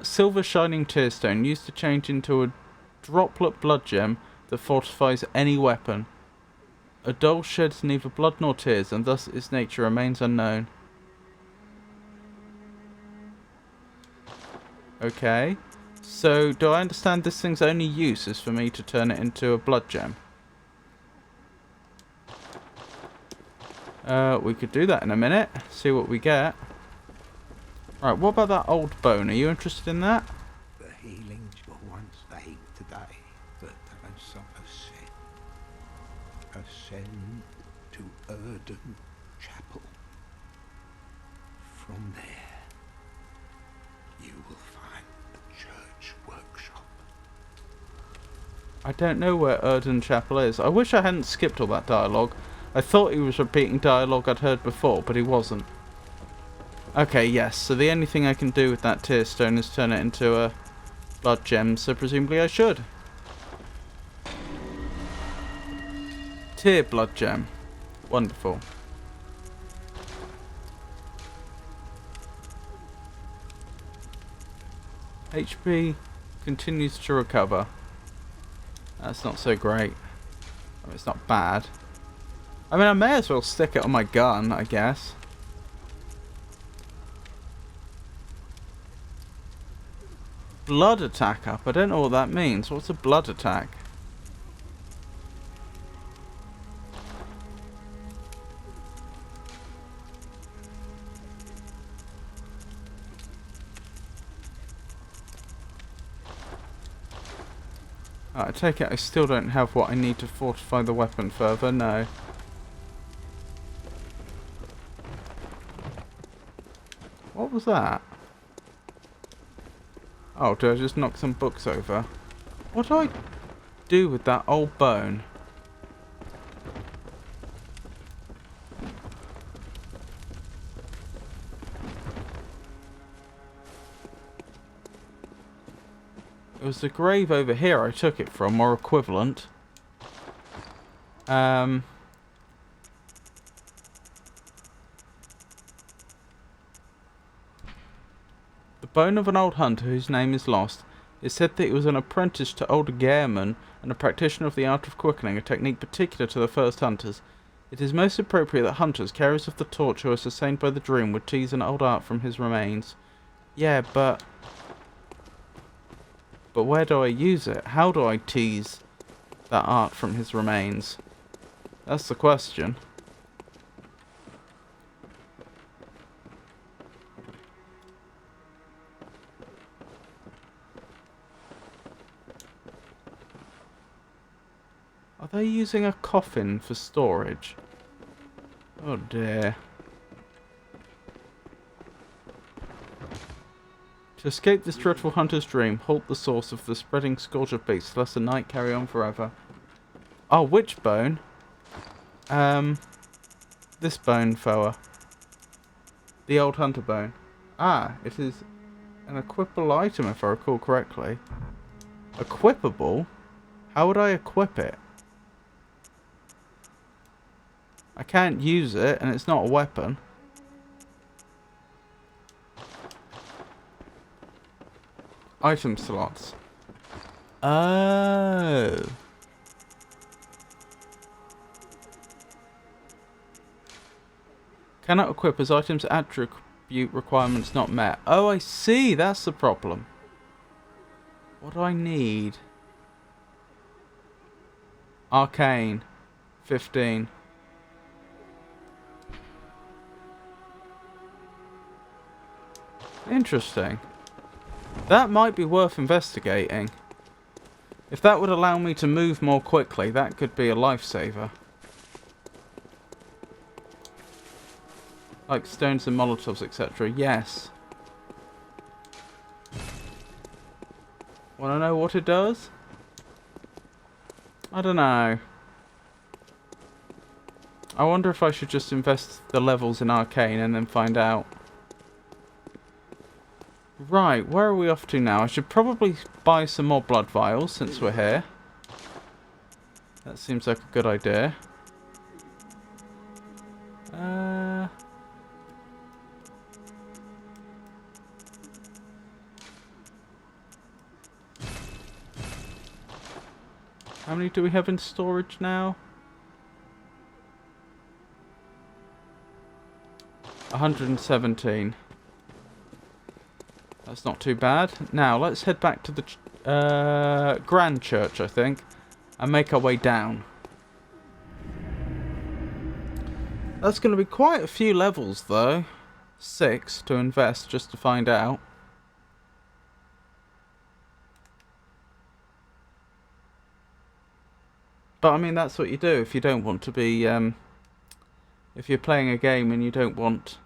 Silver shining tear stone used to change into a droplet blood gem that fortifies any weapon. A doll sheds neither blood nor tears, and thus its nature remains unknown. Okay. So, do I understand this thing's only use is for me to turn it into a blood gem? We could do that in a minute. See what we get. Right, what about that old bone? Are you interested in that? The healings you once laid today, that as ascend to Erden Chapel. From there, you will find the church workshop. I don't know where Erden Chapel is. I wish I hadn't skipped all that dialogue. I thought he was repeating dialogue I'd heard before, but he wasn't. Okay, yes, so the only thing I can do with that tear stone is turn it into a blood gem, so presumably I should. Tear blood gem. Wonderful. HP continues to recover. That's not so great. I mean, it's not bad. I mean, I may as well stick it on my gun, I guess. Blood attack up. I don't know what that means. What's a blood attack? I take it I still don't have what I need to fortify the weapon further. No. What was that? Oh, do I just knock some books over? What do I do with that old bone? It was the grave over here I took it from, or equivalent. The bone of an old hunter whose name is lost. It is said that he was an apprentice to old Gehrman and a practitioner of the art of quickening, a technique particular to the first hunters. It is most appropriate that hunters, carriers of the torch who are sustained by the dream, would tease an old art from his remains. Yeah, but where do I use it? How do I tease that art from his remains? That's the question. Are they using a coffin for storage? Oh dear. To escape this dreadful hunter's dream, halt the source of the spreading scourge of beasts, lest the night carry on forever. Oh, which bone? This bone fella. The old hunter bone. Ah, it is an equipable item if I recall correctly. Equipable? How would I equip it? I can't use it, and it's not a weapon. Item slots. Oh. Cannot equip as items attribute requirements not met. Oh, I see. That's the problem. What do I need? Arcane. 15. Interesting. That might be worth investigating. If that would allow me to move more quickly, that could be a lifesaver. Like stones and molotovs, etc. Yes. Want to know what it does? I don't know. I wonder if I should just invest the levels in Arcane and then find out. Right, where are we off to now? I should probably buy some more blood vials since we're here. That seems like a good idea. How many do we have in storage now? 117. That's not too bad. Now, let's head back to the Grand Church, I think, and make our way down. That's going to be quite a few levels, though. 6 to invest just to find out. But, I mean, that's what you do if you don't want to be... if you're playing a game and you don't want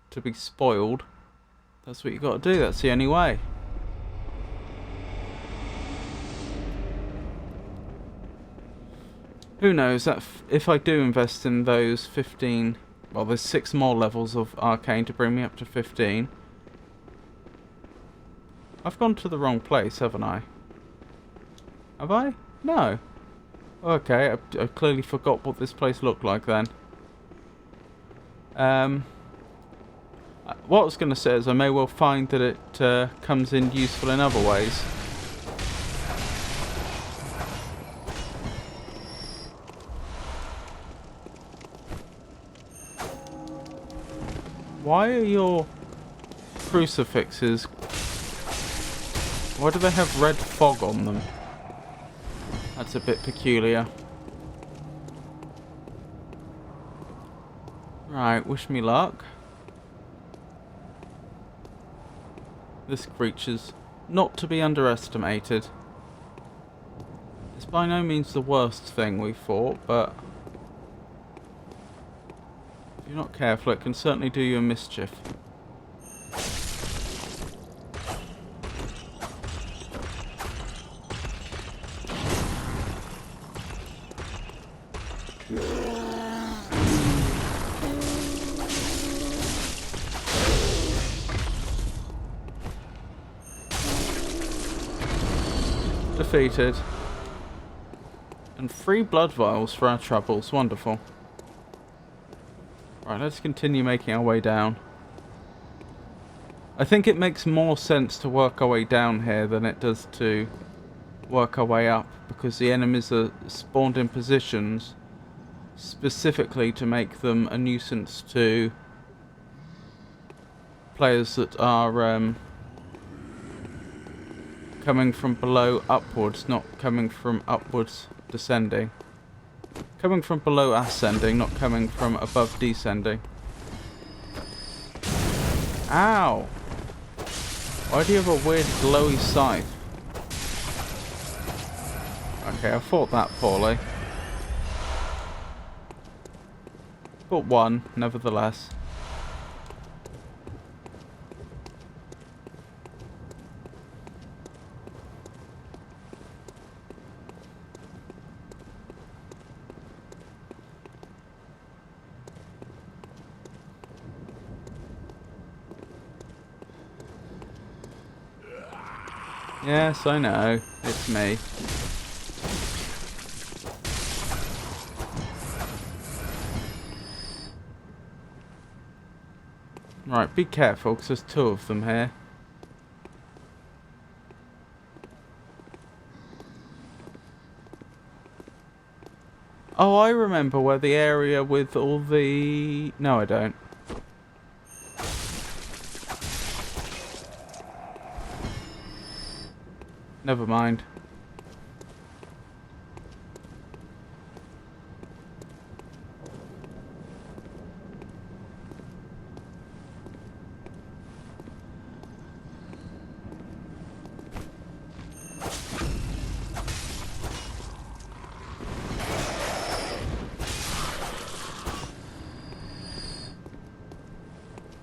to be spoiled. That's what you got to do. That's the only way. Who knows? That if I do invest in those 15... Well, there's 6 more levels of Arcane to bring me up to 15. I've gone to the wrong place, haven't I? Have I? No. Okay, I clearly forgot what this place looked like then. What I was going to say is I may well find that it comes in useful in other ways. Why are your crucifixes... Why do they have red fog on them? That's a bit peculiar. Right, wish me luck. This creature's not to be underestimated. It's by no means the worst thing we fought, but if you're not careful, it can certainly do you a mischief. defeated. And 3 blood vials for our troubles. Wonderful. Right, let's continue making our way down. I think it makes more sense to work our way down here than it does to work our way up, because the enemies are spawned in positions specifically to make them a nuisance to players that are coming from below upwards, not coming from upwards descending. Coming from below ascending, not coming from above descending. Ow! Why do you have a weird glowy scythe? Okay, I fought that poorly. But one, nevertheless. Yes, I know. It's me. Right, be careful, because there's 2 of them here. Oh, I remember where the area with all the... No, I don't. Never mind.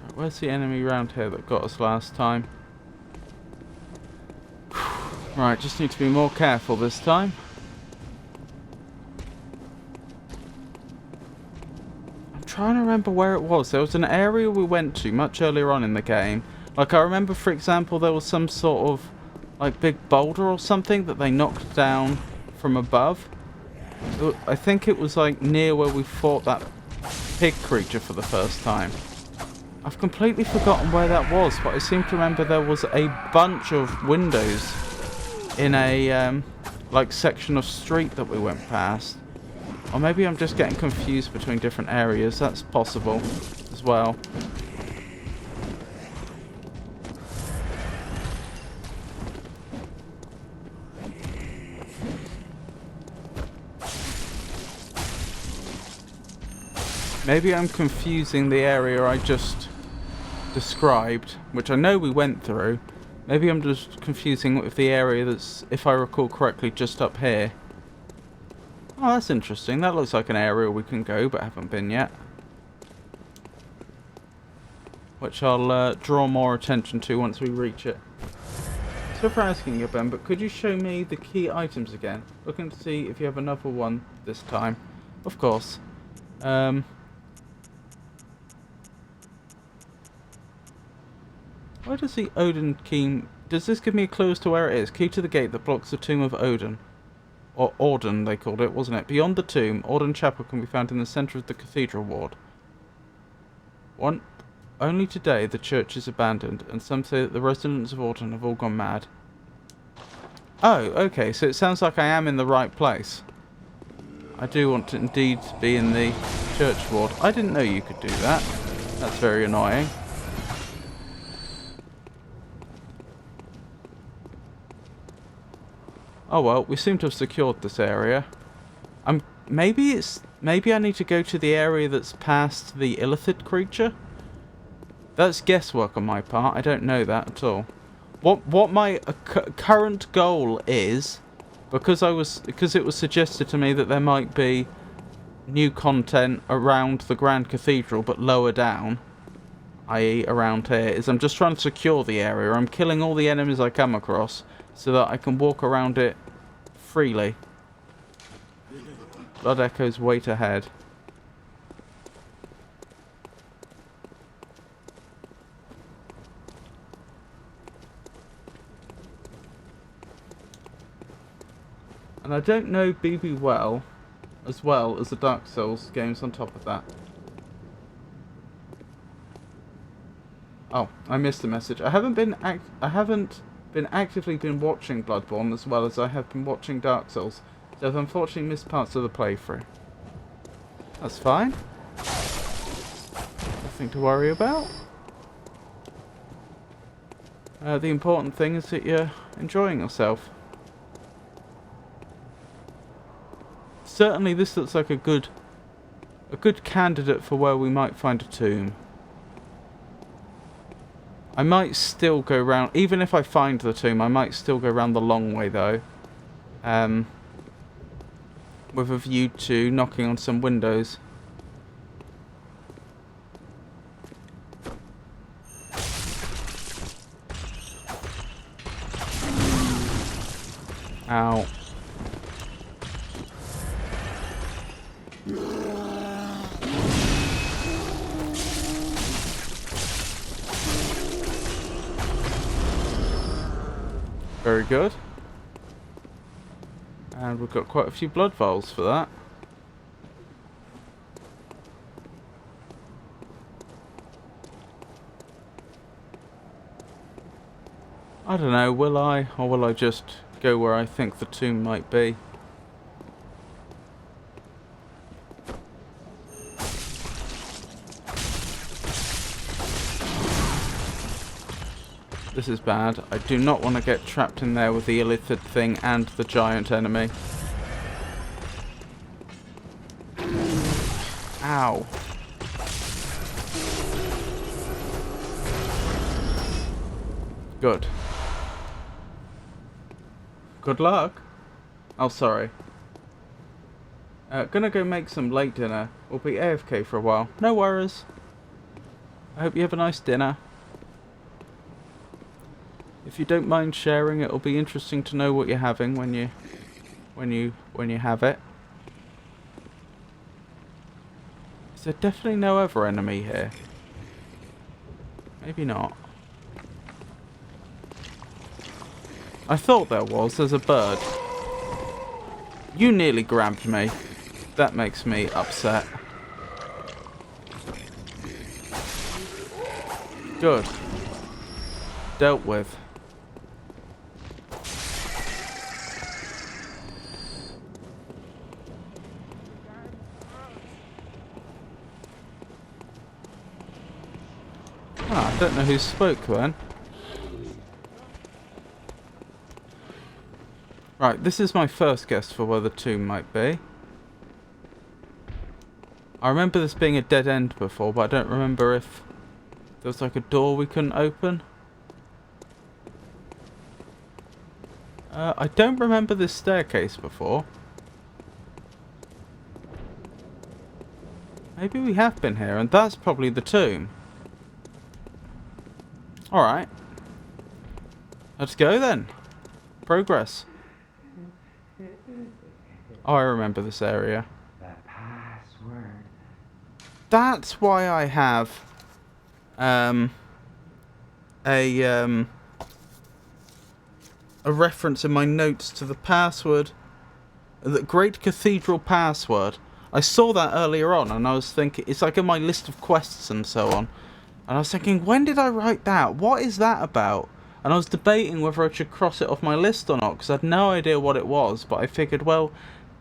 Right, where's the enemy round here that got us last time? Right, just need to be more careful this time. I'm trying to remember where it was. There was an area we went to much earlier on in the game. Like, I remember, for example, there was some sort of, like, big boulder or something that they knocked down from above. I think it was, like, near where we fought that pig creature for the first time. I've completely forgotten where that was, but I seem to remember there was a bunch of windows in a like section of street that we went past. Or maybe I'm just getting confused between different areas. That's possible as well. Maybe I'm confusing the area I just described, which I know we went through. Maybe I'm just confusing with the area that's, if I recall correctly, just up here. Oh, that's interesting. That looks like an area we can go, but haven't been yet. Which I'll draw more attention to once we reach it. So for asking you, Ben, but could you show me the key items again? Looking to see if you have another one this time. Of course. Where does the Odin key... Does this give me a clue as to where it is? Key to the gate that blocks the tomb of Odin. Or Orden, they called it, wasn't it? Beyond the tomb, Orden Chapel can be found in the centre of the cathedral ward. Only today the church is abandoned, and some say that the residents of Orden have all gone mad. Oh, okay, so it sounds like I am in the right place. I do want to indeed be in the church ward. I didn't know you could do that. That's very annoying. Oh well, we seem to have secured this area. Maybe I need to go to the area that's past the illithid creature. That's guesswork on my part. I don't know that at all. What my current goal is, because it was suggested to me that there might be new content around the Grand Cathedral, but lower down, i.e. around here, is I'm just trying to secure the area. I'm killing all the enemies I come across, so that I can walk around it freely. Blood Echoes wait ahead. And I don't know BB well as the Dark Souls games on top of that. Oh, I missed the message. I haven't been actively watching Bloodborne as well as I have been watching Dark Souls, so I've unfortunately missed parts of the playthrough. That's fine. Nothing to worry about. The important thing is that you're enjoying yourself. Certainly this looks like a good candidate for where we might find a tomb. I might still go round, even if I find the tomb, I might still go round the long way though. With a view to knocking on some windows. Ow. Very good. And we've got quite a few blood vials for that. I don't know, will I? Or will I just go where I think the tomb might be? This is bad. I do not want to get trapped in there with the illithid thing and the giant enemy. Ow. Good. Good luck. Oh, sorry. Gonna go make some late dinner. We'll be AFK for a while. No worries. I hope you have a nice dinner. If you don't mind sharing, it'll be interesting to know what you're having when you have it. Is there definitely no other enemy here? Maybe not. I thought there was. There's a bird. You nearly grabbed me. That makes me upset. Good. Dealt with. Ah, I don't know who spoke then. Right, this is my first guess for where the tomb might be. I remember this being a dead end before, but I don't remember if there was like a door we couldn't open. I don't remember this staircase before. Maybe we have been here, and that's probably the tomb. Alright. Let's go then. Progress. Oh, I remember this area. The password. That's why I have a reference in my notes to the password, the Great Cathedral password. I saw that earlier on, and I was thinking, it's like in my list of quests and so on. And I was thinking, when did I write that? What is that about? And I was debating whether I should cross it off my list or not, because I had no idea what it was. But I figured, well,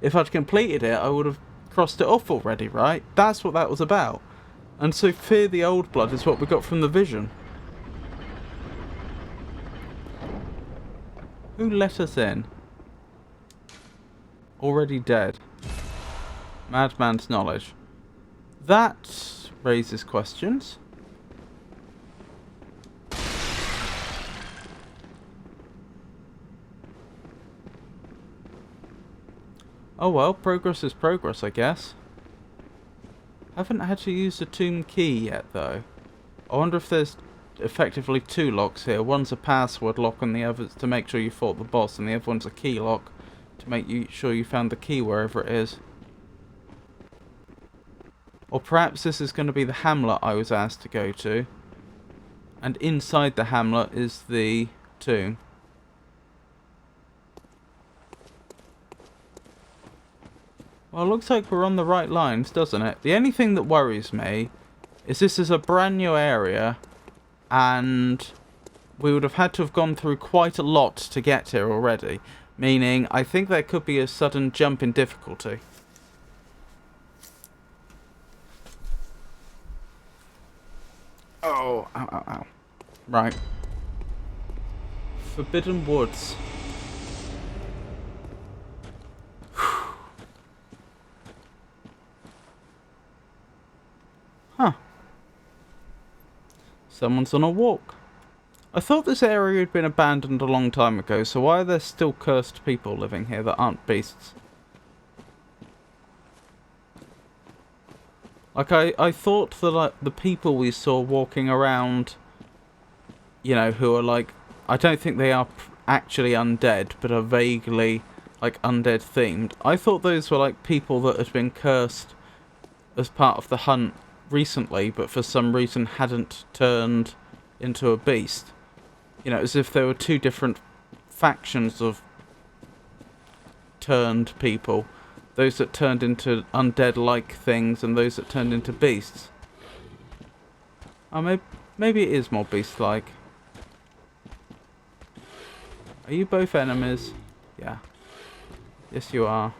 if I'd completed it, I would have crossed it off already, right? That's what that was about. And so Fear the Old Blood is what we got from the vision. Who let us in? Already dead. Madman's knowledge. That raises questions. Oh well, progress is progress, I guess. Haven't had to use the tomb key yet, though. I wonder if there's effectively two locks here. One's a password lock and the other's to make sure you fought the boss, and the other one's a key lock to make sure you found the key wherever it is. Or perhaps this is going to be the hamlet I was asked to go to. And inside the hamlet is the tomb. Well, it looks like we're on the right lines, doesn't it? The only thing that worries me is this is a brand new area, and we would have had to have gone through quite a lot to get here already. Meaning, I think there could be a sudden jump in difficulty. Oh, ow, ow, ow. Right. Forbidden Woods. Huh. Someone's on a walk. I thought this area had been abandoned a long time ago, so why are there still cursed people living here that aren't beasts? Like, I thought that, like, the people we saw walking around, you know, who are, like, I don't think they are actually undead, but are vaguely, like, undead themed. I thought those were, like, people that had been cursed as part of the hunt recently, but for some reason hadn't turned into a beast. You know, as if there were two different factions of turned people. Those that turned into undead-like things and those that turned into beasts. Oh, maybe it is more beast-like. Are you both enemies? Yeah. Yes, you are.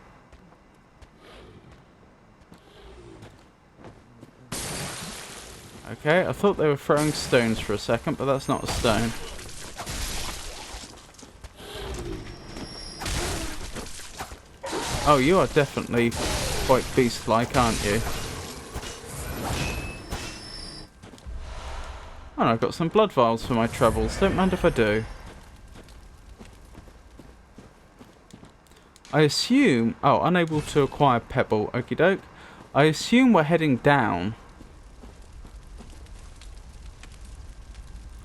Okay, I thought they were throwing stones for a second, but that's not a stone. Oh, you are definitely quite beast-like, aren't you? Oh, and I've got some blood vials for my troubles. Don't mind if I do. I assume... Oh, unable to acquire pebble. Okie doke. I assume we're heading down.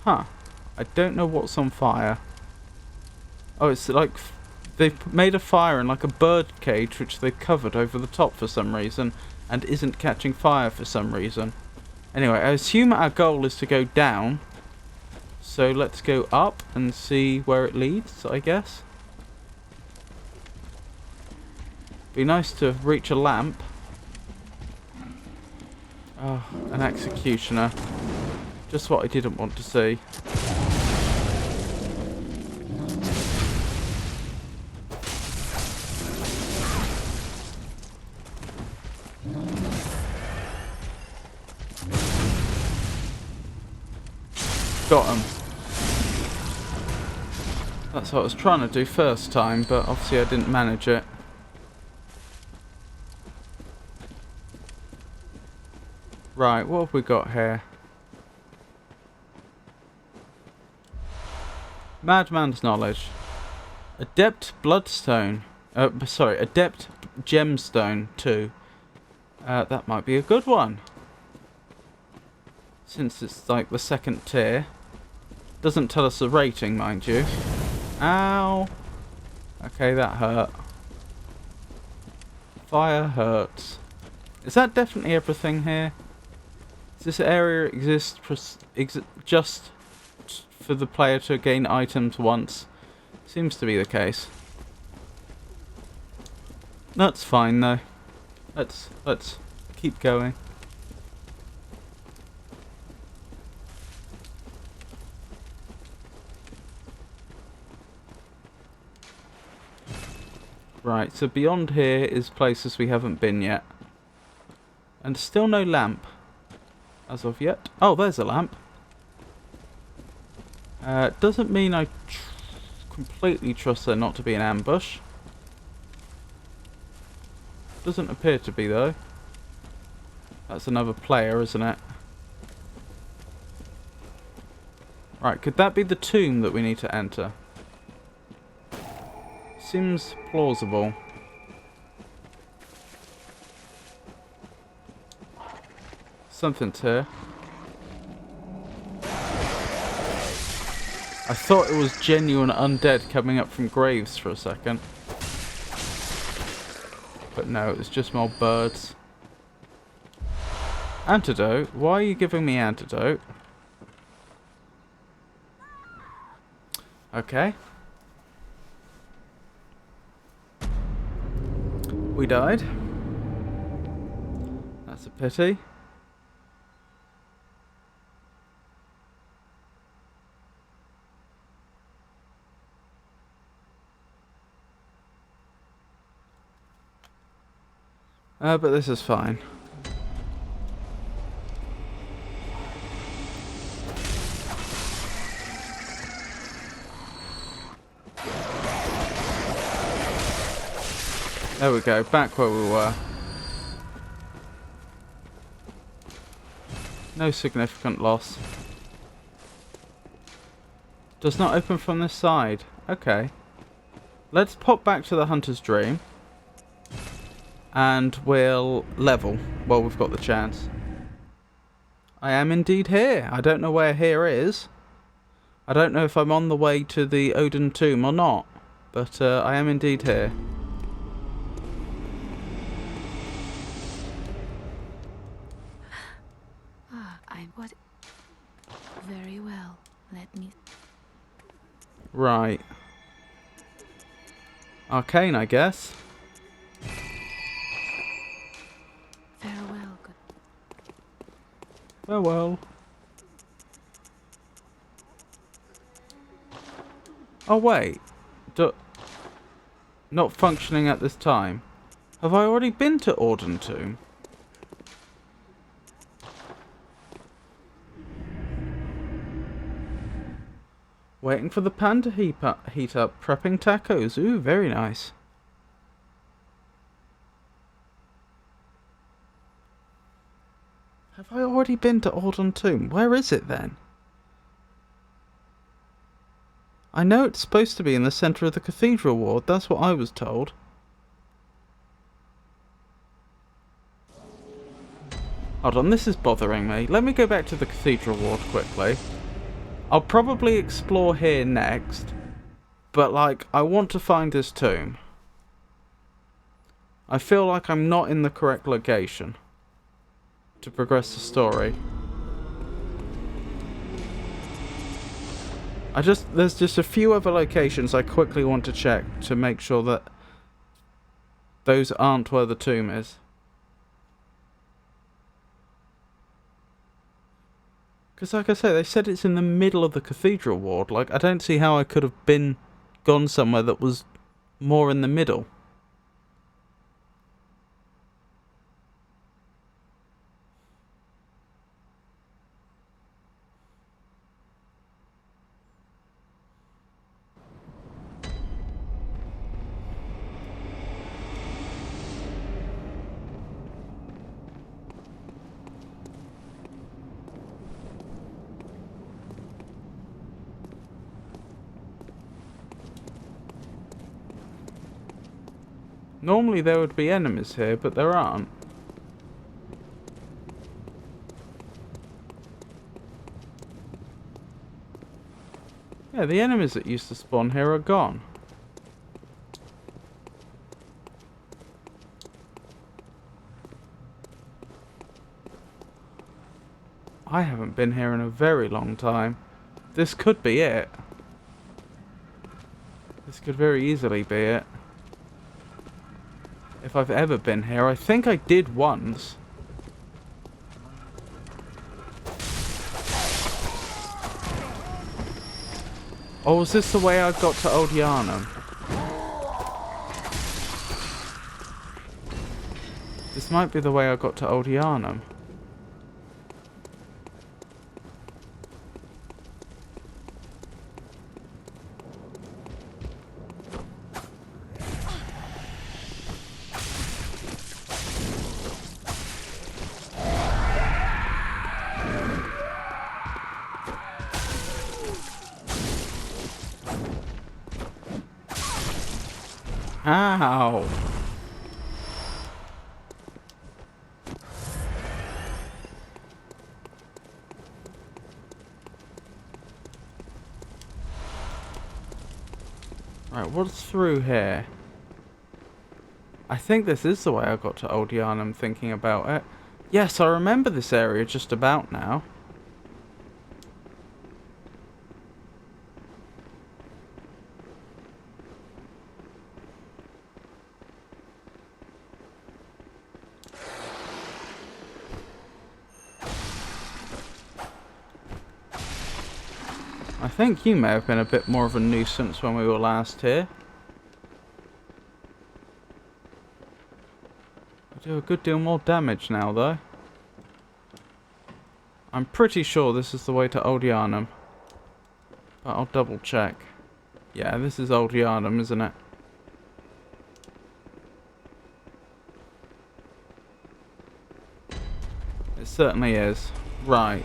Huh. I don't know what's on fire. Oh, it's like... They've made a fire in like a bird cage which they've covered over the top for some reason and isn't catching fire for some reason. Anyway, I assume our goal is to go down. So let's go up and see where it leads, I guess. Be nice to reach a lamp. Oh, an executioner. Just what I didn't want to see. Got him. That's what I was trying to do first time, but obviously I didn't manage it. Right, what have we got here? Madman's Knowledge. Adept Bloodstone. Sorry, Adept Gemstone 2. That might be a good one. Since it's like the second tier. Doesn't tell us the rating, mind you. Ow. Okay, that hurt. Fire hurts. Is that definitely everything here? Does this area exist just for the player to gain items once? Seems to be the case. That's fine though. Let's keep going. Right, so beyond here is places we haven't been yet. And still no lamp. As of yet. Oh, there's a lamp. Doesn't mean I completely trust there not to be an ambush. Doesn't appear to be though. That's another player, isn't it? Right, could that be the tomb that we need to enter? Seems plausible. Something's here. I thought it was genuine undead coming up from graves for a second. But no, it's just more birds. Antidote? Why are you giving me antidote? Okay. We died. That's a pity. But this is fine. There we go, back where we were. No significant loss. Does not open from this side. Okay. Let's pop back to the Hunter's Dream. And we'll level while we've got the chance. I am indeed here. I don't know where here is. I don't know if I'm on the way to the Odin tomb or not. But I am indeed here. What? Very well. Let me. Right. Arcane, I guess. Farewell. Good. Farewell. Oh wait. Not functioning at this time. Have I already been to Odin tomb? Waiting for the pan to heat up, prepping tacos. Ooh, very nice. Have I already been to Odin tomb? Where is it then? I know it's supposed to be in the centre of the cathedral ward. That's what I was told. Hold on, this is bothering me. Let me go back to the cathedral ward quickly. I'll probably explore here next, but like, I want to find this tomb. I feel like I'm not in the correct location to progress the story. There's just a few other locations I quickly want to check to make sure that those aren't where the tomb is. Because like I say, they said it's in the middle of the cathedral ward. Like, I don't see how I could have gone somewhere that was more in the middle. Normally there would be enemies here, but there aren't. Yeah, the enemies that used to spawn here are gone. I haven't been here in a very long time. This could be it. This could very easily be it. If I've ever been here. I think I did once. Oh, was this the way I got to Old Yarnum? This might be the way I got to Old Yarnum. Ow! Right, what's through here? I think this is the way I got to Old Yarnum, thinking about it. Yes, I remember this area just about now. I think you may have been a bit more of a nuisance when we were last here. We do a good deal more damage now, though. I'm pretty sure this is the way to Old Yarnum. But I'll double check. Yeah, this is Old Yarnum, isn't it? It certainly is. Right.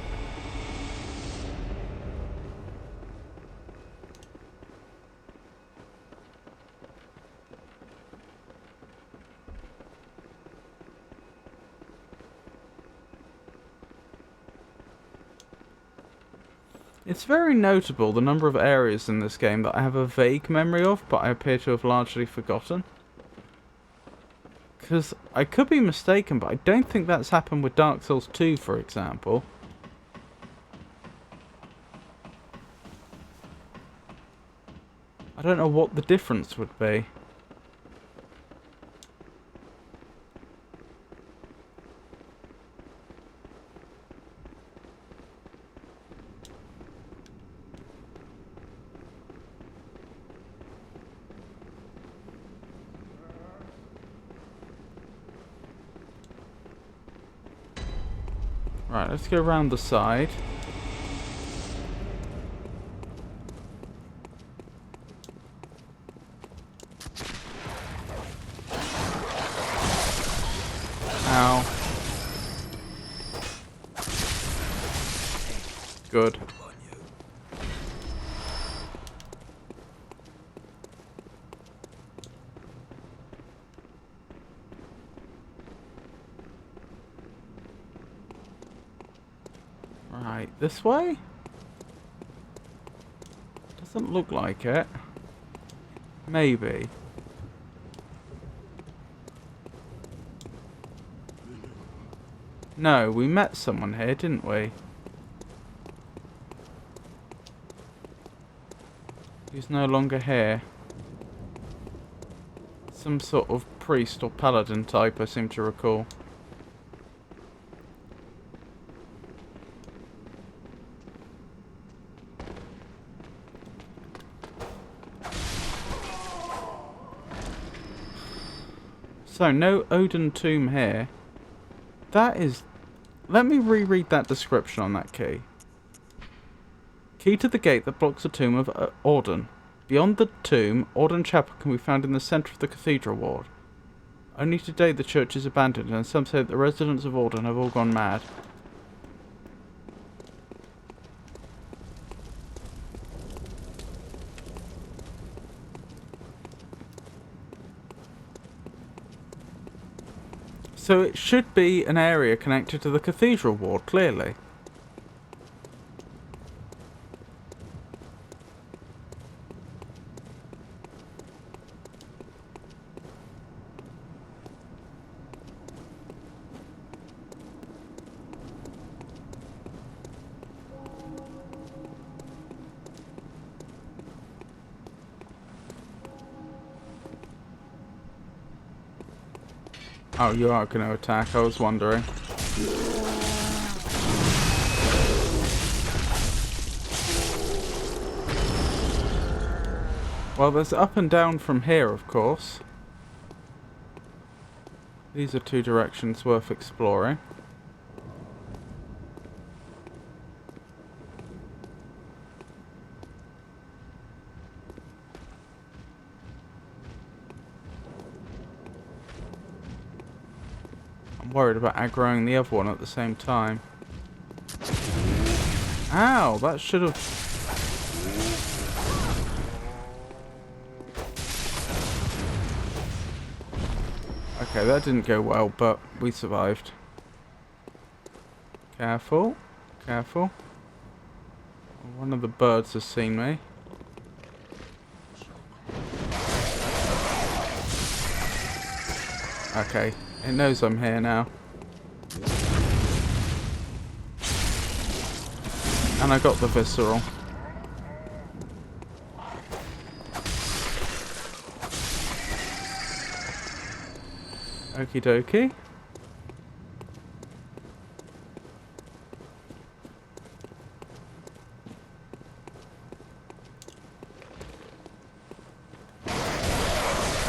It's very notable the number of areas in this game that I have a vague memory of, but I appear to have largely forgotten. Because I could be mistaken, but I don't think that's happened with Dark Souls 2, for example. I don't know what the difference would be. Right, let's go around the side. Ow. Good. Right, this way? Doesn't look like it. Maybe. No, we met someone here, didn't we? He's no longer here. Some sort of priest or paladin type, I seem to recall. So, no Odin tomb here. That is... Let me reread that description on that key. Key to the gate that blocks the tomb of Odin. Beyond the tomb, Odin Chapel can be found in the centre of the cathedral ward. Only today the church is abandoned, and some say that the residents of Odin have all gone mad. So it should be an area connected to the cathedral ward, clearly. Oh, you are going to attack, I was wondering. Well, there's up and down from here, of course. These are two directions worth exploring. I'm worried about aggroing the other one at the same time. Ow, that should have... Okay, that didn't go well, but we survived. Careful, careful. One of the birds has seen me. Okay, it knows I'm here now. And I got the visceral. Okie dokie.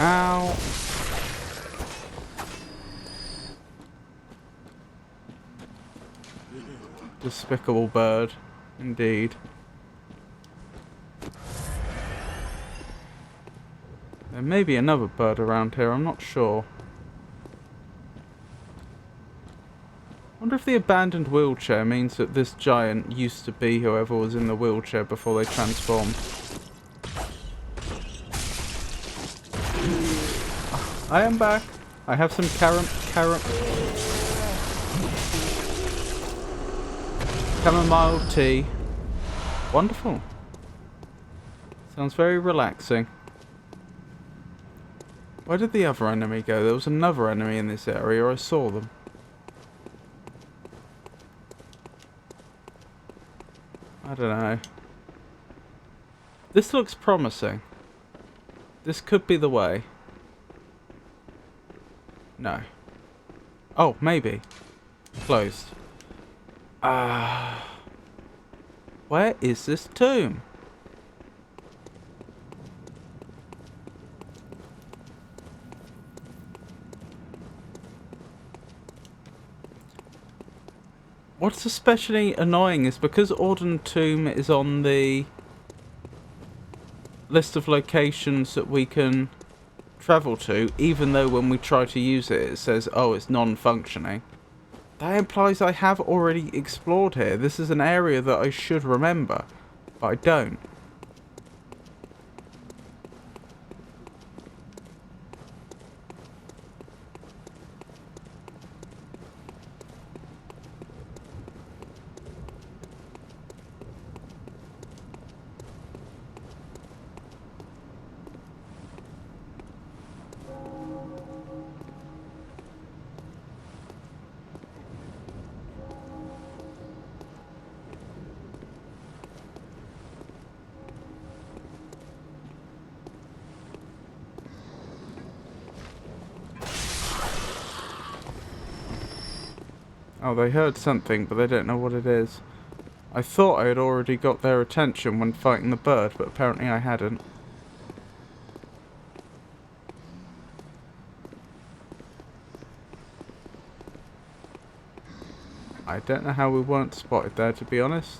Ow. Despicable bird, indeed. There may be another bird around here, I'm not sure. Wonder if the abandoned wheelchair means that this giant used to be whoever was in the wheelchair before they transformed. I am back. I have some chamomile tea. Wonderful. Sounds very relaxing. Where did the other enemy go? There was another enemy in this area. I saw them. I don't know. This looks promising. This could be the way. No. Oh, maybe. Closed. Where is this tomb? What's especially annoying is because Auden Tomb is on the list of locations that we can travel to, even though when we try to use it, it says, oh, it's non-functioning. That implies I have already explored here. This is an area that I should remember, but I don't. Oh, they heard something, but they don't know what it is. I thought I had already got their attention when fighting the bird, but apparently I hadn't. I don't know how we weren't spotted there, to be honest.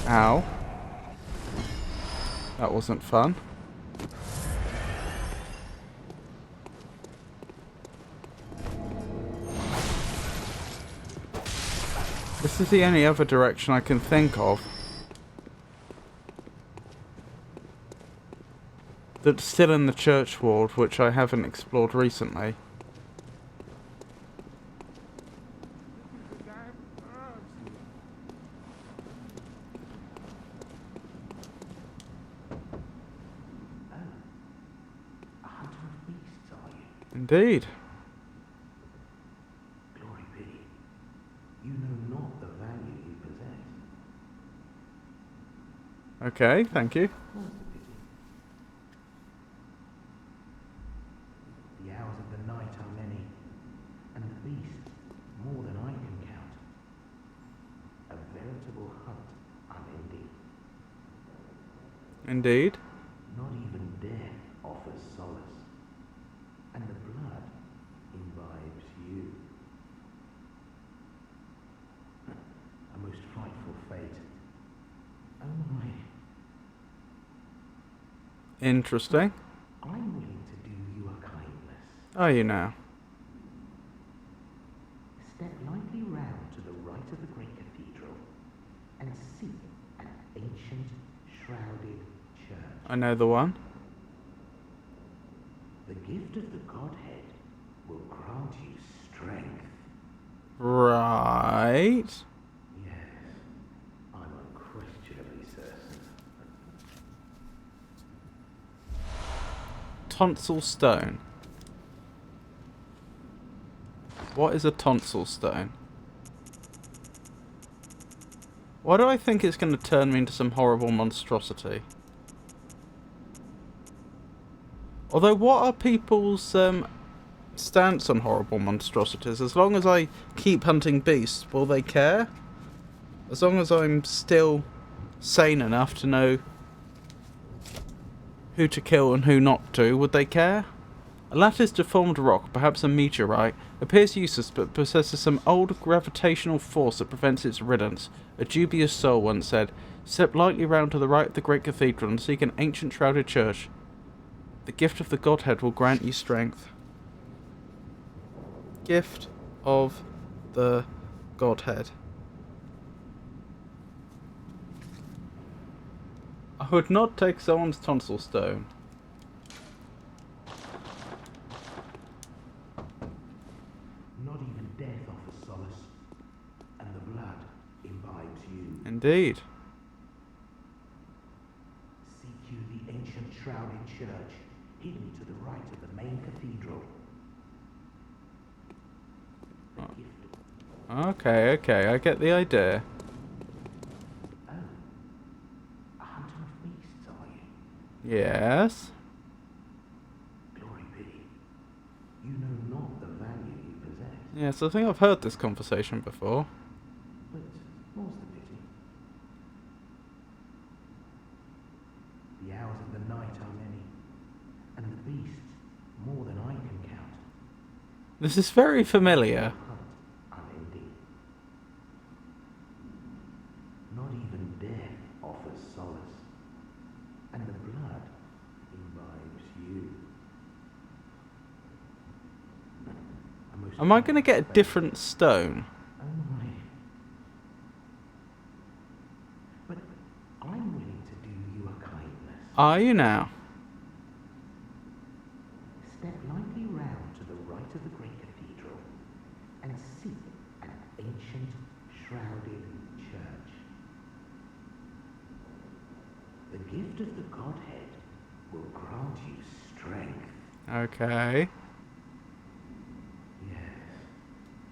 Ow. That wasn't fun. This is the only other direction I can think of that's still in the church ward, which I haven't explored recently. Indeed. Glory be. You know not the value you possess. Okay, thank you. The hours of the night are many, and the beasts more than I can count. A veritable hunt unending. Indeed. Not even death offers solace, and the blood imbibes you. A most frightful fate. Oh my. Interesting. I'm willing to do you a kindness. Are you now? Step lightly round to the right of the great cathedral and see an ancient, shrouded church. I know the one. The gift of the Godhead will grant you strength. Right. Yes, I'm unquestionably certain. Tonsil stone. What is a tonsil stone? Why do I think it's going to turn me into some horrible monstrosity? Although, what are people's stance on horrible monstrosities. As long as I keep hunting beasts, will they care? As long as I'm still sane enough to know who to kill and who not to, would they care? A lattice deformed rock, perhaps a meteorite, appears useless but possesses some old gravitational force that prevents its riddance. A dubious soul once said, "Step lightly round to the right of the great cathedral and seek an ancient shrouded church. The gift of the Godhead will grant you strength." Gift of the Godhead. I would not take someone's tonsil stone. Not even death offers solace, and the blood imbibes you. Indeed. Seek you the ancient shrouded church, hidden to the right of the main cathedral. The gift. Okay, I get the idea. Oh, a hunter of beasts, are you? Yes. Glory be. You know not the value you possess. Yes, I think I've heard this conversation before. But more's the pity. The hours of the night are many, and the beasts more than I can count. This is very familiar. Hunt unending. Not even death offers solace, and the blood imbibes you. A most Am I going to get a frightful different stone? Oh my. But I'm willing to do you a kindness. Are you now? Step lightly round to the right of the great cathedral and seek an ancient shrouded church. The gift of the Godhead will grant you strength. Okay. Yes,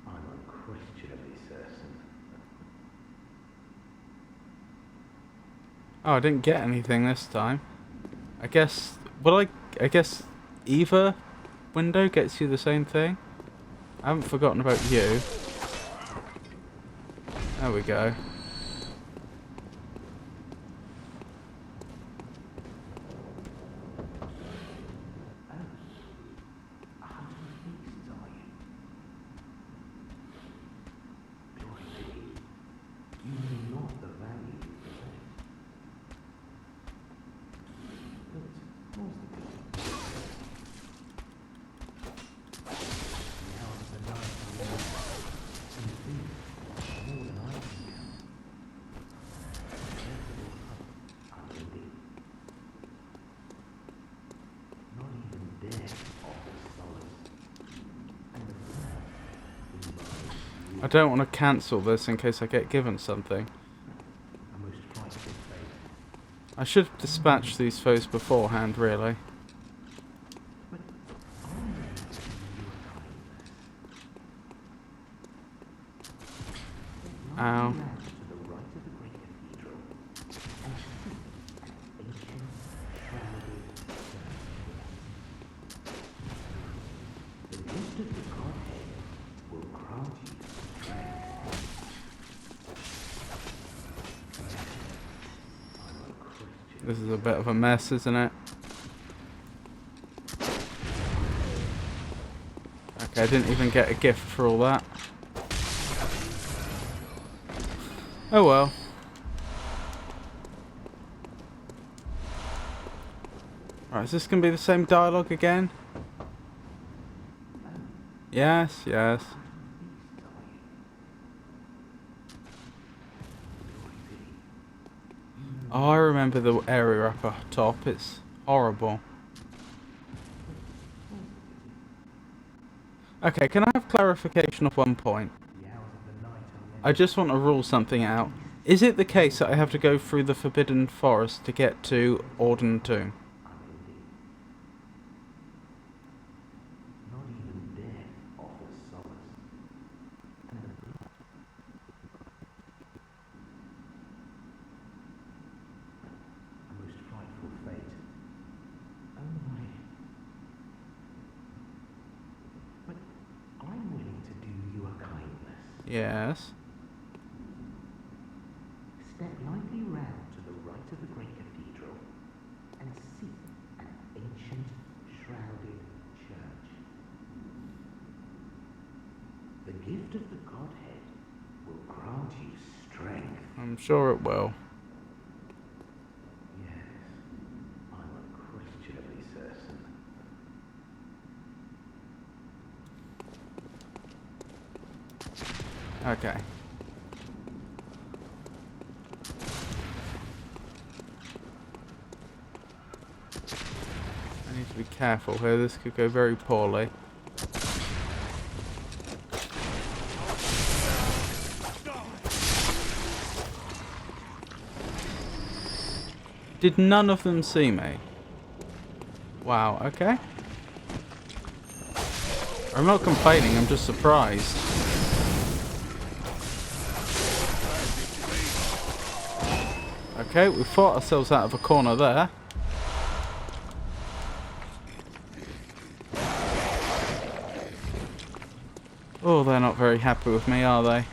I'm unquestionably certain. Oh, I didn't get anything this time. I guess... Well, I guess either window gets you the same thing. I haven't forgotten about you. There we go. Oh, a hunter of beasts, are you? Glory be. You know not the value you possess. But more's the pity. The hours of the night are long, and the beasts more than I can count. Veritable hunt unending. Not even death offers solace, and the blood imbibes you. I don't want to cancel this in case I get given something. A most frightful fate. I should have dispatched these foes beforehand, really. But I'm willing to do you a kindness. Step Ow. lightly round to the right of the great cathedral and seek an ancient shrouded church. The gift of the Godhead will grant you strength. I'm unquestioned. This is a bit of a mess, isn't it? Okay, I didn't even get a gift for all that. Oh well. Right, is this going to be the same dialogue again? Yes, yes. Oh, I remember the area up top. It's horrible. Okay, can I have clarification of one point? The hours of the night are many. I just want to rule something out. Is it the case that I have to go through the Forbidden Forest to get to Auden Tomb? Unending. Not even death offers solace, and the blood. A most frightful fate. Oh my. Yes. Step lightly round to the right of the great cathedral and see an ancient, shrouded church. The gift of the Godhead will grant you strength. I'm sure it will. Yes, I'm unquestionably certain. Okay. I need to be careful here. This could go very poorly. Did none of them see me? Wow, okay. I'm not complaining, I'm just surprised. Okay, we fought ourselves out of a corner there. Oh, they're not very happy with me, are they?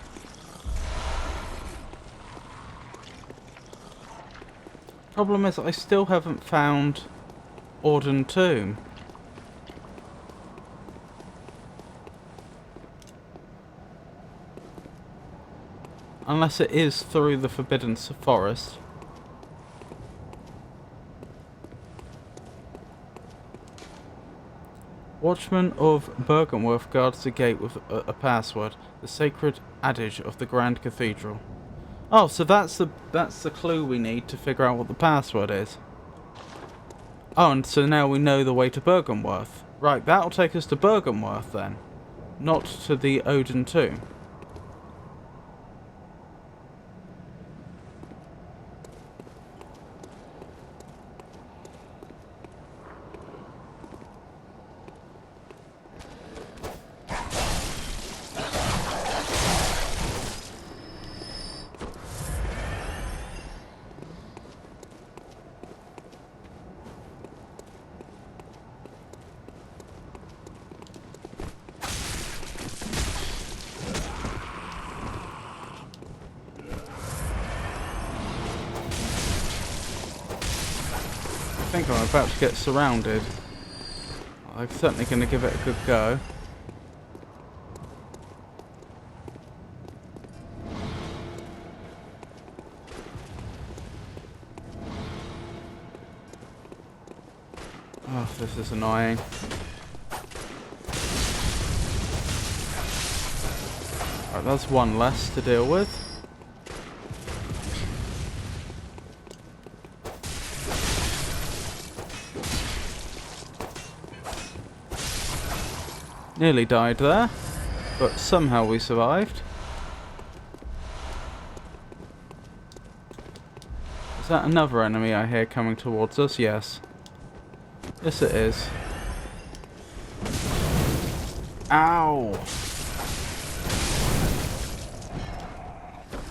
Problem is, I still haven't found Orden Tomb. Unless it is through the Forbidden Forest. Watchman of Bergenworth guards the gate with a password. The sacred adage of the Grand Cathedral. Oh, so that's the clue we need to figure out what the password is. Oh, and so now we know the way to Bergenworth. Right, that'll take us to Bergenworth then. Not to the Odin Tomb. I think I'm about to get surrounded. I'm certainly going to give it a good go. Oh, this is annoying. Right, that's one less to deal with. Nearly died there, but somehow we survived. Is that another enemy I hear coming towards us? Yes. Yes, it is. Ow!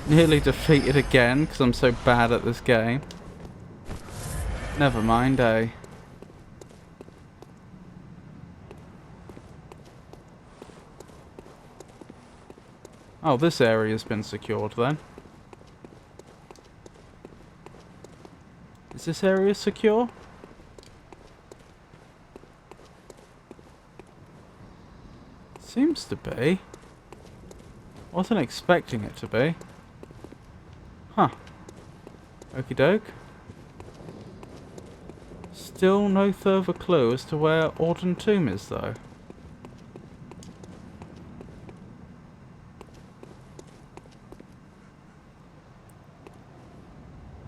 Nearly defeated again because I'm so bad at this game. Never mind, eh? Oh, this area's been secured then. Is this area secure? Seems to be. Wasn't expecting it to be. Huh. Okie doke. Still no further clue as to where Orden Tomb is though.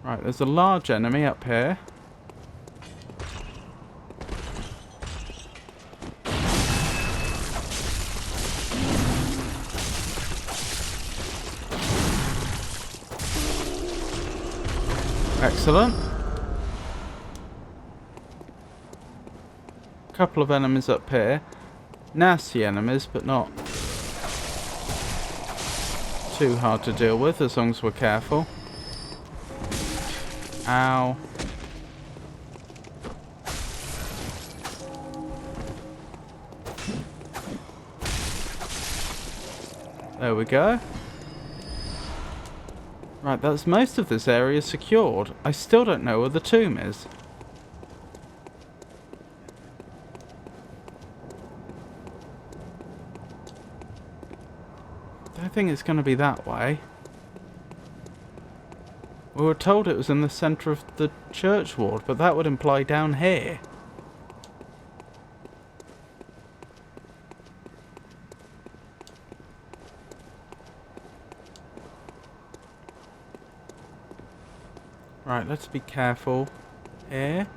Right, there's a large enemy up here. Excellent. Couple of enemies up here. Nasty enemies, but not too hard to deal with as long as we're careful. Ow. There we go. Right, that's most of this area secured. I still don't know where the tomb is. Don't think it's going to be that way. We were told it was in the centre of the church ward, but that would imply down here. Right, let's be careful here.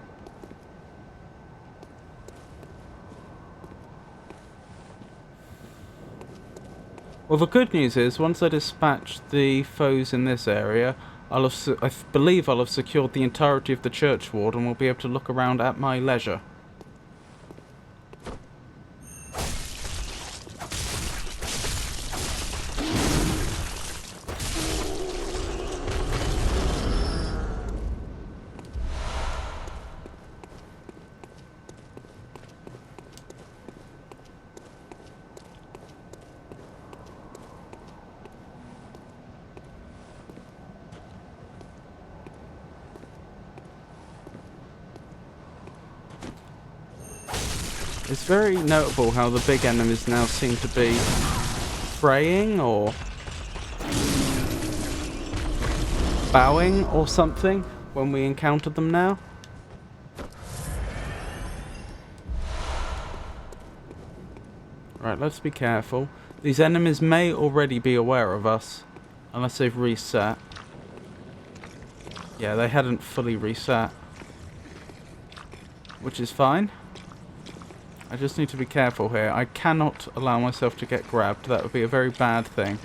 Well, the good news is, once I dispatch the foes in this area, I believe I'll have secured the entirety of the church ward and will be able to look around at my leisure. It's very notable how the big enemies now seem to be fraying or bowing or something when we encounter them now. Right, let's be careful. These enemies may already be aware of us, unless they've reset. Yeah, they hadn't fully reset, which is fine. I just need to be careful here. I cannot allow myself to get grabbed. That would be a very bad thing.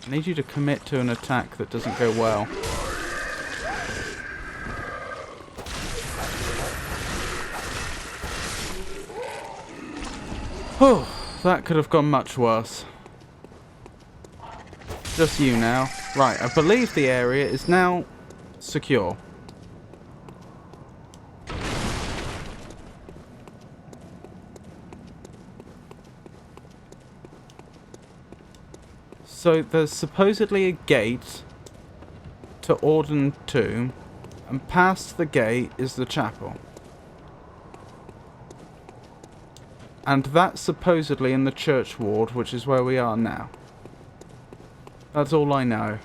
I need you to commit to an attack that doesn't go well. Oh, that could have gone much worse. Just you now. Right, I believe the area is now secure. So there's supposedly a gate to Orden Tomb, and past the gate is the chapel. And that's supposedly in the church ward, which is where we are now. That's all I know.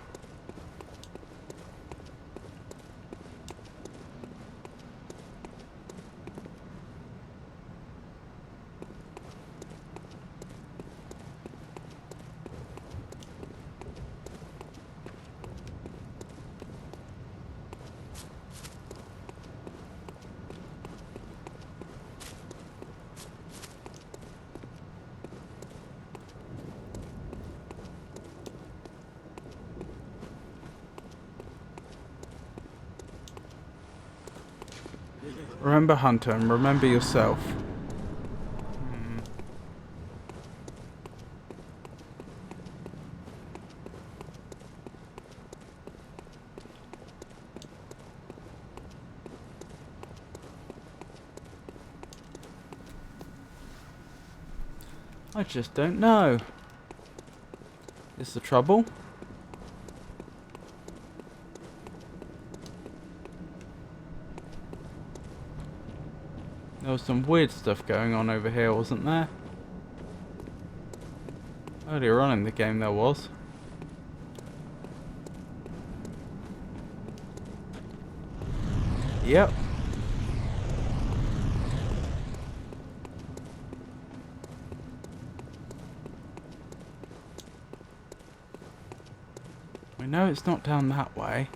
Remember Hunter and remember yourself. I just don't know. Is the trouble? There was some weird stuff going on over here, wasn't there? Earlier on in the game there was. Yep. We know it's not down that way.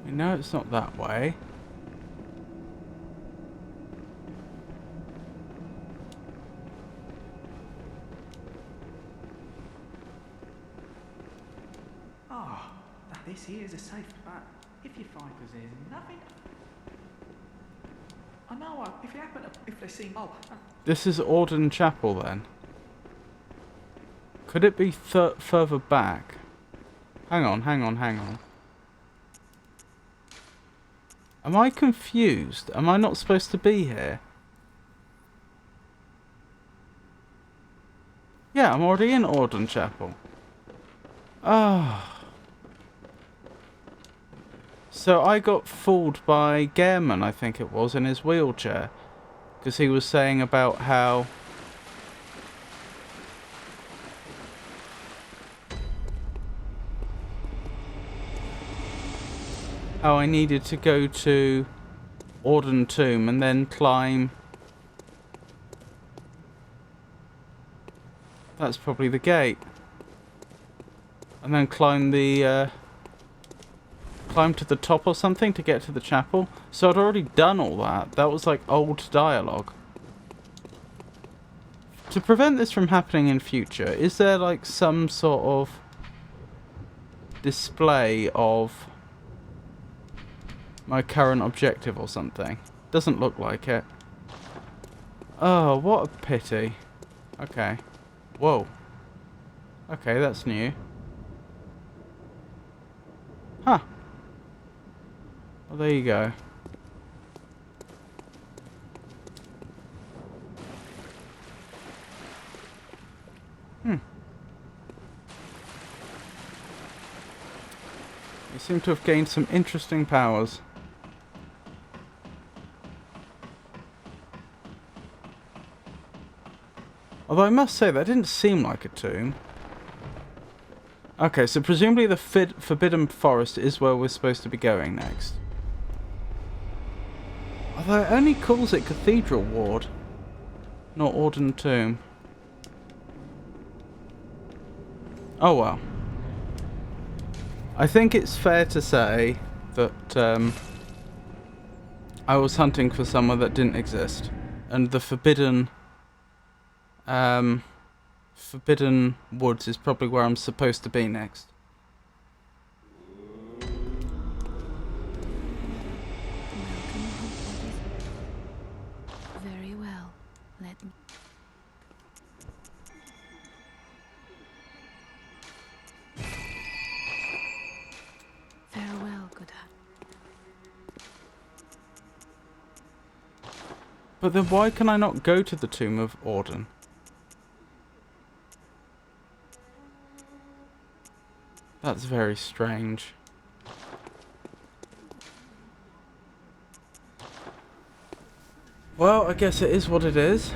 No, it's not that way. Ah, this here's a safe, but if you find there's nothing... I know, if you happen to... if they seem... Oh, This is Auden Chapel then. Could it be further back? Hang on. Am I confused? Am I not supposed to be here? Yeah, I'm already in Auden Chapel. Ah. So I got fooled by Gehrman, I think it was, in his wheelchair. Because he was saying about how... how I needed to go to Auden Tomb and then climb... That's probably the gate. And then climb the... climb to the top or something to get to the chapel. So I'd already done all that. That was like old dialogue. To prevent this from happening in future, is there like some sort of display of my current objective or something? Doesn't look like it. Oh, what a pity. Okay. Whoa. Okay, that's new. Huh. Well, there you go. You seem to have gained some interesting powers. Although I must say, that didn't seem like a tomb. Okay, so presumably the Forbidden Forest is where we're supposed to be going next. Although it only calls it Cathedral Ward, not Auden Tomb. Oh well. I think it's fair to say that I was hunting for someone that didn't exist. And the Forbidden Woods is probably where I'm supposed to be next. Very well. Let me... Farewell, good heart. But then why can I not go to the Tomb of Auden? That's very strange. Well, I guess it is what it is.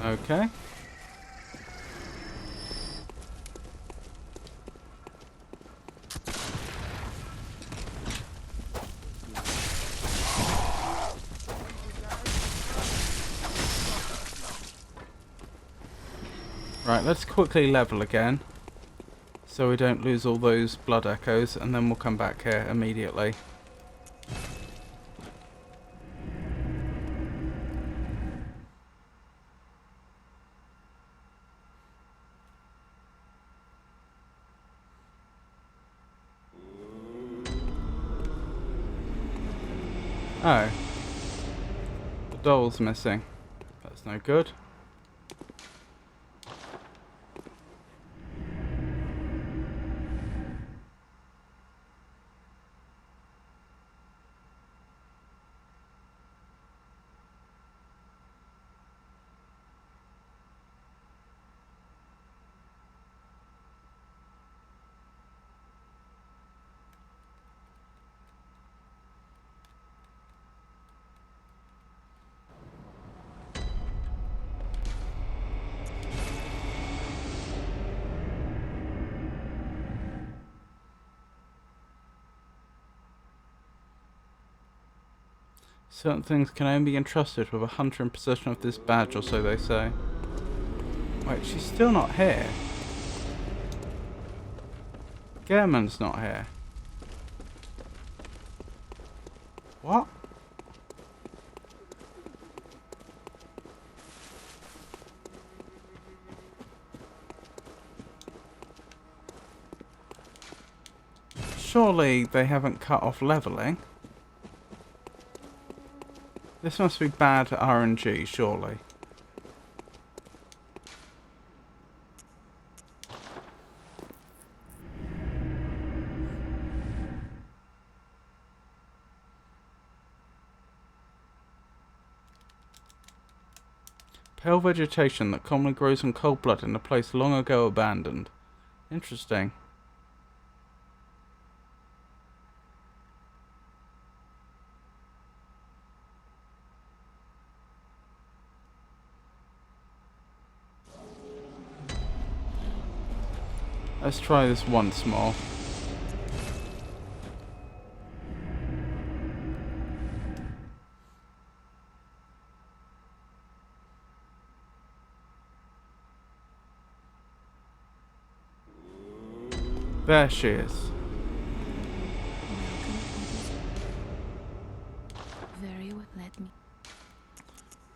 Okay. Right, let's quickly level again, so we don't lose all those blood echoes, and then we'll come back here immediately. Oh. The doll's missing. That's no good. Certain things can only be entrusted with a hunter in possession of this badge, or so they say. Wait, she's still not here. Gehrman's not here. What? Surely they haven't cut off leveling. This must be bad RNG, surely. Pale vegetation that commonly grows in cold blood in a place long ago abandoned. Interesting. Let's try this once more. There she is. Very well, let me.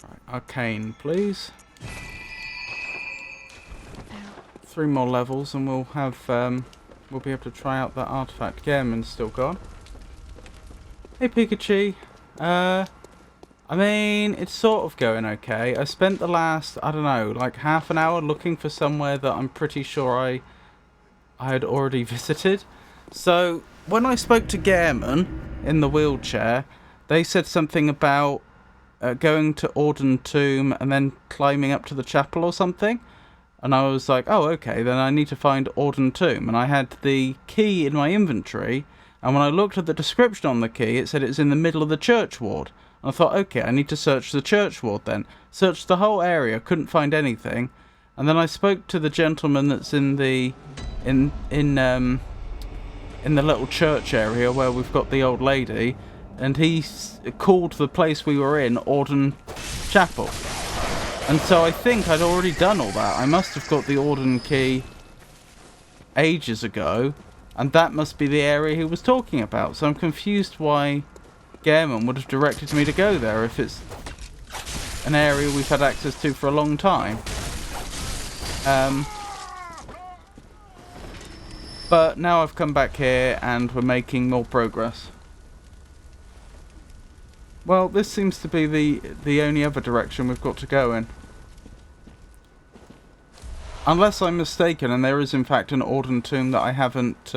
Right, arcane, please. 3 more levels and we'll have we'll be able to try out that artifact. Gehrman's still gone. Hey Pikachu. I mean, it's sort of going okay. I spent the last, I don't know, like half an hour looking for somewhere that I'm pretty sure I had already visited. So when I spoke to Gehrman in the wheelchair, they said something about going to Orden Tomb and then climbing up to the chapel or something. And I was like, oh, okay, then I need to find Orden Tomb. And I had the key in my inventory. And when I looked at the description on the key, it said it's in the middle of the church ward. And I thought, okay, I need to search the church ward then. Searched the whole area, couldn't find anything. And then I spoke to the gentleman that's in the little church area where we've got the old lady. And he called the place we were in Orden Chapel. And so I think I'd already done all that. I must have got the Orden key ages ago. And that must be the area he was talking about. So I'm confused why Gehrman would have directed me to go there if it's an area we've had access to for a long time. But now I've come back here and we're making more progress. Well, this seems to be the only other direction we've got to go in. Unless I'm mistaken, and there is in fact an Orden Tomb that I haven't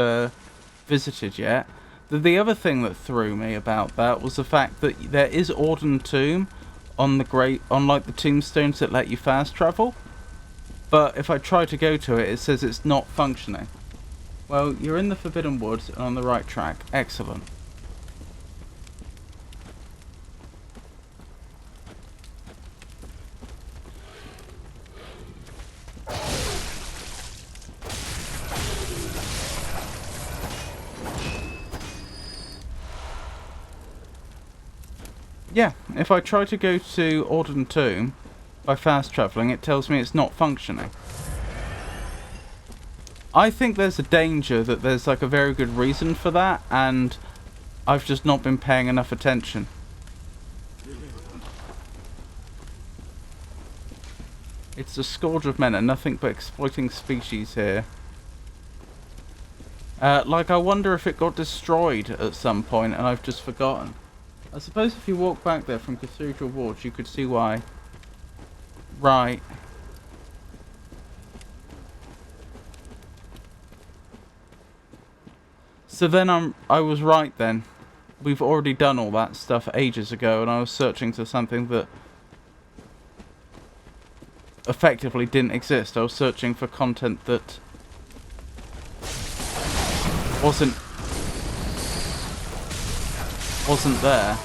visited yet. The other thing that threw me about that was the fact that there is Orden Tomb on like the tombstones that let you fast travel. But if I try to go to it, it says it's not functioning. Well, you're in the Forbidden Woods and on the right track. Excellent. Yeah, if I try to go to Orden Tomb by fast travelling, it tells me it's not functioning. I think there's a danger that there's like a very good reason for that, and I've just not been paying enough attention. It's a scourge of men and nothing but exploiting species here. Like, I wonder if it got destroyed at some point and I've just forgotten. I suppose if you walk back there from Cathedral Ward, you could see why. Right. So then I was right then. We've already done all that stuff ages ago, and I was searching for something that effectively didn't exist. I was searching for content that wasn't there.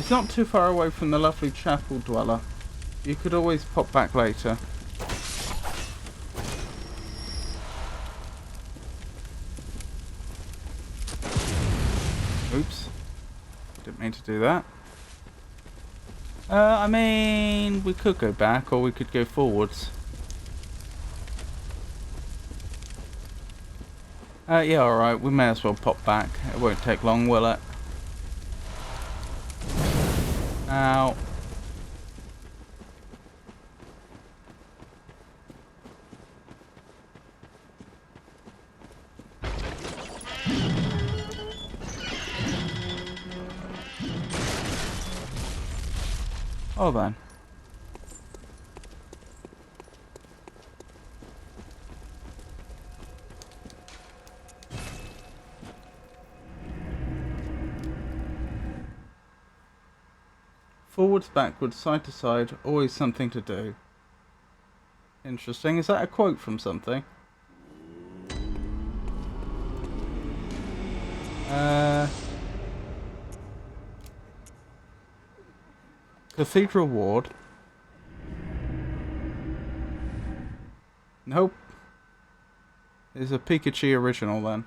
It's not too far away from the lovely chapel dweller. You could always pop back later. Oops. Didn't mean to do that. I mean, we could go back or we could go forwards. Yeah, alright, we may as well pop back. It won't take long, will it? Ow. Oh then. Forwards, backwards, side to side, always something to do. Interesting. Is that a quote from something? Cathedral Ward. Nope. It's a Pikachu original then.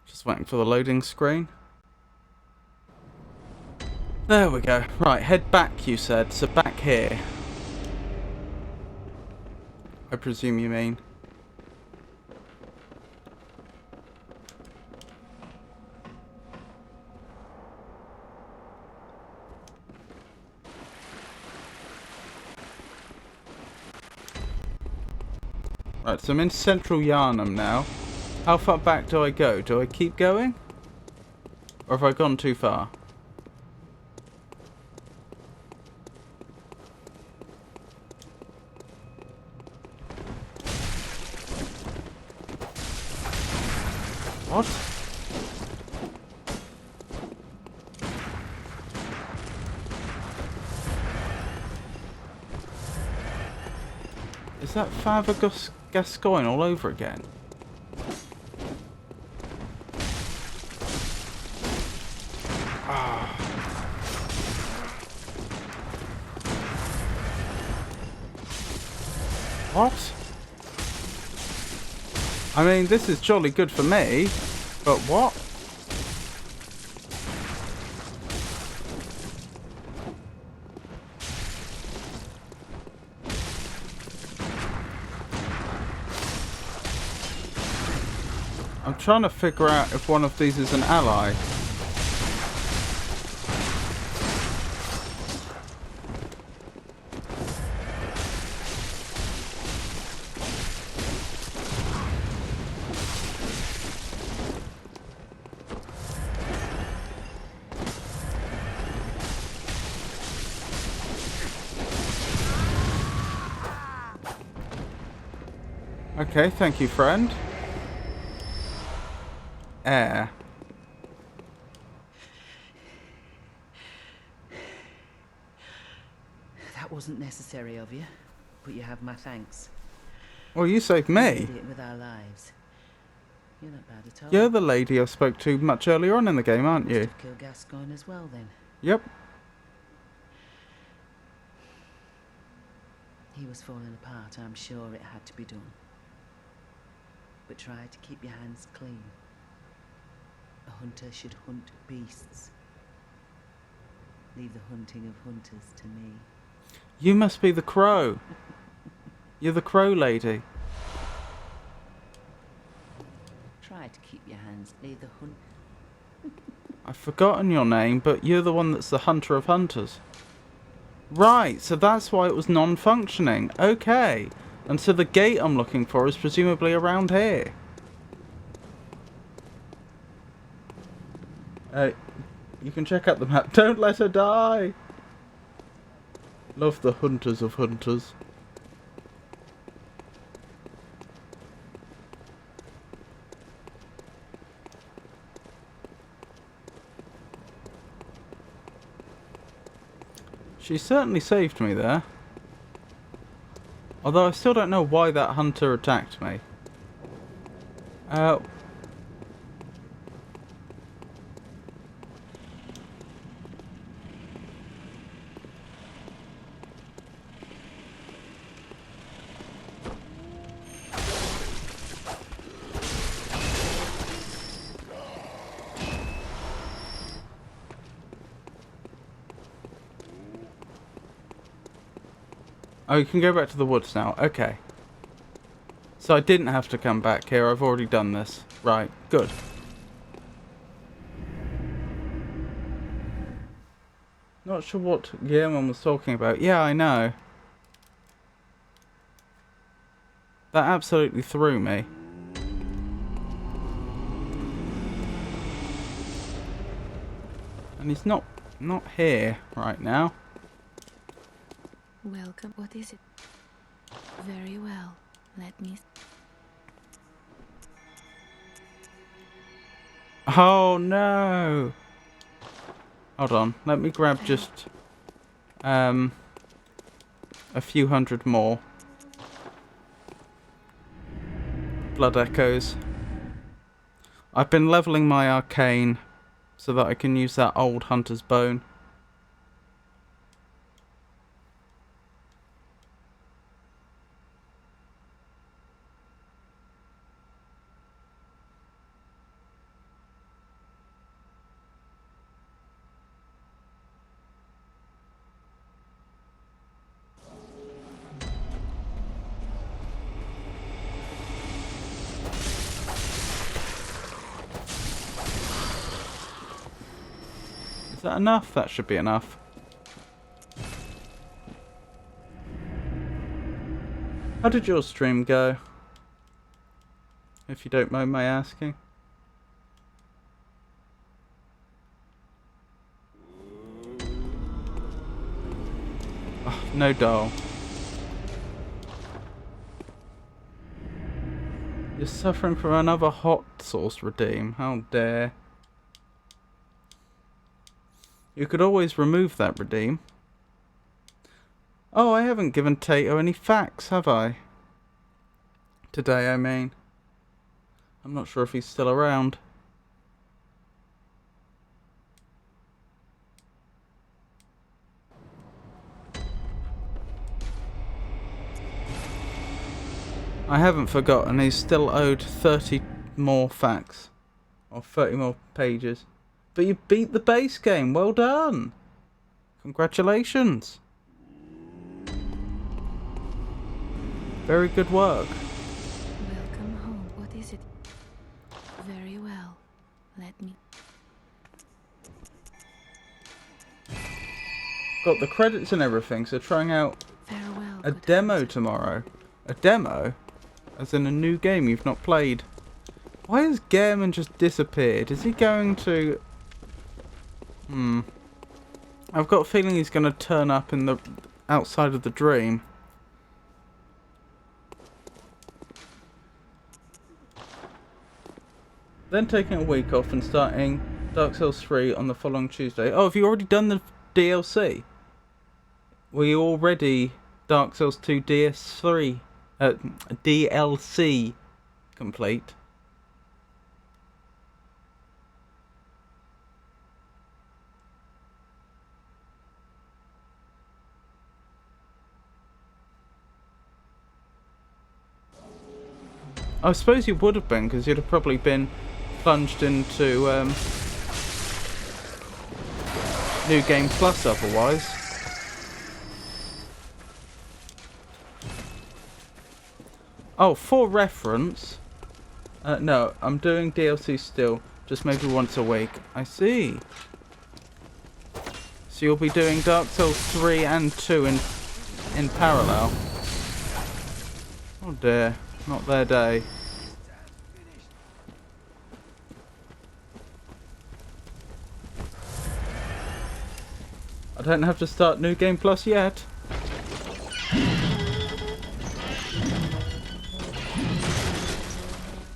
Just waiting for the loading screen. There we go. Right, head back, you said. So back here. I presume you mean. Right, so I'm in central Yarnum now. How far back do I go? Do I keep going? Or have I gone too far? What? Is that Father Gascoigne all over again? What? I mean, this is jolly good for me, but what? I'm trying to figure out if one of these is an ally. Okay, thank you, friend. Air. That wasn't necessary of you, but you have my thanks. Well, you saved me. We did it with our lives. You're not bad at all. You're the lady I spoke to much earlier on in the game, aren't you? Must have killed Gascoigne as well, then. Yep. He was falling apart. I'm sure it had to be done. But try to keep your hands clean. A hunter should hunt beasts. Leave the hunting of hunters to me. You must be the crow. You're the crow lady. Try to keep your hands. Leave the hunt. I've forgotten your name, but you're the one that's the hunter of hunters. Right, so that's why it was non-functioning. Okay. And so the gate I'm looking for is presumably around here. You can check out the map. Don't let her die! Love the hunters of hunters. She certainly saved me there. Although I still don't know why that hunter attacked me. Oh, you can go back to the woods now. Okay. So I didn't have to come back here. I've already done this. Right. Good. Not sure what Guillermo was talking about. Yeah, I know. That absolutely threw me. And he's not here right now. Welcome. What is it? Very well. Let me... Oh no! Hold on. Let me grab just a few hundred more blood echoes. I've been leveling my arcane so that I can use that old hunter's bone. Is that enough? That should be enough. How did your stream go? If you don't mind my asking. Oh, no doll. You're suffering from another hot sauce redeem. How dare. You could always remove that redeem. Oh, I haven't given Tato any facts, have I? Today, I mean. I'm not sure if he's still around. I haven't forgotten, he's still owed 30 more facts. Or 30 more pages. But you beat the base game, well done! Congratulations! Very good work. Welcome home. What is it? Very well. Let me... Got the credits and everything, so trying out Farewell, a good demo hunter. tomorrow. A demo? As in a new game you've not played. Why has Gehrman just disappeared? Is he going to... I've got a feeling he's going to turn up in the outside of the dream. Then taking a week off and starting Dark Souls 3 on the following Tuesday. Oh, have you already done the DLC? Were you already Dark Souls 2 DS3 DLC complete? I suppose you would have been, because you'd have probably been plunged into New Game Plus otherwise. Oh, for reference... no, I'm doing DLC still, just maybe once a week. I see. So you'll be doing Dark Souls 3 and 2 in parallel. Oh dear, not their day. I don't have to start New Game Plus yet.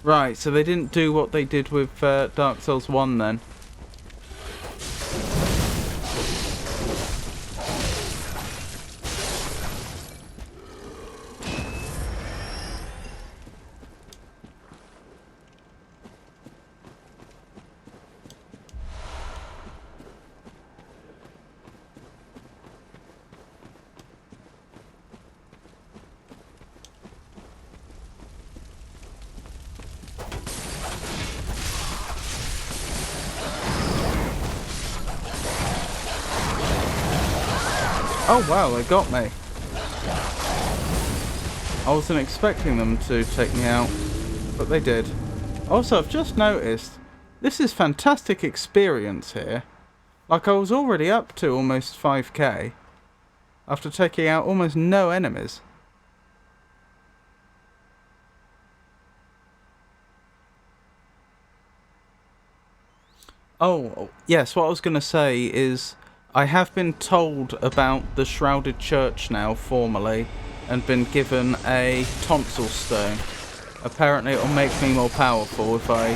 Right, so they didn't do what they did with Dark Souls 1 then. Oh wow, they got me. I wasn't expecting them to take me out, but they did. Also, I've just noticed, this is fantastic experience here. Like, I was already up to almost 5k after taking out almost no enemies. Oh, yes, what I was going to say is I have been told about the Shrouded Church now, formally, and been given a tonsil stone. Apparently it'll make me more powerful if I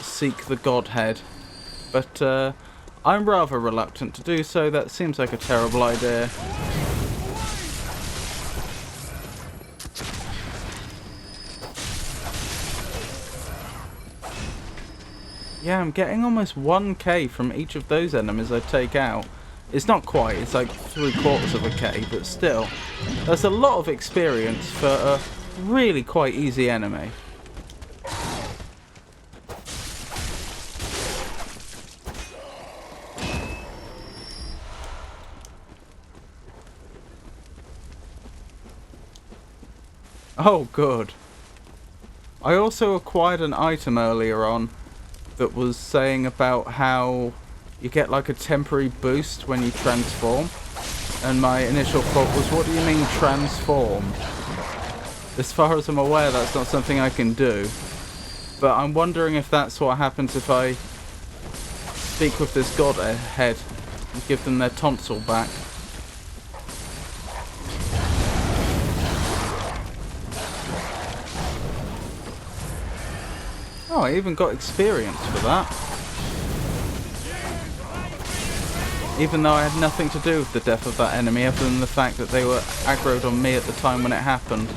seek the Godhead. But I'm rather reluctant to do so. That seems like a terrible idea. Yeah, I'm getting almost 1k from each of those enemies I take out. It's not quite, it's like 3/4 of a k, but still. That's a lot of experience for a really quite easy enemy. Oh, good. I also acquired an item earlier on that was saying about how you get like a temporary boost when you transform. And my initial thought was, what do you mean transform? As far as I'm aware, that's not something I can do. But I'm wondering if that's what happens if I speak with this Godhead and give them their tonsil back. Oh, I even got experience for that. Even though I had nothing to do with the death of that enemy, other than the fact that they were aggroed on me at the time when it happened.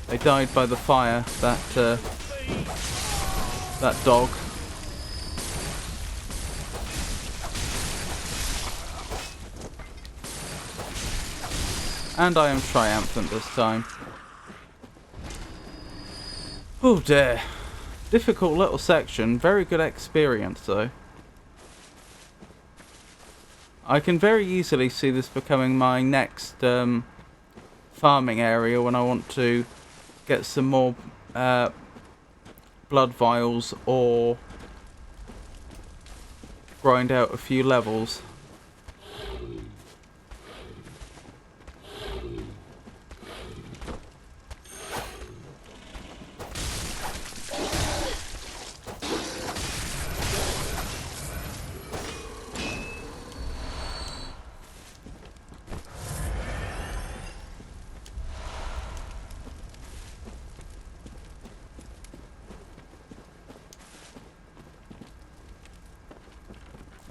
They died by the fire, that dog. And I am triumphant this time. Oh dear. Difficult little section, very good experience though. I can very easily see this becoming my next farming area when I want to get some more blood vials or grind out a few levels.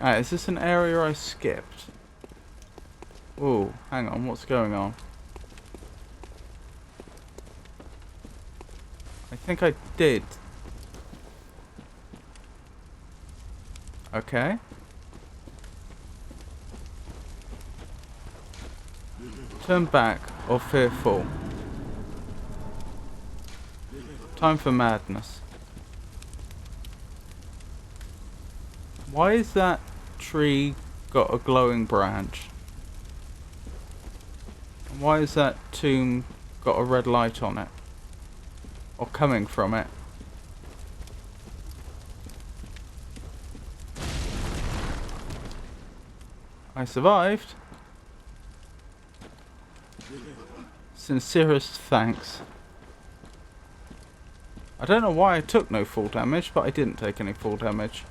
Alright, is this an area I skipped? Ooh, hang on, what's going on? I think I did. Okay. Turn back or fearful. Time for madness. Why is that tree got a glowing branch? And why is that tomb got a red light on it? Or coming from it? I survived. Sincerest thanks. I don't know why I took no full damage, but I didn't take any full damage.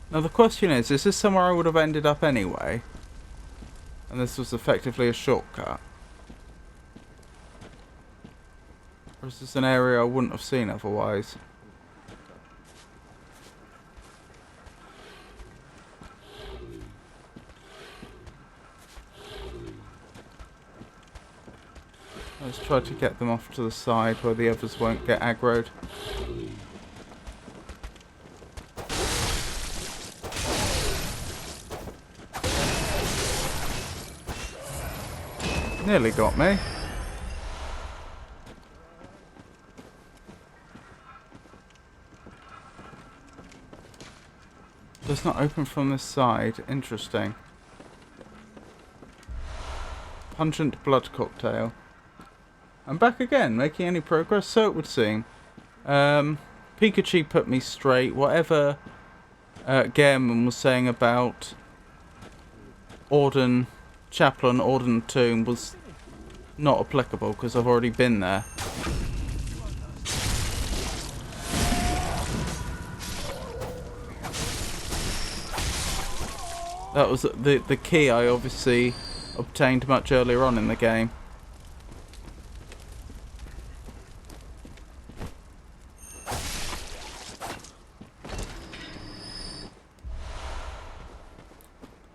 Now the question is this somewhere I would have ended up anyway? And this was effectively a shortcut? Or is this an area I wouldn't have seen otherwise? Let's try to get them off to the side where the others won't get aggroed. Nearly got me. it's not open from this side. Interesting. Pungent blood cocktail. I'm back again, making any progress, so it would seem. Pikachu put me straight. Whatever Gairman was saying about Chapel and Auden Tomb was not applicable because I've already been there. That was the key I obviously obtained much earlier on in the game.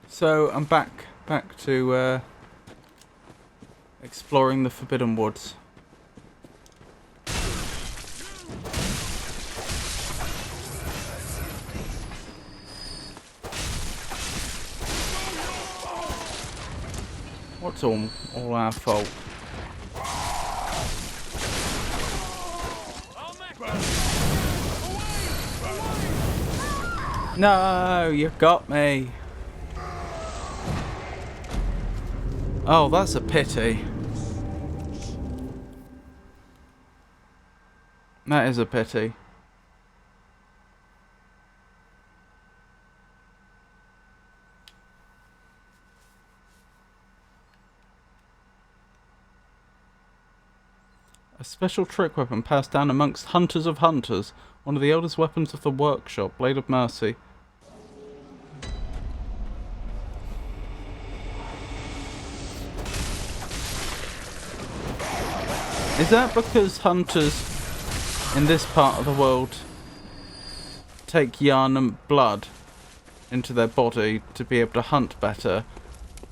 So I'm back to exploring the Forbidden Woods. What's all our fault? No, you got me. Oh, that's a pity. That is a pity. A special trick weapon passed down amongst hunters of hunters. One of the oldest weapons of the workshop, Blade of Mercy. Is that because hunters in this part of the world take yarn and blood into their body to be able to hunt better?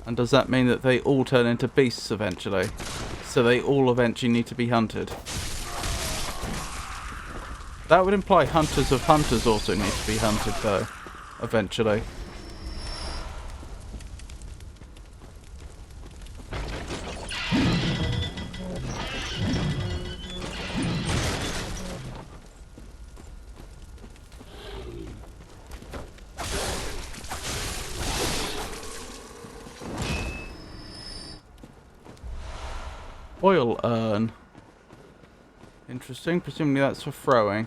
And does that mean that they all turn into beasts eventually? So they all eventually need to be hunted? That would imply hunters of hunters also need to be hunted though, eventually. Oil urn. Interesting, presumably that's for throwing.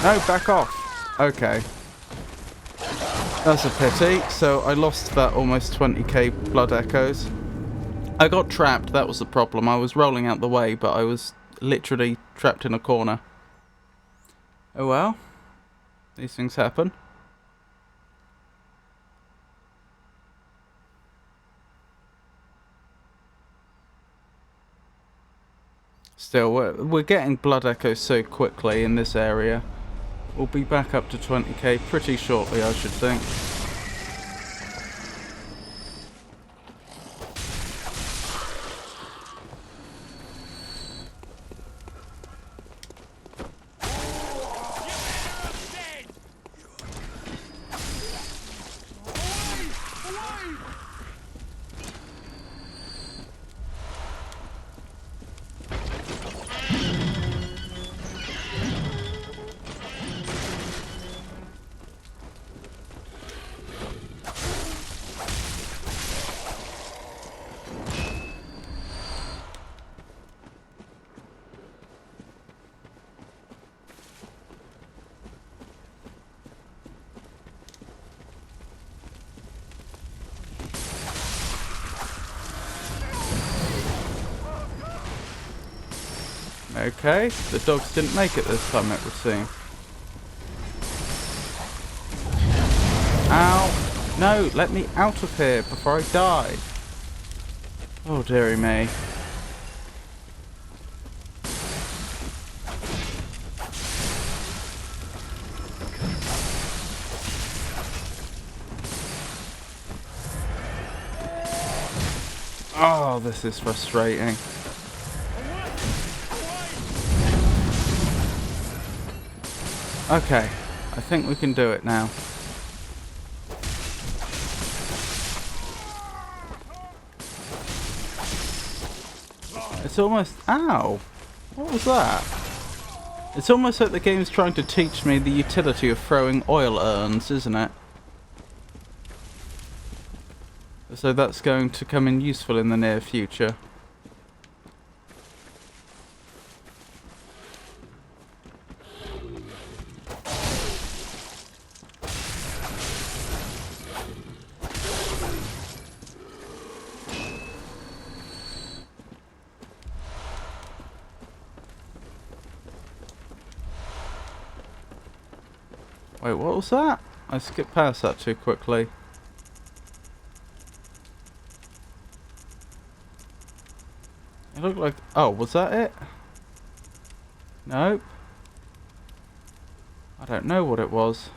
No, back off. Okay. That's a pity. So I lost that almost 20k blood echoes. I got trapped, that was the problem. I was rolling out the way, but I was literally trapped in a corner. Oh well. These things happen. Still, we're getting blood echoes so quickly in this area. We'll be back up to 20k pretty shortly, I should think. Okay, the dogs didn't make it this time, it would seem. Ow! No, let me out of here before I die. Oh, dearie me. Oh, this is frustrating. Okay, I think we can do it now. It's almost... Ow! What was that? It's almost like the game's trying to teach me the utility of throwing oil urns, isn't it? So that's going to come in useful in the near future. Wait, what was that? I skipped past that too quickly. It looked like... Oh, was that it? Nope. I don't know what it was.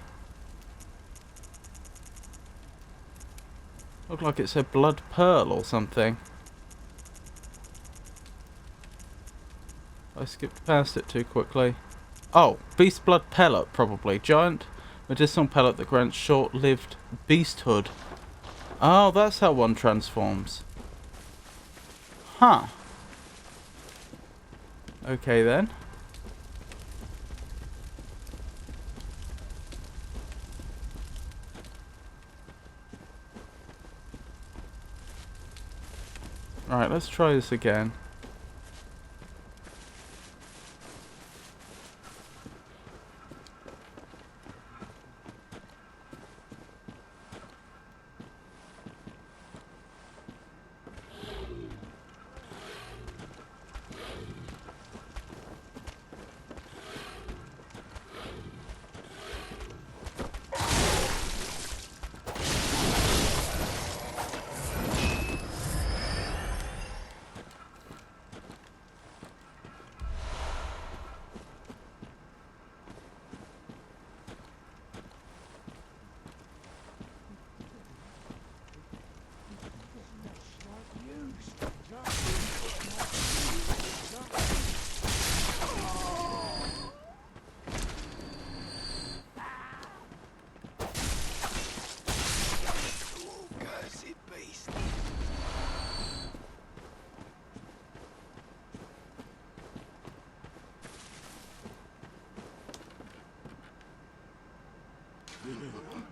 Looked like it said blood pearl or something. I skipped past it too quickly. Oh, beast blood pellet, probably. Giant medicinal pellet that grants short-lived beasthood. Oh, that's how one transforms. Huh. Okay then. Right, let's try this again.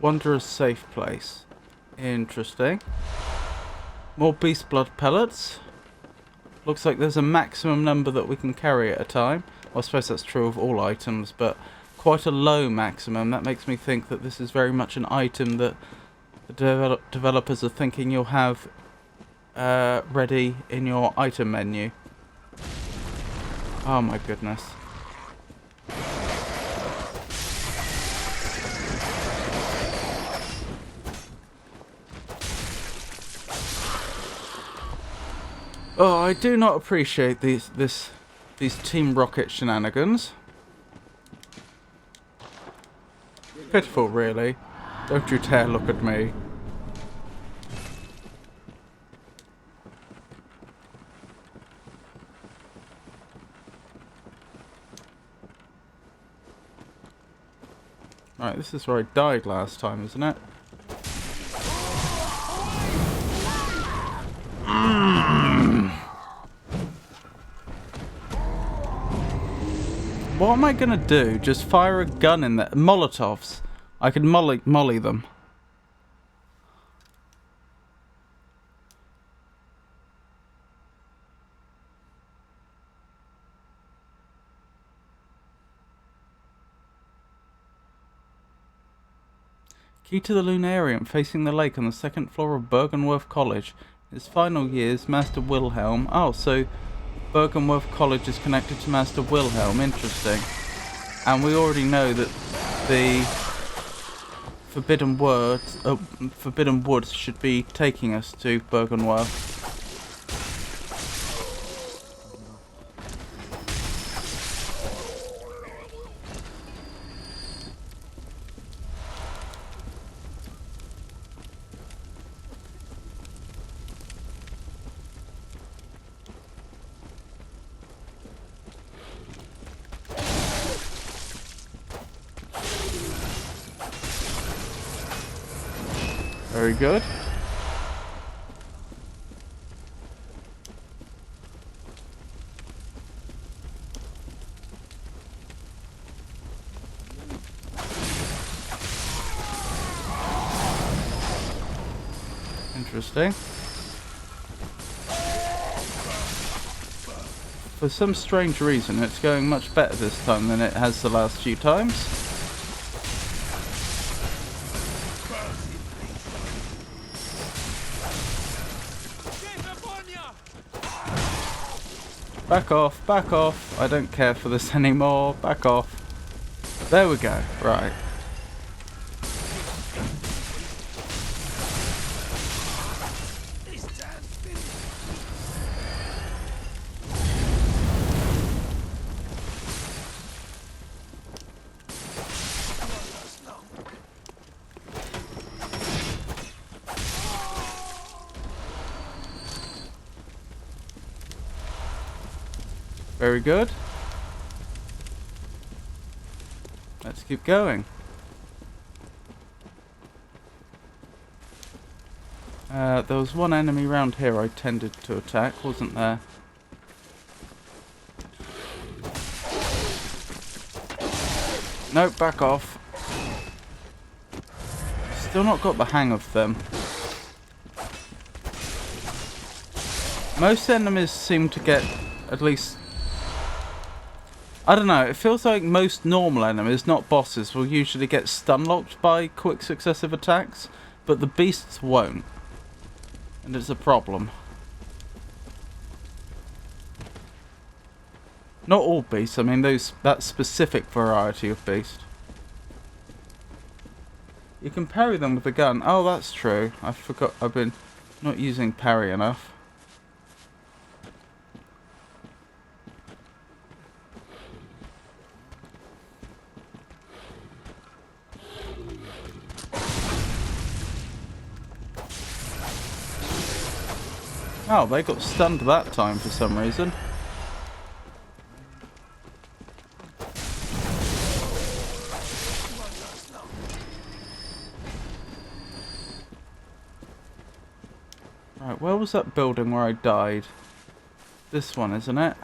Wanderer's safe place. Interesting. More beast blood pellets. Looks like there's a maximum number that we can carry at a time. Well, I suppose that's true of all items, but quite a low maximum. That makes me think that this is very much an item that the developers are thinking you'll have ready in your item menu. Oh my goodness. Oh, I do not appreciate these Team Rocket shenanigans. Pitiful, really. Don't you dare look at me. Right, this is where I died last time, isn't it? What am I gonna do? Just fire a gun in there? Molotovs. I could molly them. Key to the Lunarium, facing the lake on the second floor of Bergenworth College. In his final years, Master Wilhelm... Oh, so Bergenworth College is connected to Master Wilhelm. Interesting. And we already know that the Forbidden Woods should be taking us to Bergenworth. Very good. Interesting. For some strange reason, it's going much better this time than it has the last few times. Back off, back off. I don't care for this anymore. Back off. There we go. Right. Very good. Let's keep going. There was one enemy round here I tended to attack, wasn't there? Nope, back off. Still not got the hang of them. Most enemies seem to get at least... I don't know, it feels like most normal enemies, not bosses, will usually get stun-locked by quick successive attacks, but the beasts won't. And it's a problem. Not all beasts, I mean that specific variety of beast. You can parry them with a gun. Oh, that's true. I forgot, I've been not using parry enough. Oh, they got stunned that time for some reason. Right, where was that building where I died? This one, isn't it?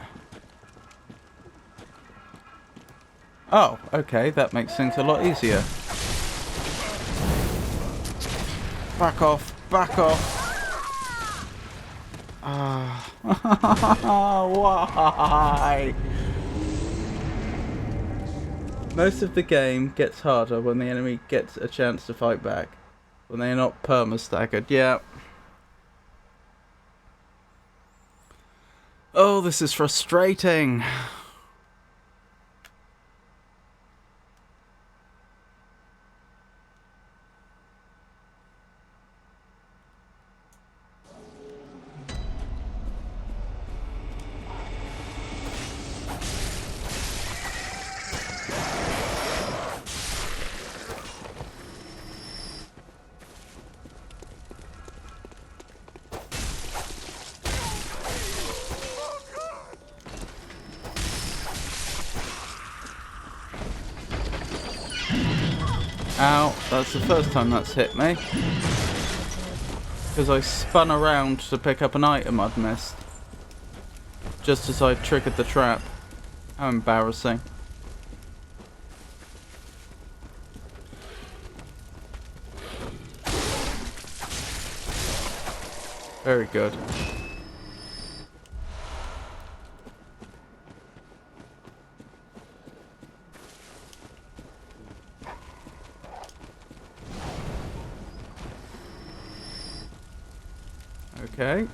Oh, okay, that makes things a lot easier. Back off, back off. Why? Most of the game gets harder when the enemy gets a chance to fight back. When they're not perma-staggered, yeah. Oh, this is frustrating. Ow, that's the first time that's hit me. Because I spun around to pick up an item I'd missed. Just as I triggered the trap. How embarrassing. Very good. Okay.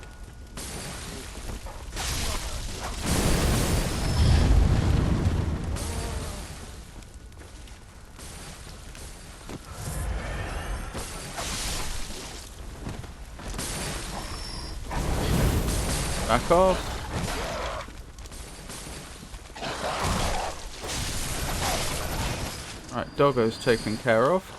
Back off. Right, Doggo's taken care of.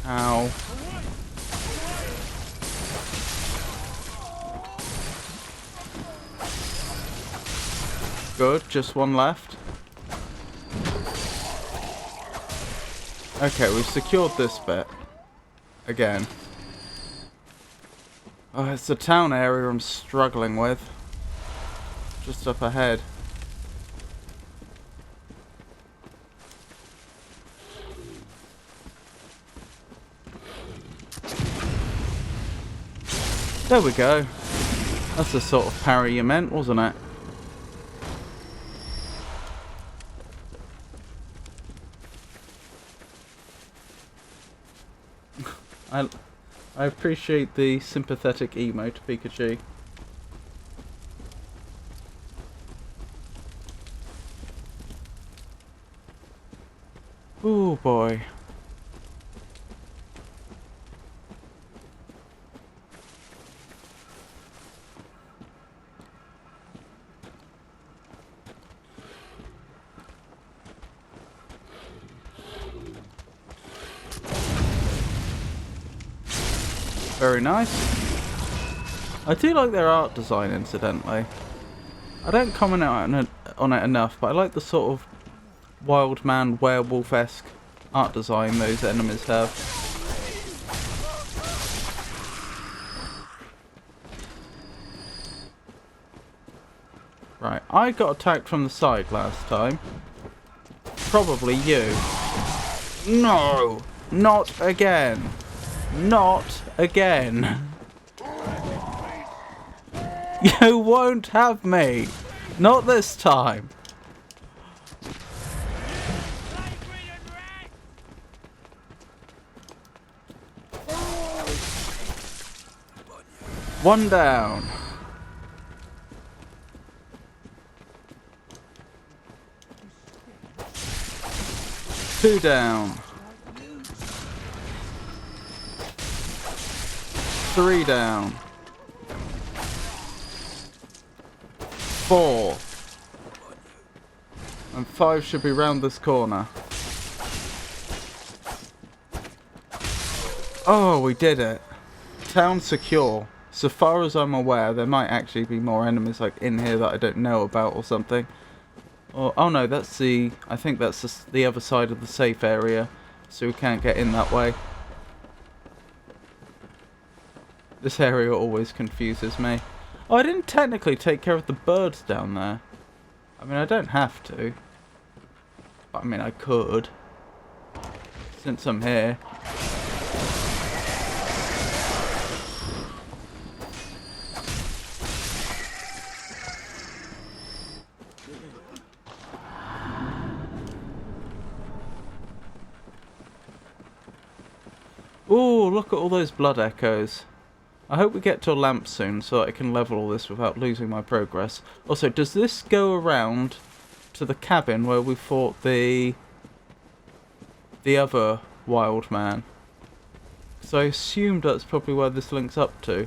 Ow. Good, just one left. Okay, we've secured this bit. Again. Oh, it's the town area I'm struggling with. Just up ahead. There we go. That's the sort of parry you meant, wasn't it? I appreciate the sympathetic emote, Pikachu. Ooh boy. Very nice. I do like their art design, incidentally. I don't comment on it enough, but I like the sort of wild man werewolf-esque art design those enemies have. Right, I got attacked from the side last time. Probably you. No! Not again! Not again! You won't have me! Not this time! One down. Two down. Three down. Four. And 5 should be round this corner. Oh, we did it. Town secure. So far as I'm aware, there might actually be more enemies like in here that I don't know about or something. Or, oh no, that's the... I think that's the other side of the safe area. So we can't get in that way. This area always confuses me. Oh, I didn't technically take care of the birds down there. I mean, I don't have to. But, I mean, I could. Since I'm here. Ooh, look at all those blood echoes. I hope we get to a lamp soon so that I can level all this without losing my progress. Also, does this go around to the cabin where we fought the other wild man? So I assumed that's probably where this links up to.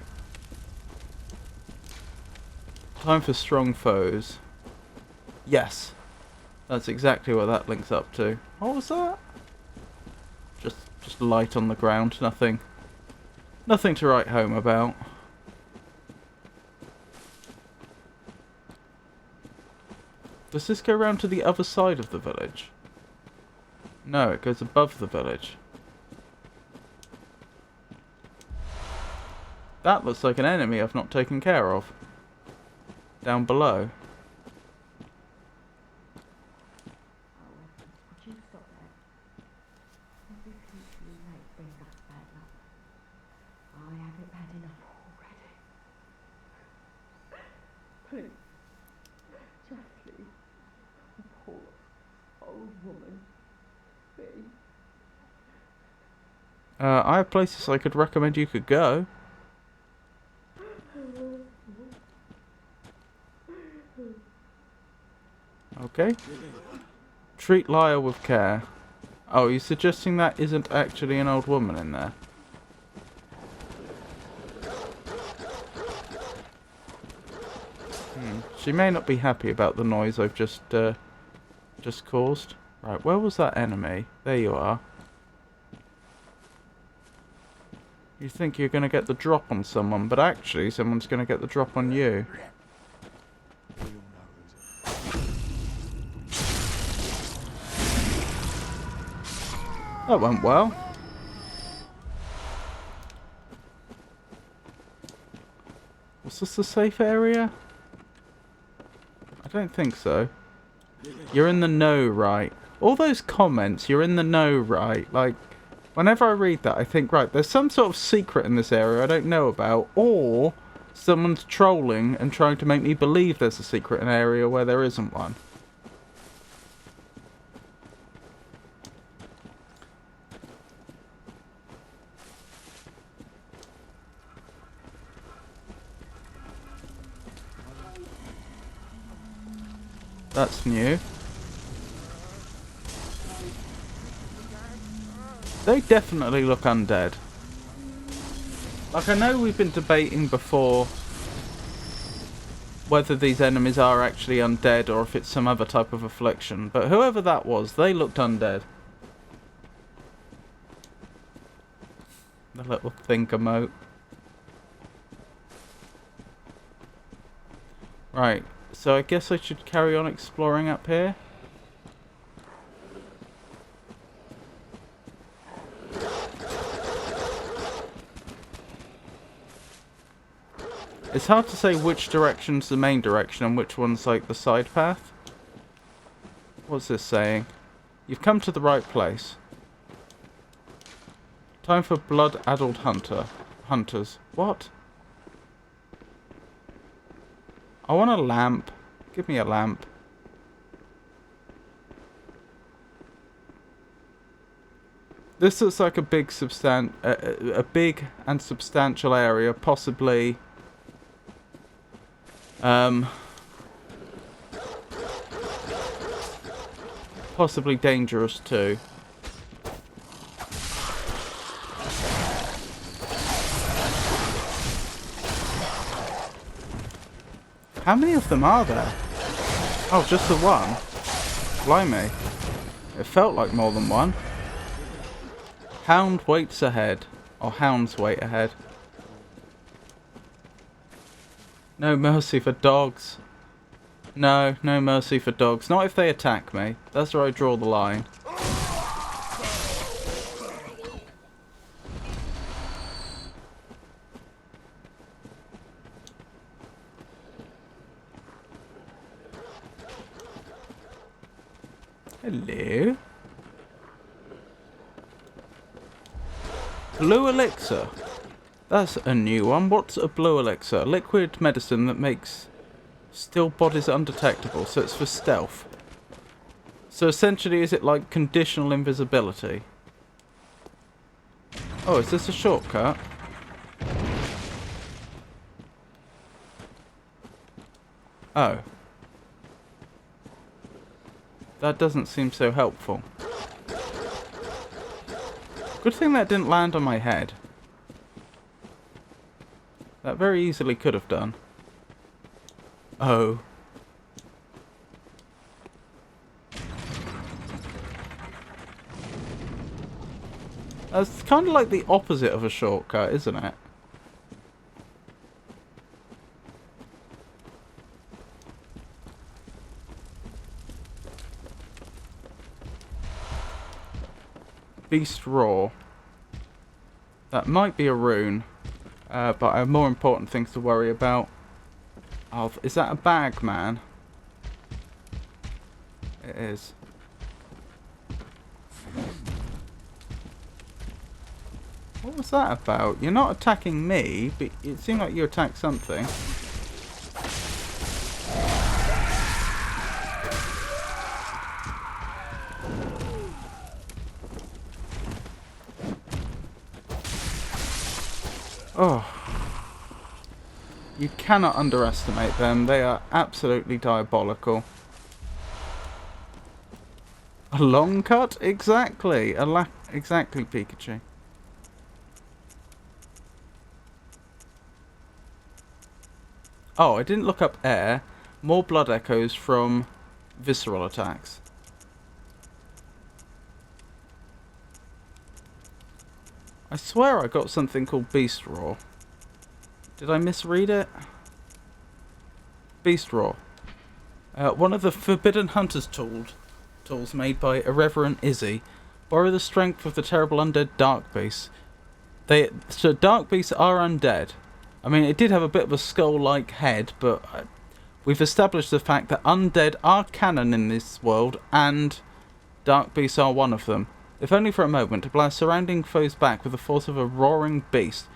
Time for strong foes. Yes. That's exactly where that links up to. What was that? Just light on the ground, nothing to write home about. Does this go round to the other side of the village? No, it goes above the village. That looks like an enemy I've not taken care of. Down below. Please, just leave the poor old woman be. I have places I could recommend you could go. Okay. Treat Lyra with care. Oh, you're suggesting that isn't actually an old woman in there? She may not be happy about the noise I've just caused. Right, where was that enemy? There you are. You think you're going to get the drop on someone, but actually someone's going to get the drop on you. That went well. Was this the safe area? I don't think so. You're in the know, right? All those comments, you're in the know, right? Like, whenever I read that, I think, right, there's some sort of secret in this area I don't know about, or someone's trolling and trying to make me believe there's a secret in an area where there isn't one. That's new. They definitely look undead. Like, I know we've been debating before whether these enemies are actually undead or if it's some other type of affliction, but whoever that was, they looked undead. The little thinker mote. Right, so I guess I should carry on exploring up here. It's hard to say which direction's the main direction and which one's like the side path. What's this saying? You've come to the right place. Time for blood-addled hunters. What? I want a lamp. Give me a lamp. This looks like a big and substantial area, possibly possibly dangerous too. How many of them are there? Oh, just the one? Blimey. It felt like more than one. Hound waits ahead. Or hounds wait ahead. No mercy for dogs. No mercy for dogs. Not if they attack me. That's where I draw the line. Hello. Blue elixir. That's a new one. What's a blue elixir? Liquid medicine that makes still bodies undetectable, so it's for stealth. So essentially, is it like conditional invisibility? Oh, is this a shortcut? Oh. That doesn't seem so helpful. Good thing that didn't land on my head. That very easily could have done. Oh. That's kind of like the opposite of a shortcut, isn't it? Beast Roar. That might be a rune, but I have more important things to worry about. Oh, is that a bag, man? It is. What was that about? You're not attacking me, but it seemed like you attacked something. Oh. You cannot underestimate them. They are absolutely diabolical. A long cut? Exactly. Exactly, Pikachu. Oh, I didn't look up air. More blood echoes from visceral attacks. I swear I got something called Beast Roar. Did I misread it? Beast Roar. One of the Forbidden Hunter's tools made by Irreverent Izzy. Borrow the strength of the terrible undead dark beasts. So dark beasts are undead. I mean, it did have a bit of a skull-like head, but we've established the fact that undead are canon in this world, and dark beasts are one of them. If only for a moment, to blast surrounding foes back with the force of a roaring beast.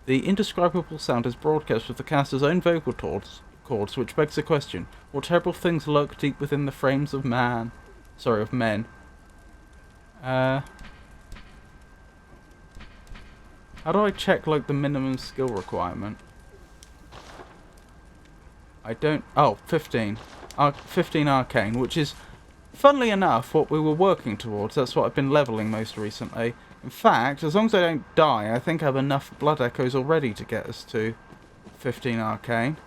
The indescribable sound is broadcast with the caster's own vocal cords, which begs the question: what terrible things lurk deep within the frames of men? How do I check, like, the minimum skill requirement? I don't... Oh, 15. 15 arcane, which is, funnily enough, what we were working towards. That's what I've been levelling most recently. In fact, as long as I don't die, I think I have enough blood echoes already to get us to 15 arcane.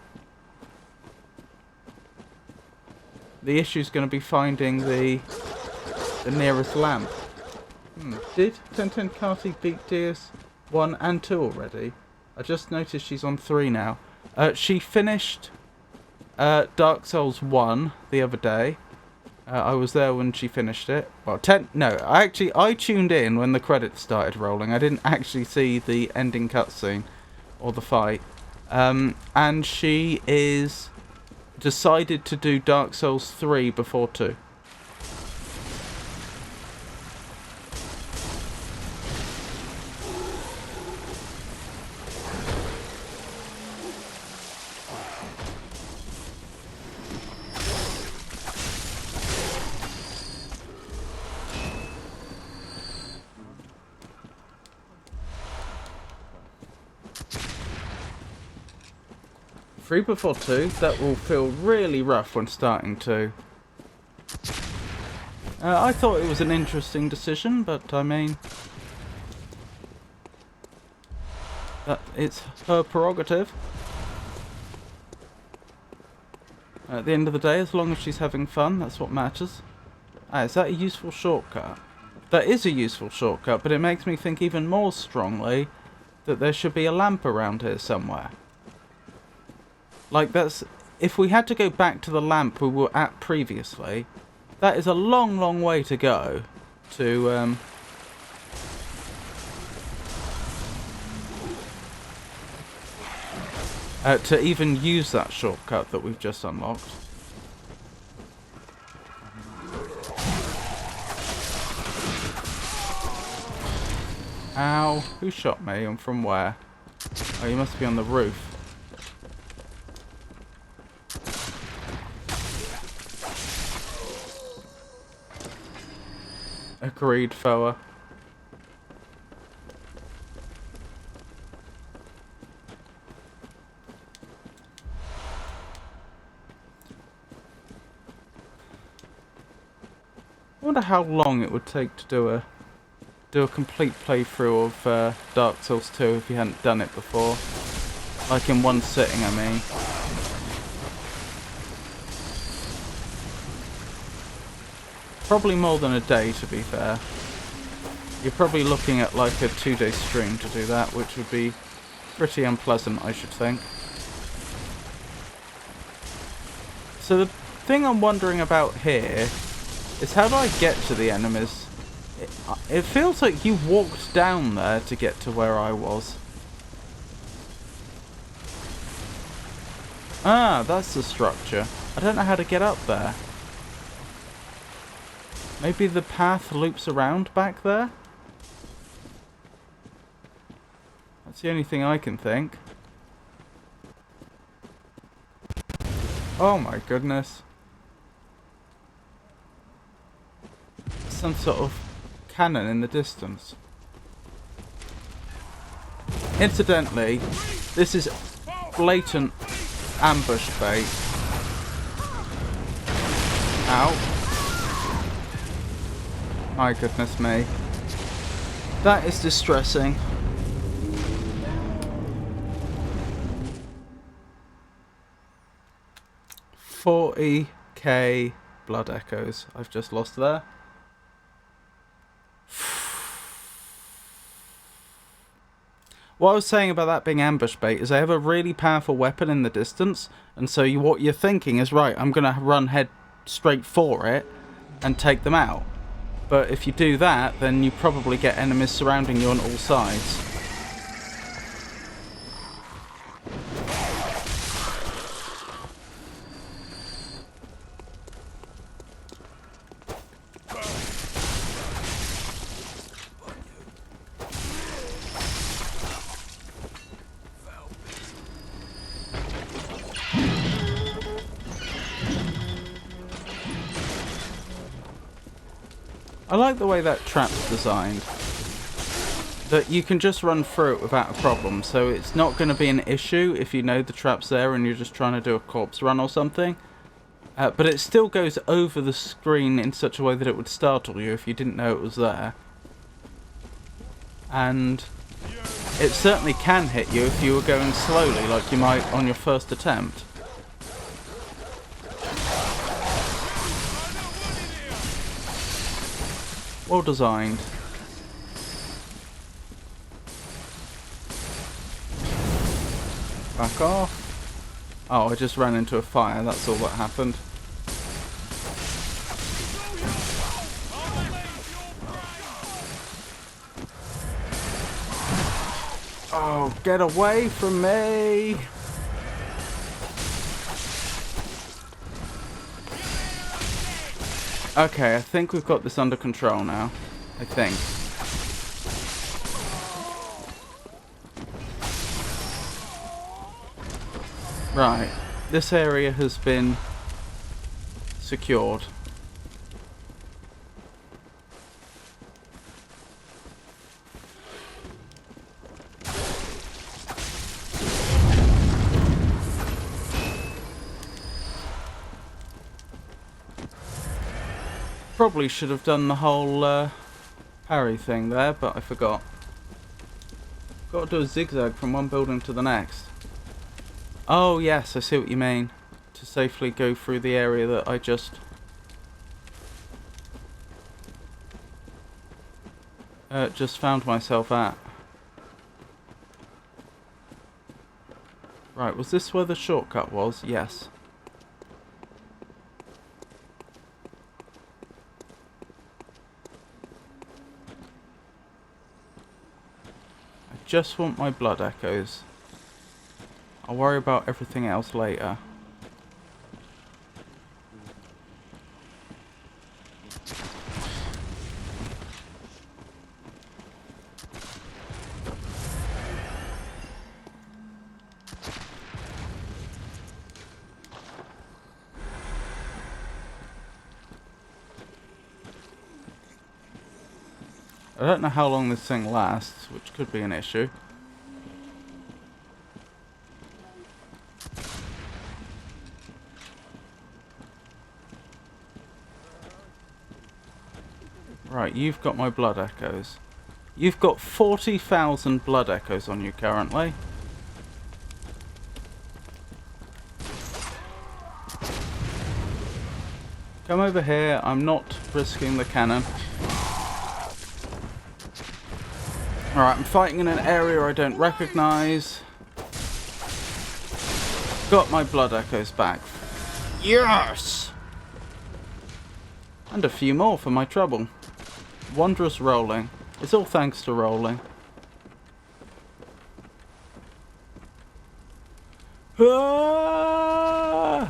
The issue's going to be finding the nearest lamp. Did Tenten Kati beat DS 1 and 2 already? I just noticed she's on 3 now. She finished Dark Souls 1 the other day. I was there when she finished it. Well, I tuned in when the credits started rolling. I didn't actually see the ending cutscene or the fight. And she is decided to do Dark Souls 3 before 2. Three before 2, that will feel really rough when starting 2. I thought it was an interesting decision, but I mean, it's her prerogative. At the end of the day, as long as she's having fun, that's what matters. Is that a useful shortcut? That is a useful shortcut, but it makes me think even more strongly that there should be a lamp around here somewhere. Like, that's... If we had to go back to the lamp we were at previously, that is a long, long way to go to, to even use that shortcut that we've just unlocked. Ow. Who shot me and from where? Oh, you must be on the roof. Agreed, Foa. I wonder how long it would take to do a complete playthrough of Dark Souls 2 if you hadn't done it before. Like in one sitting, I mean. Probably more than a day, to be fair. You're probably looking at like a 2-day stream to do that, which would be pretty unpleasant, I should think. So the thing I'm wondering about here is, how do I get to the enemies? It feels like you walked down there to get to where I was. Ah, that's the structure. I don't know how to get up there. Maybe the path loops around back there? That's the only thing I can think. Oh my goodness. Some sort of cannon in the distance. Incidentally, this is blatant ambush bait. Ow. My goodness me. That is distressing. $40k blood echoes I've just lost there. What I was saying about that being ambush bait is I have a really powerful weapon in the distance, and so what you're thinking is, right, I'm going to run head straight for it and take them out. But if you do that, then you probably get enemies surrounding you on all sides. I like the way that trap's designed. That you can just run through it without a problem, so it's not going to be an issue if you know the trap's there and you're just trying to do a corpse run or something. But it still goes over the screen in such a way that it would startle you if you didn't know it was there. And it certainly can hit you if you were going slowly, like you might on your first attempt. Well designed. Back off. Oh, I just ran into a fire, that's all that happened. Oh, get away from me! Okay, I think we've got this under control now. I think. Right. This area has been secured. Probably should have done the whole parry thing there, but I forgot. Got to do a zigzag from one building to the next. Oh yes, I see what you mean. To safely go through the area that I just found myself at. Right, was this where the shortcut was? Yes. Just want my blood echoes. I'll worry about everything else later. I don't know how long this thing lasts, which could be an issue. Right, you've got my blood echoes. You've got 40,000 blood echoes on you currently. Come over here, I'm not risking the cannon. Alright, I'm fighting in an area I don't recognise. Got my blood echoes back. Yes! And a few more for my trouble. Wondrous rolling. It's all thanks to rolling. Ah!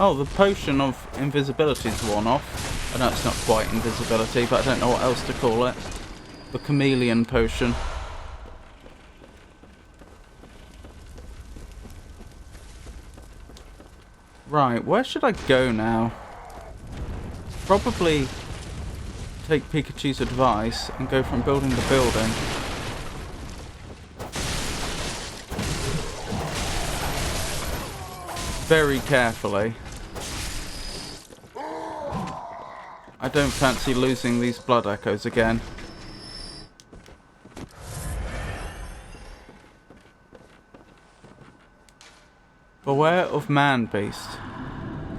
Oh, the potion of invisibility's worn off. I know it's not quite invisibility, but I don't know what else to call it. The chameleon potion. Right, where should I go now? Probably take Pikachu's advice and go from building to building. Very carefully. I don't fancy losing these blood echoes again. Beware of man-beast.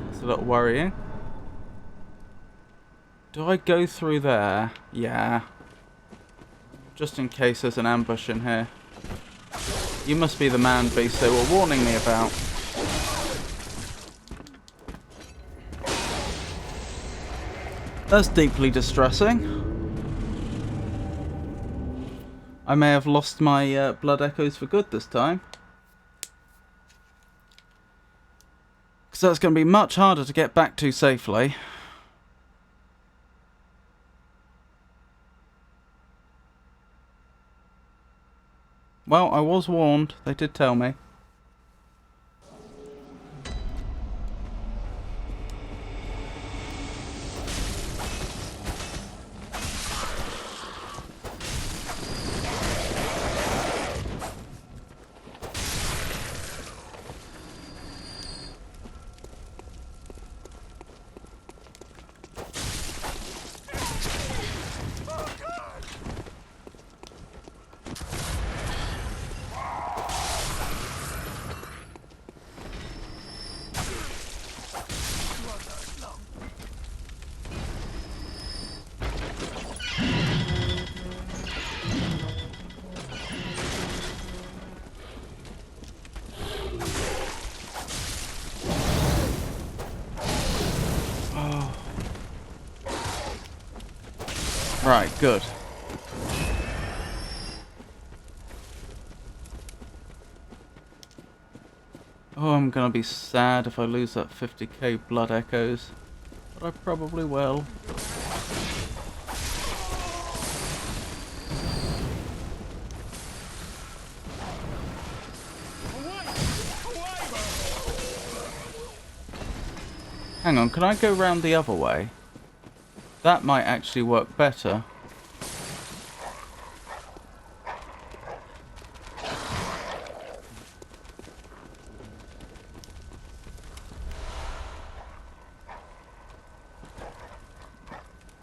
It's a little worrying. Do I go through there? Yeah. Just in case there's an ambush in here. You must be the man-beast they were warning me about. That's deeply distressing. I may have lost my blood echoes for good this time. Because that's going to be much harder to get back to safely. Well, I was warned. They did tell me. Right, good. Oh, I'm gonna be sad if I lose that 50k blood echoes. But I probably will. Hang on, can I go round the other way? That might actually work better.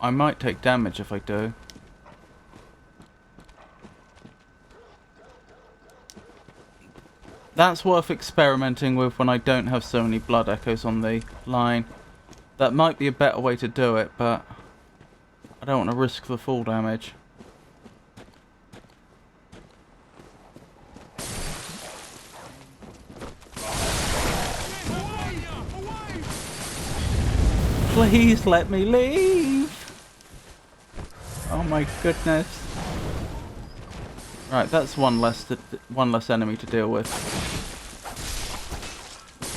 I might take damage if I do. That's worth experimenting with when I don't have so many blood echoes on the line. That might be a better way to do it, but I don't want to risk the full damage. Please let me leave! Oh my goodness. Right, that's one less enemy to deal with.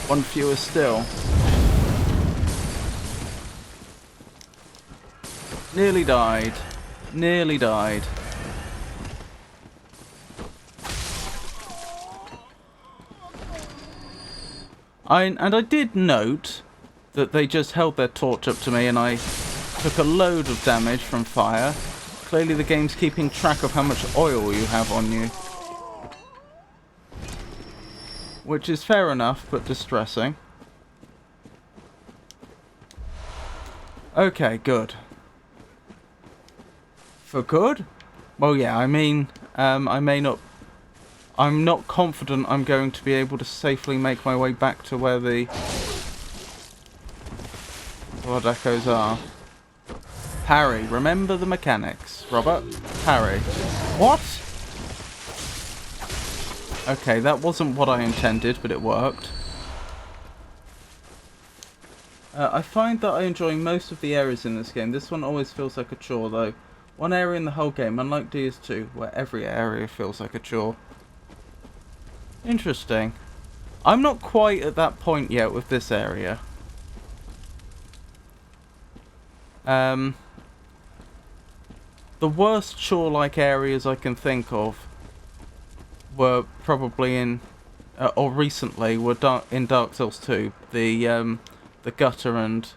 One fewer still. Nearly died. Nearly died. And I did note that they just held their torch up to me and I took a load of damage from fire. Clearly the game's keeping track of how much oil you have on you. Which is fair enough, but distressing. Okay, good. For good? Well, yeah, I mean, I may not... I'm not confident I'm going to be able to safely make my way back to where the blood echoes are. Parry. Remember the mechanics, Robert. Parry. What? Okay, that wasn't what I intended, but it worked. I find that I enjoy most of the areas in this game. This one always feels like a chore, though. One area in the whole game, unlike DS2, where every area feels like a chore. Interesting. I'm not quite at that point yet with this area. The worst chore-like areas I can think of were probably in, or recently, were in Dark Souls 2. The gutter and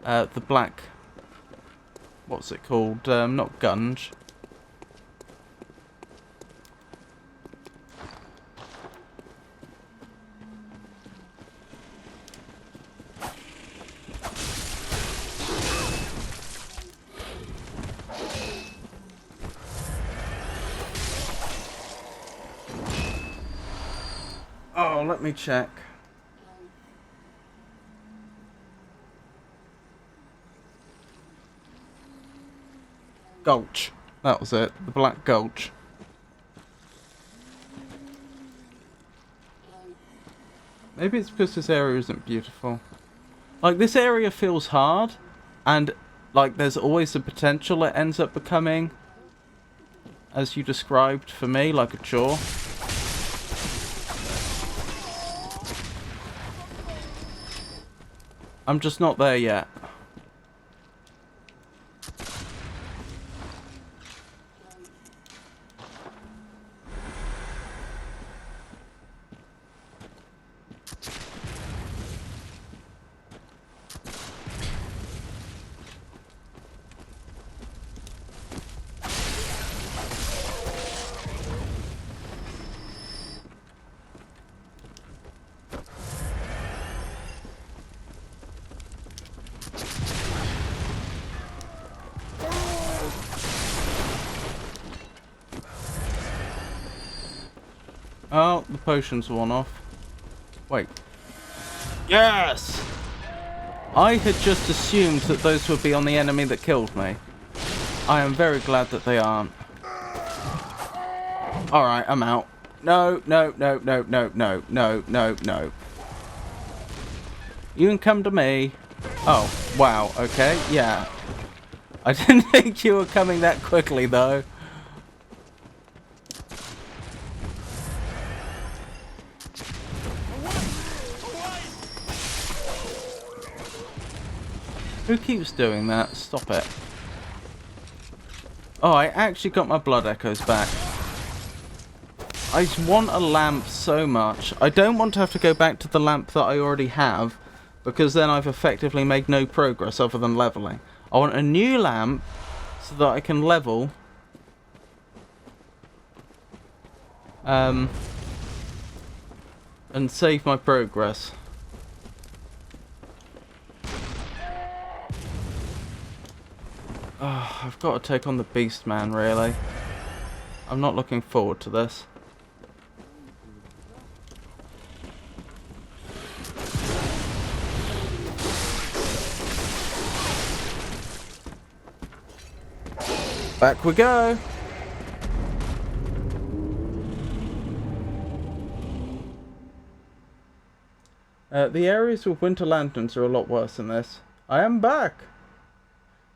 the black, what's it called? Not gunge. Oh, let me check. Gulch. That was it. The Black Gulch. Maybe it's because this area isn't beautiful. Like, this area feels hard, and like, there's always the potential it ends up becoming, as you described for me, like a chore. I'm just not there yet. Oh, the potion's worn off. Wait. Yes! I had just assumed that those would be on the enemy that killed me. I am very glad that they aren't. Alright, I'm out. No, no, no, no, no, no, no, no, no. You can come to me. Oh, wow, okay, yeah. I didn't think you were coming that quickly, though. Who keeps doing that? Stop it. Oh, I actually got my blood echoes back. I just want a lamp so much. I don't want to have to go back to the lamp that I already have, because then I've effectively made no progress other than leveling. I want a new lamp so that I can level. And save my progress. Oh, I've got to take on the Beast Man, really. I'm not looking forward to this. Back we go! The areas with winter lanterns are a lot worse than this. I am back!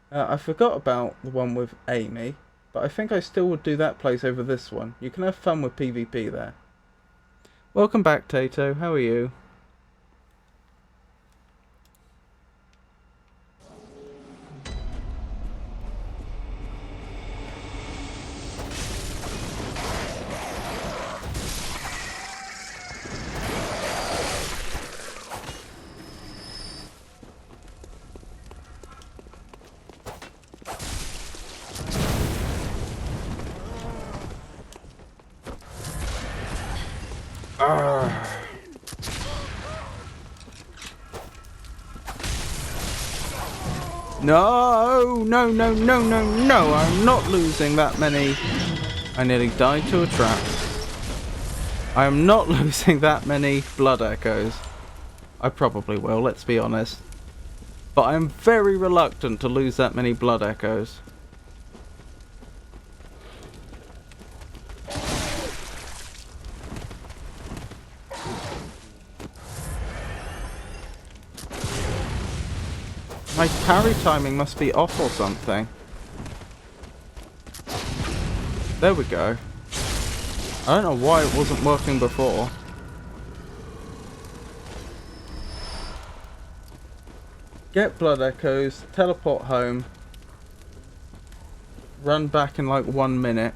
I forgot about the one with Amy, but I think I still would do that place over this one. You can have fun with PvP there. Welcome back, Tato. How are you? No, no, no, no, no, no, I'm not losing that many. I nearly died to a trap. I am not losing that many blood echoes. I probably will, let's be honest. But I'm very reluctant to lose that many blood echoes. My parry timing must be off or something. There we go. I don't know why it wasn't working before. Get blood echoes, teleport home, run back in like 1 minute.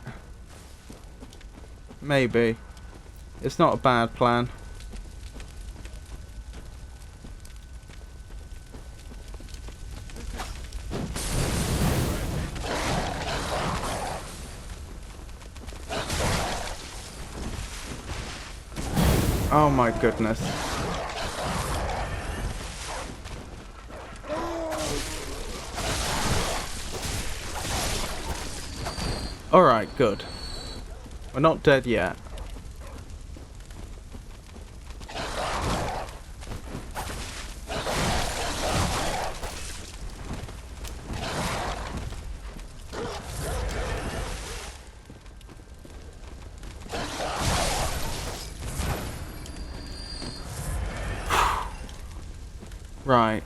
Maybe. It's not a bad plan. Oh my goodness. Alright, good. We're not dead yet. Right.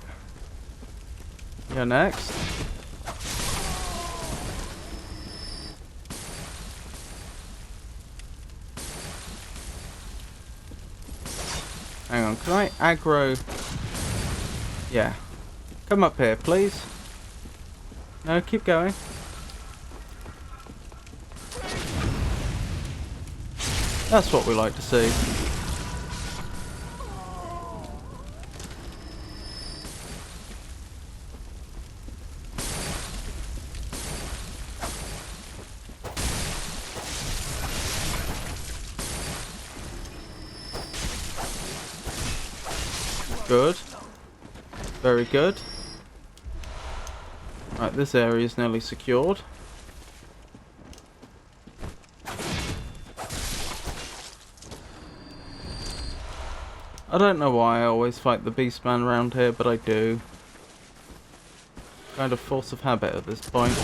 You're next. Hang on, can I aggro? Yeah. Come up here, please. No, keep going. That's what we like to see. Good. Very good. Right, this area is nearly secured. I don't know why I always fight the Beastman around here, but I do. Kind of force of habit at this point.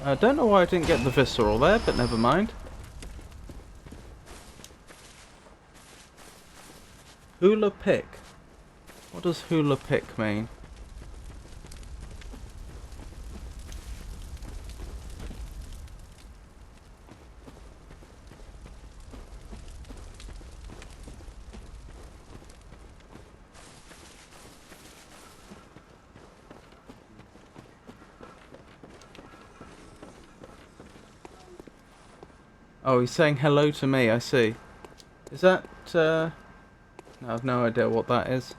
I don't know why I didn't get the visceral there, but never mind. Hula pick. What does hula pick mean? Oh, he's saying hello to me, I see. Is that, No, I have no idea what that is.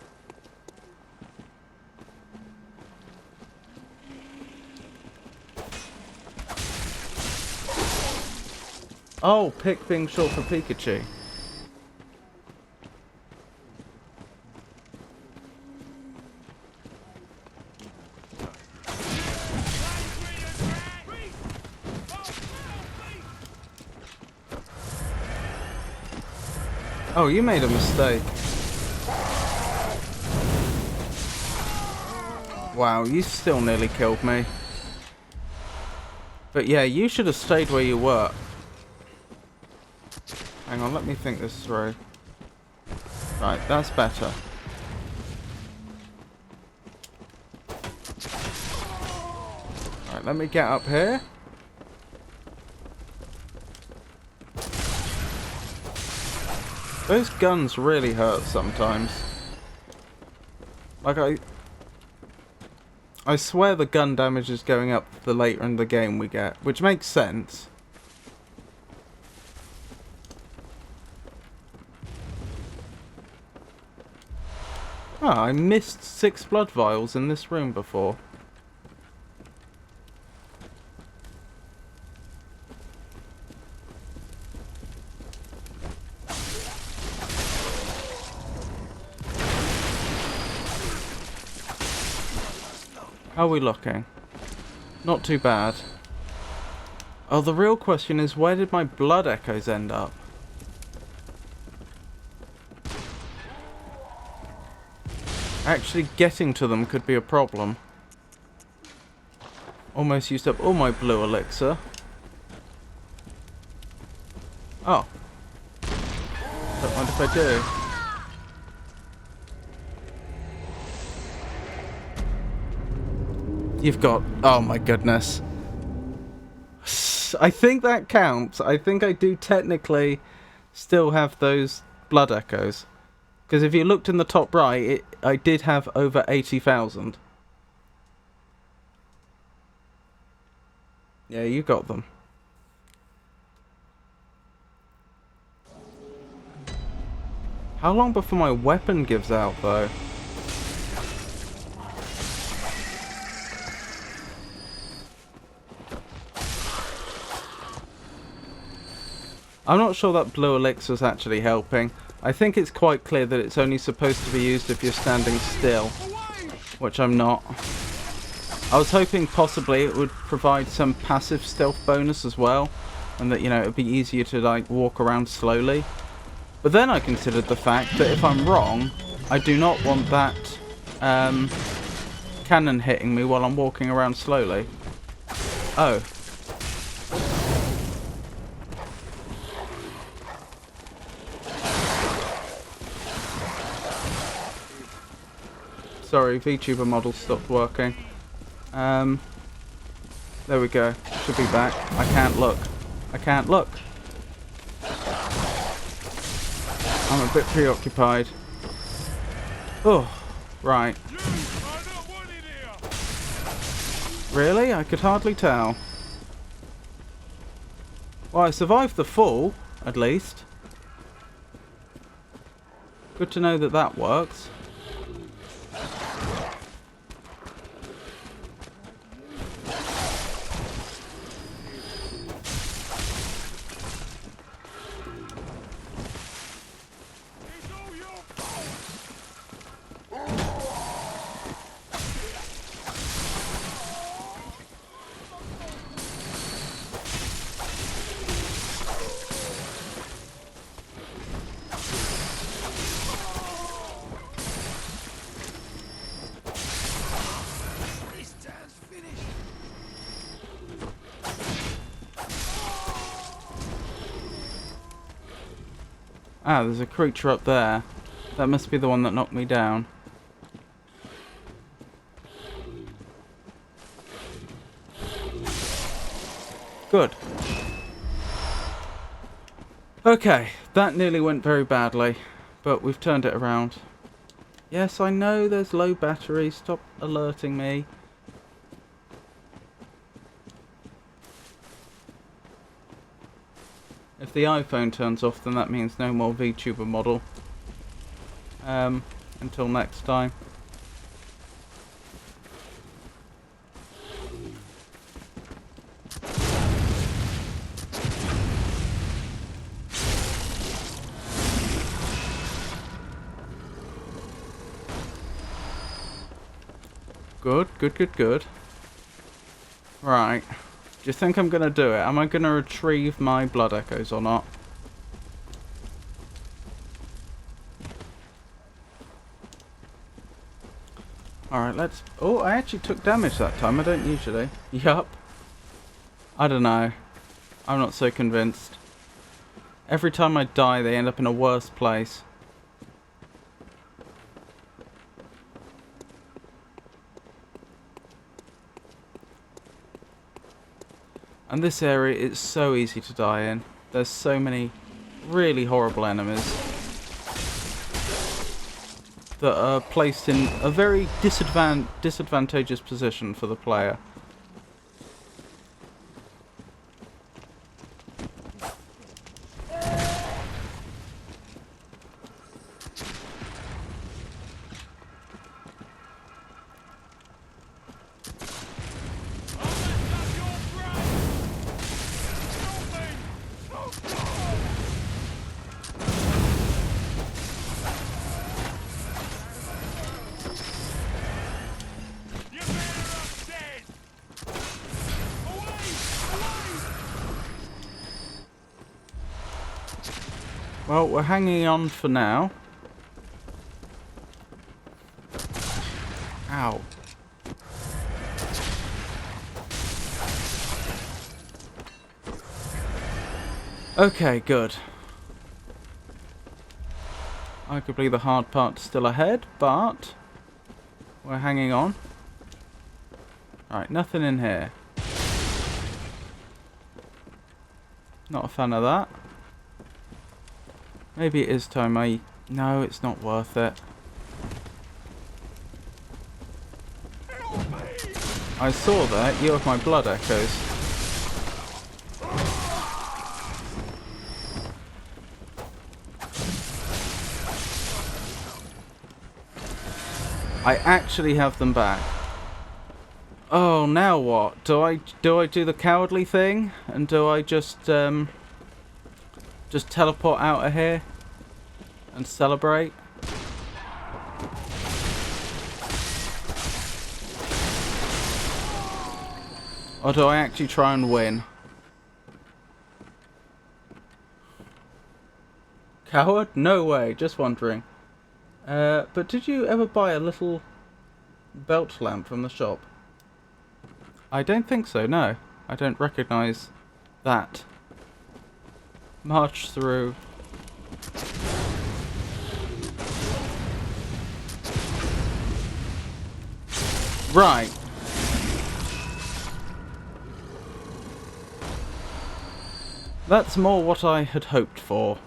Oh, pick being short for Pikachu. Oh, you made a mistake. Wow, you still nearly killed me. But yeah, you should have stayed where you were. Hang on, let me think this through. Right, that's better. Right, let me get up here. Those guns really hurt sometimes. Like I swear the gun damage is going up the later in the game we get, which makes sense. Ah, I missed 6 blood vials in this room before. How are we looking? Not too bad. Oh, the real question is, where did my blood echoes end up? Actually getting to them could be a problem. Almost used up all my blue elixir. Oh. Don't mind if I do. You've got... Oh my goodness. I think that counts. I think I do technically still have those blood echoes. Because if you looked in the top right, I did have over 80,000. Yeah, you got them. How long before my weapon gives out, though? I'm not sure that blue elixir is actually helping. I think it's quite clear that it's only supposed to be used if you're standing still, which I'm not. I was hoping possibly it would provide some passive stealth bonus as well, and that, you know, it would be easier to like walk around slowly. But then I considered the fact that if I'm wrong, I do not want that cannon hitting me while I'm walking around slowly. Oh. Sorry, VTuber model stopped working. There we go. Should be back. I can't look. I can't look. I'm a bit preoccupied. Oh, right. Really? I could hardly tell. Well, I survived the fall, at least. Good to know that that works. Ah, there's a creature up there. That must be the one that knocked me down. Good. Okay, that nearly went very badly, but we've turned it around. Yes, I know there's low battery. Stop alerting me. If the iPhone turns off, then that means no more VTuber model. Until next time. Good, good, good, good. Right. Do you think I'm going to do it? Am I going to retrieve my blood echoes or not? Alright, let's... Oh, I actually took damage that time. I don't usually. Yup. I don't know. I'm not so convinced. Every time I die, they end up in a worse place. And this area is so easy to die in. There's so many really horrible enemies that are placed in a very disadvantageous position for the player. Well, we're hanging on for now. Ow. Okay, good. Arguably the hard part's still ahead, but we're hanging on. Alright, nothing in here. Not a fan of that. Maybe it is time I... No, it's not worth it. I saw that. You have my blood echoes. I actually have them back. Oh, now what? Do I do the cowardly thing? And do I just teleport out of here and celebrate? Or do I actually try and win? Coward? No way, just wondering. But did you ever buy a little belt lamp from the shop? I don't think so, no. I don't recognise that. March through. Right. That's more what I had hoped for.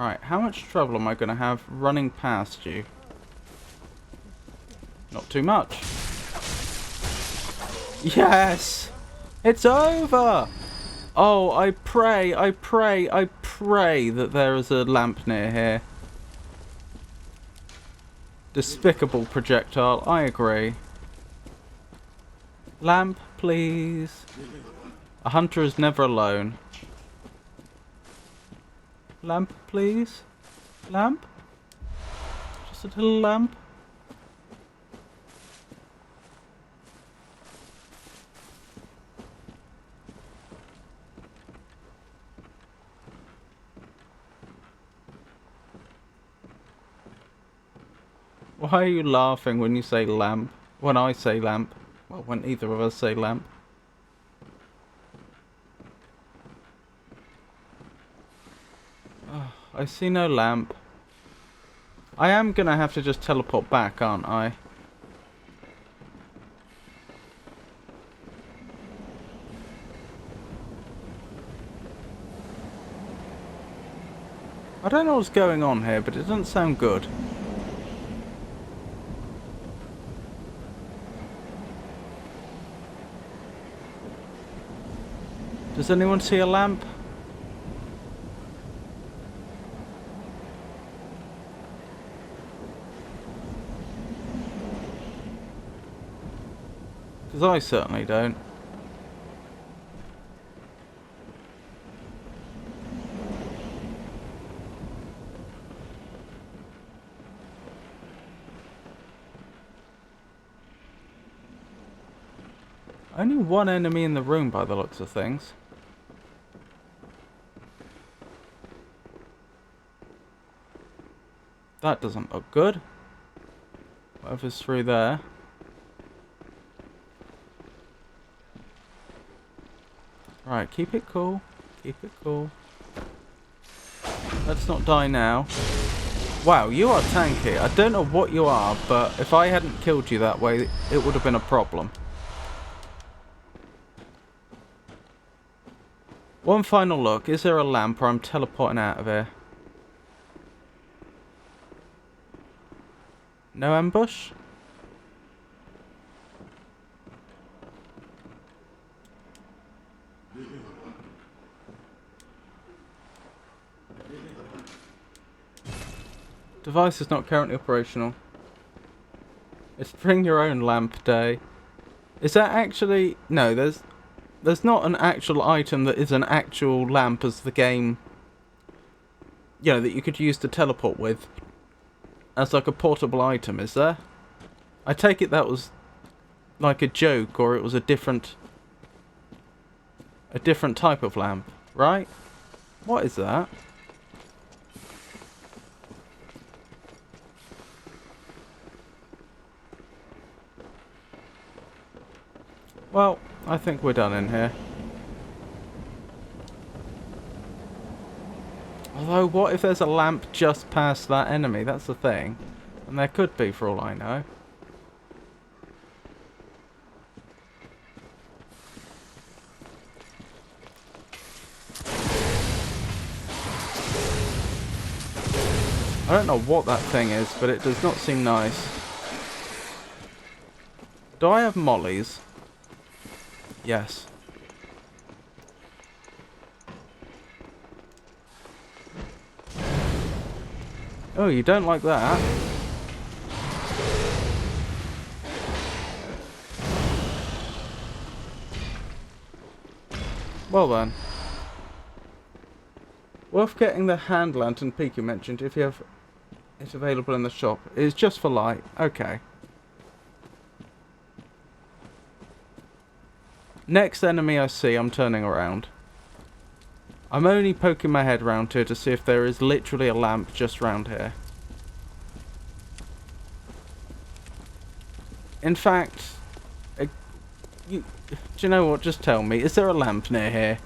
Alright, how much trouble am I going to have running past you? Not too much. Yes! It's over! Oh, I pray that there is a lamp near here. Despicable projectile, I agree. Lamp, please. A hunter is never alone. Lamp, please. Lamp? Just a little lamp. Why are you laughing when you say lamp? When I say lamp? Well, when either of us say lamp. Oh, I see no lamp. I am gonna have to just teleport back, aren't I? I don't know what's going on here, but it doesn't sound good. Does anyone see a lamp? Because I certainly don't. Only one enemy in the room by the looks of things. That doesn't look good. Whatever's through there. Right, keep it cool. Keep it cool. Let's not die now. Wow, you are tanky. I don't know what you are, but if I hadn't killed you that way, it would have been a problem. One final look. Is there a lamp or I'm teleporting out of here? No ambush? Device is not currently operational. It's bring your own lamp day. Is that actually... No, there's not an actual item that is an actual lamp as the game... You know, that you could use to teleport with. As like a portable item, is there? I take it that was like a joke, or it was a different type of lamp, right? What is that? Well, I think we're done in here. Although, what if there's a lamp just past that enemy? That's the thing. And there could be, for all I know. I don't know what that thing is, but it does not seem nice. Do I have mollies? Yes. Oh, you don't like that? Well then. Worth getting the hand lantern peak you mentioned if you have it available in the shop. It's just for light. Okay. Next enemy I see, I'm turning around. I'm only poking my head round here to see if there is literally a lamp just round here. In fact, do you know what? Just tell me, is there a lamp near here?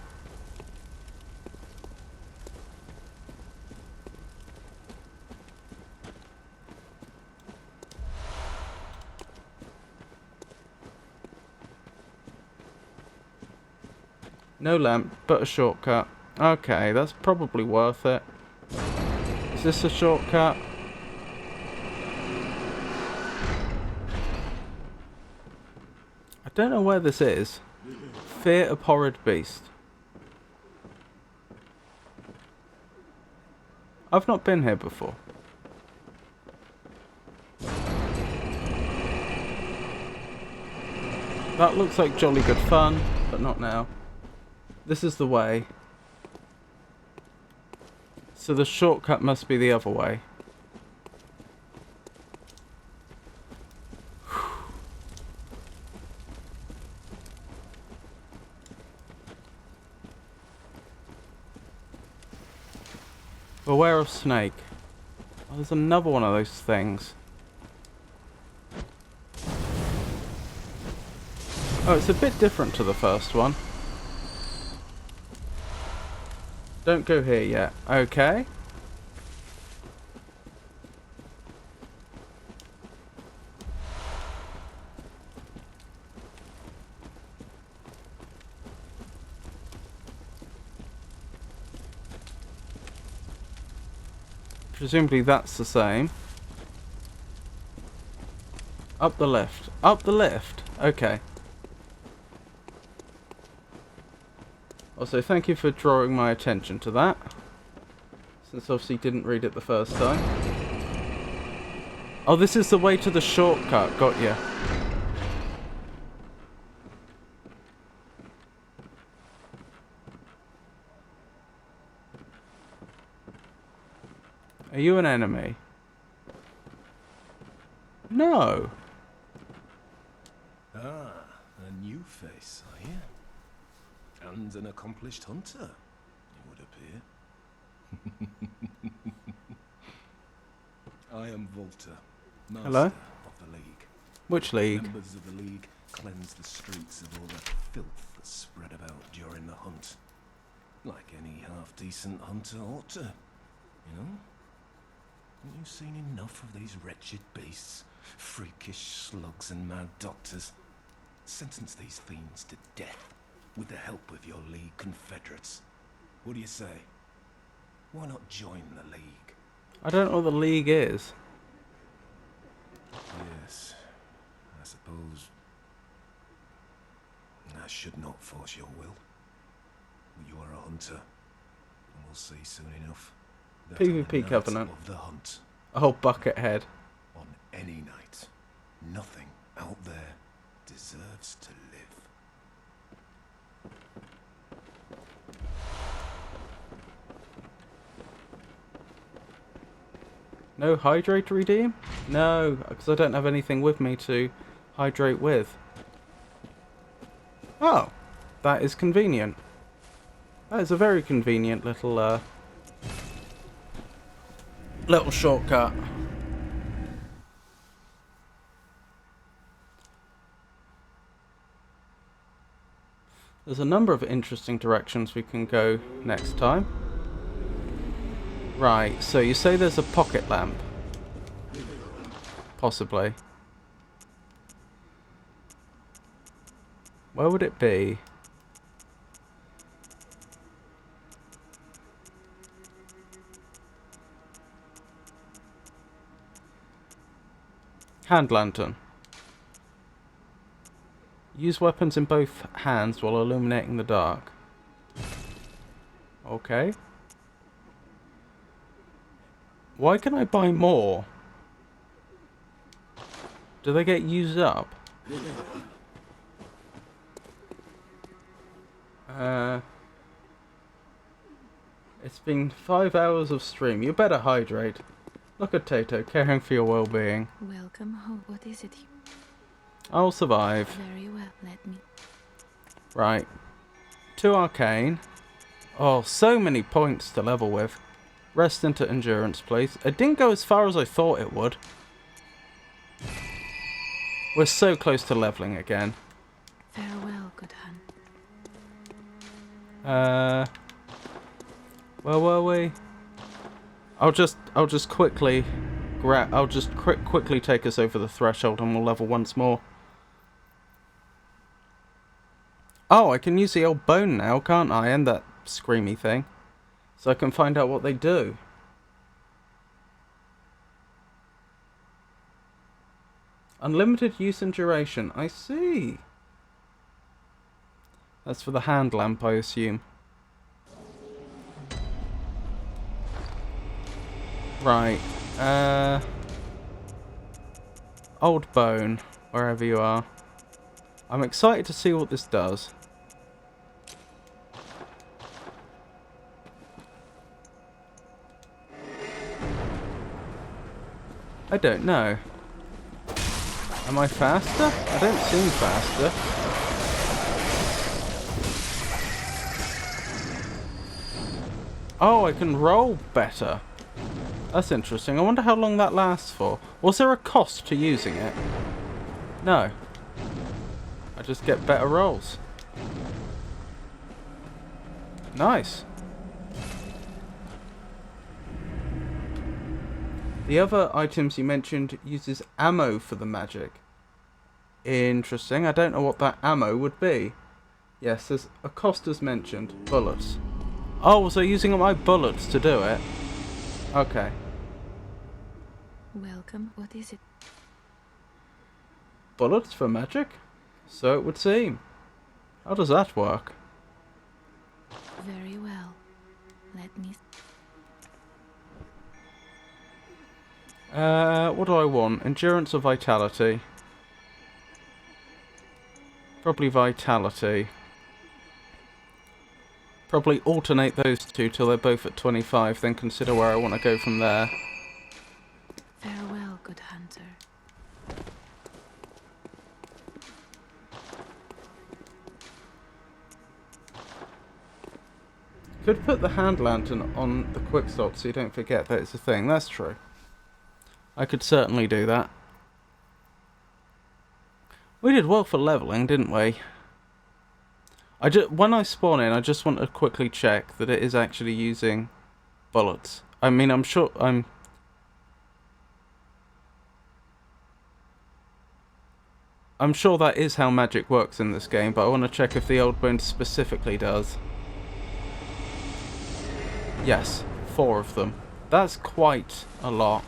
No lamp, but a shortcut. Okay, that's probably worth it. this a shortcut? I don't know where this is. Fear abhorred beast. I've not been here before. That looks like jolly good fun, but not now. This is the way. So the shortcut must be the other way. Beware of snake. Oh, there's another one of those things. Oh, it's a bit different to the first one. Don't go here yet. Okay. Presumably that's the same. Up the lift. Up the lift. Okay. Also, thank you for drawing my attention to that. Since obviously didn't read it the first time. Oh, this is the way to the shortcut. Got ya. Are you an enemy? No. Ah, a new face, are you? And an accomplished hunter, it would appear. I am Volter, master Hello? of the League. Which league? Members of the League cleanse the streets of all the filth that's spread about during the hunt. Like any half-decent hunter ought to, you know? Haven't you seen enough of these wretched beasts? Freakish slugs and mad doctors. Sentence these fiends to death with the help of your League confederates. What do you say? Why not join the League? I don't know what the league is. Yes, I suppose I should not force your will. But you are a hunter, and we'll see soon enough. That on the PvP night Covenant. of the hunt, Oh, bucket head. on any night, nothing out there deserves to live. No hydrate to redeem? No, because I don't have anything with me to hydrate with. Oh, that is convenient. That is a very convenient little shortcut. There's a number of interesting directions we can go next time. Right, so you say there's a pocket lamp. Possibly. Where would it be? Hand lantern. Use weapons in both hands while illuminating the dark. Okay. Why can I buy more? Do they get used up? It's been 5 hours of stream. You better hydrate. Look at Tato, caring for your well-being. Welcome home. What is it? I'll survive. Very well. Let me. Right. 2 arcane. Oh, so many points to level with. Rest into endurance, please. It didn't go as far as I thought it would. We're so close to leveling again. Farewell, good hun. Where were we? I'll just quickly quickly take us over the threshold and we'll level once more. Oh, I can use the old bone now, can't I? And that screamy thing. So I can find out what they do. Unlimited use and duration. I see. That's for the hand lamp, I assume. Right. Old Bone, wherever you are. I'm excited to see what this does. I don't know. Am I faster? I don't seem faster. Oh, I can roll better. That's interesting. I wonder how long that lasts for. Was there a cost to using it? No. I just get better rolls. Nice. The other items you mentioned uses ammo for the magic. Interesting. I don't know what that ammo would be. Yes, there's a cost as mentioned. Bullets. Oh, so using my bullets to do it. Okay. Welcome. What is it? Bullets for magic? So it would seem. How does that work? Very well. Let me... What do I want? Endurance or vitality? Probably vitality. Probably alternate those two till they're both at 25, then consider where I want to go from there. Farewell, good hunter. Could put the hand lantern on the quick stop so you don't forget that it's a thing. That's true. I could certainly do that. We did well for leveling, didn't we? When I spawn in, I just want to quickly check that it is actually using bullets. I mean, I'm sure I'm sure that is how magic works in this game, but I want to check if the old bone specifically does. Yes, 4 of them. That's quite a lot.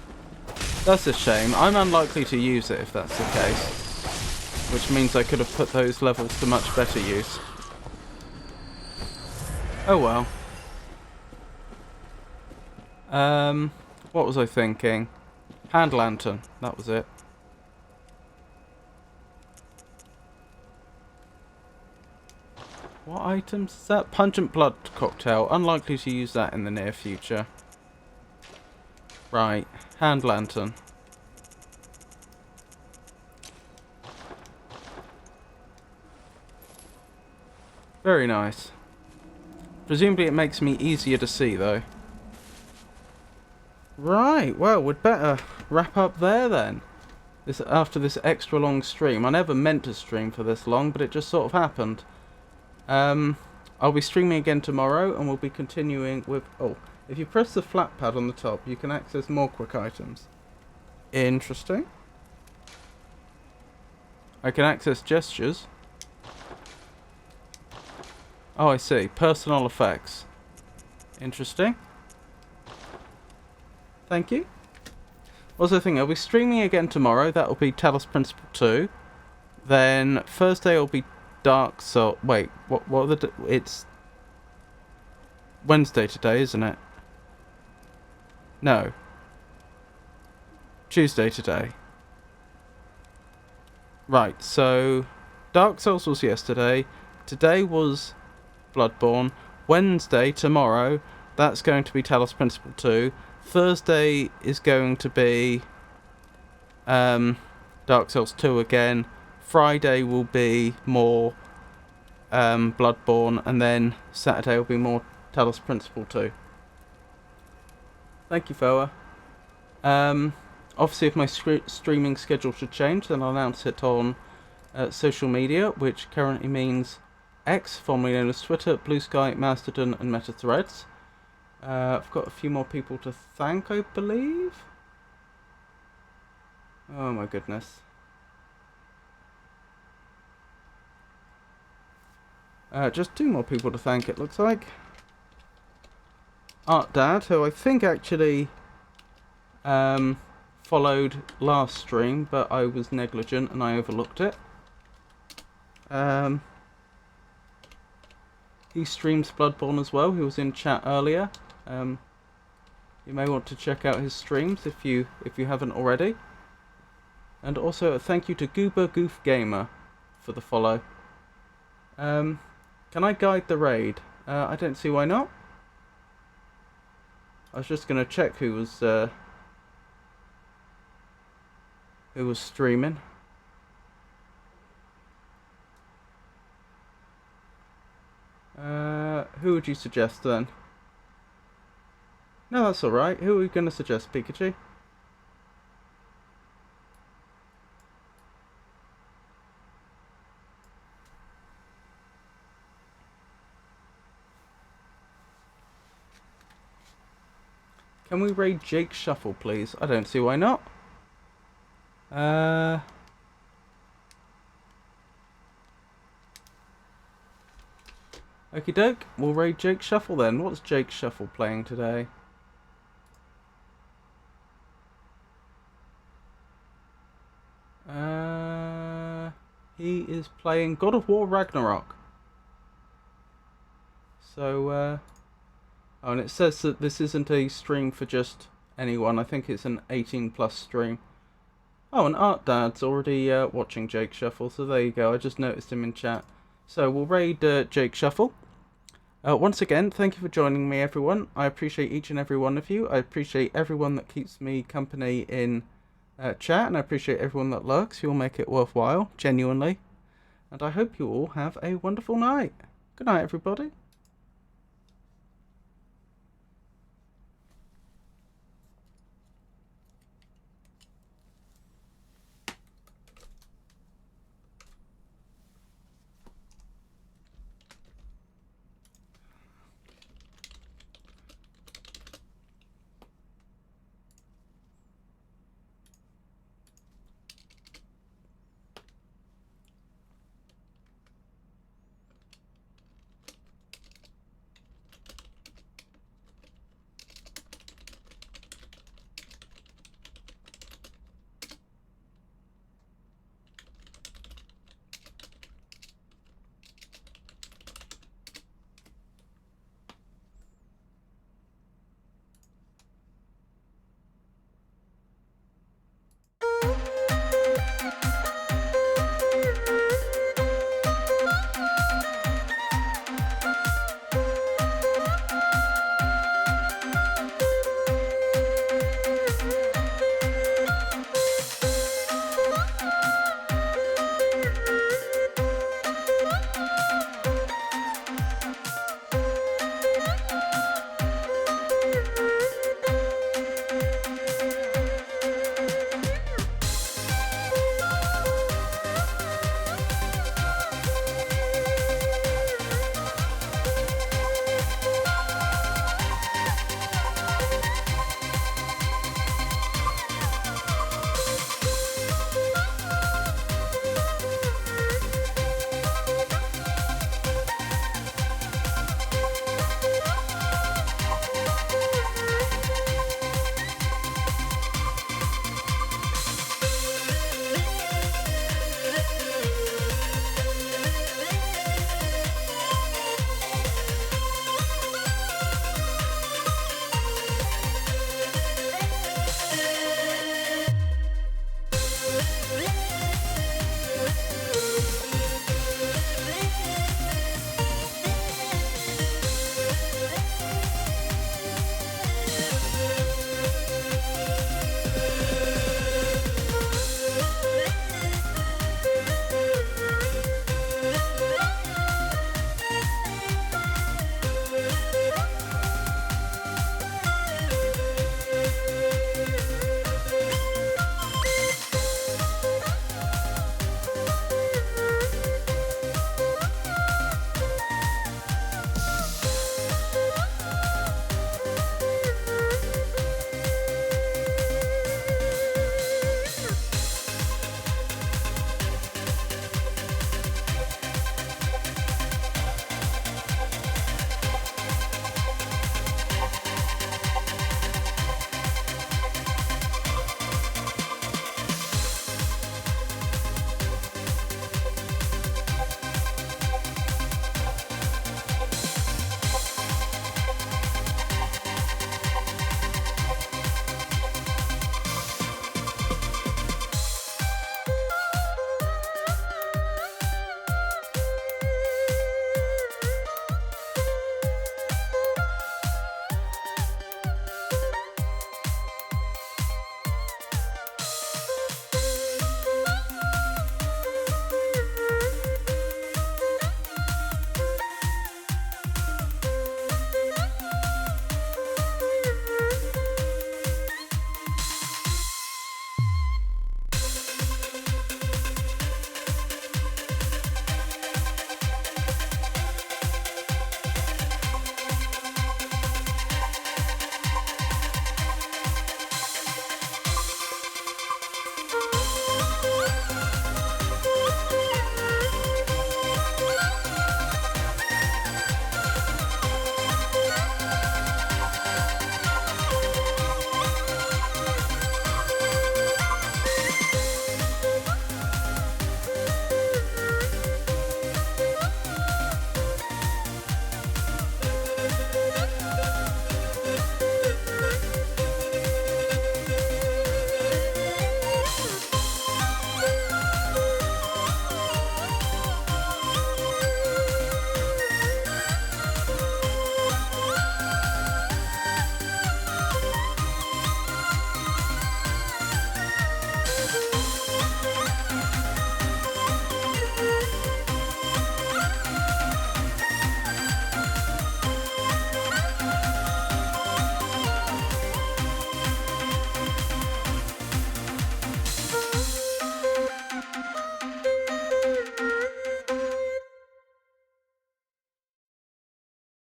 That's a shame. I'm unlikely to use it if that's the case. Which means I could have put those levels to much better use. Oh well. What was I thinking? Hand lantern. That was it. What items is that? Pungent blood cocktail. Unlikely to use that in the near future. Right. Hand lantern. Very nice. Presumably it makes me easier to see though. Right, well, we'd better wrap up there then. After this extra long stream. I never meant to stream for this long, but it just sort of happened. I'll be streaming again tomorrow, and we'll be continuing with... Oh, if you press the flat pad on the top, you can access more quick items. Interesting. I can access gestures. Oh, I see. Personal effects. Interesting. Thank you. What's the thing? I'll be streaming again tomorrow. That'll be Talos Principle 2. Then Thursday will be Dark Soul. Wait, what are the... It's Wednesday today, isn't it? No. Tuesday today. Right, so Dark Souls was yesterday. Today was Bloodborne. Wednesday, tomorrow, that's going to be Talos Principle 2. Thursday is going to be Dark Souls 2 again. Friday will be more Bloodborne, and then Saturday will be more Talos Principle 2. Thank you, Foa. Obviously, if my streaming schedule should change, then I'll announce it on social media, which currently means X, formerly known as Twitter, Blue Sky, Mastodon, and Meta Threads. I've got a few more people to thank, I believe. Oh my goodness. Just 2 more people to thank, it looks like. Art Dad, who I think actually followed last stream, but I was negligent and I overlooked it. He streams Bloodborne as well. He was in chat earlier. You may want to check out his streams if you haven't already. And also a thank you to Goober Goof Gamer for the follow. Can I guide the raid? I don't see why not. I was just gonna check who was streaming. Who would you suggest then? No, that's alright. Who are we gonna suggest, Pikachu? Can we raid Jake Shuffle, please? I don't see why not. Okie doke, we'll raid Jake Shuffle then. What's Jake Shuffle playing today? He is playing God of War Ragnarok. So, oh, and it says that this isn't a stream for just anyone. I think it's an 18+ stream. Oh, and Art Dad's already watching Jake Shuffle, so there you go. I just noticed him in chat. So we'll raid Jake Shuffle. Once again, thank you for joining me, everyone. I appreciate each and every one of you. I appreciate everyone that keeps me company in chat, and I appreciate everyone that lurks. You'll make it worthwhile, genuinely. And I hope you all have a wonderful night. Good night, everybody.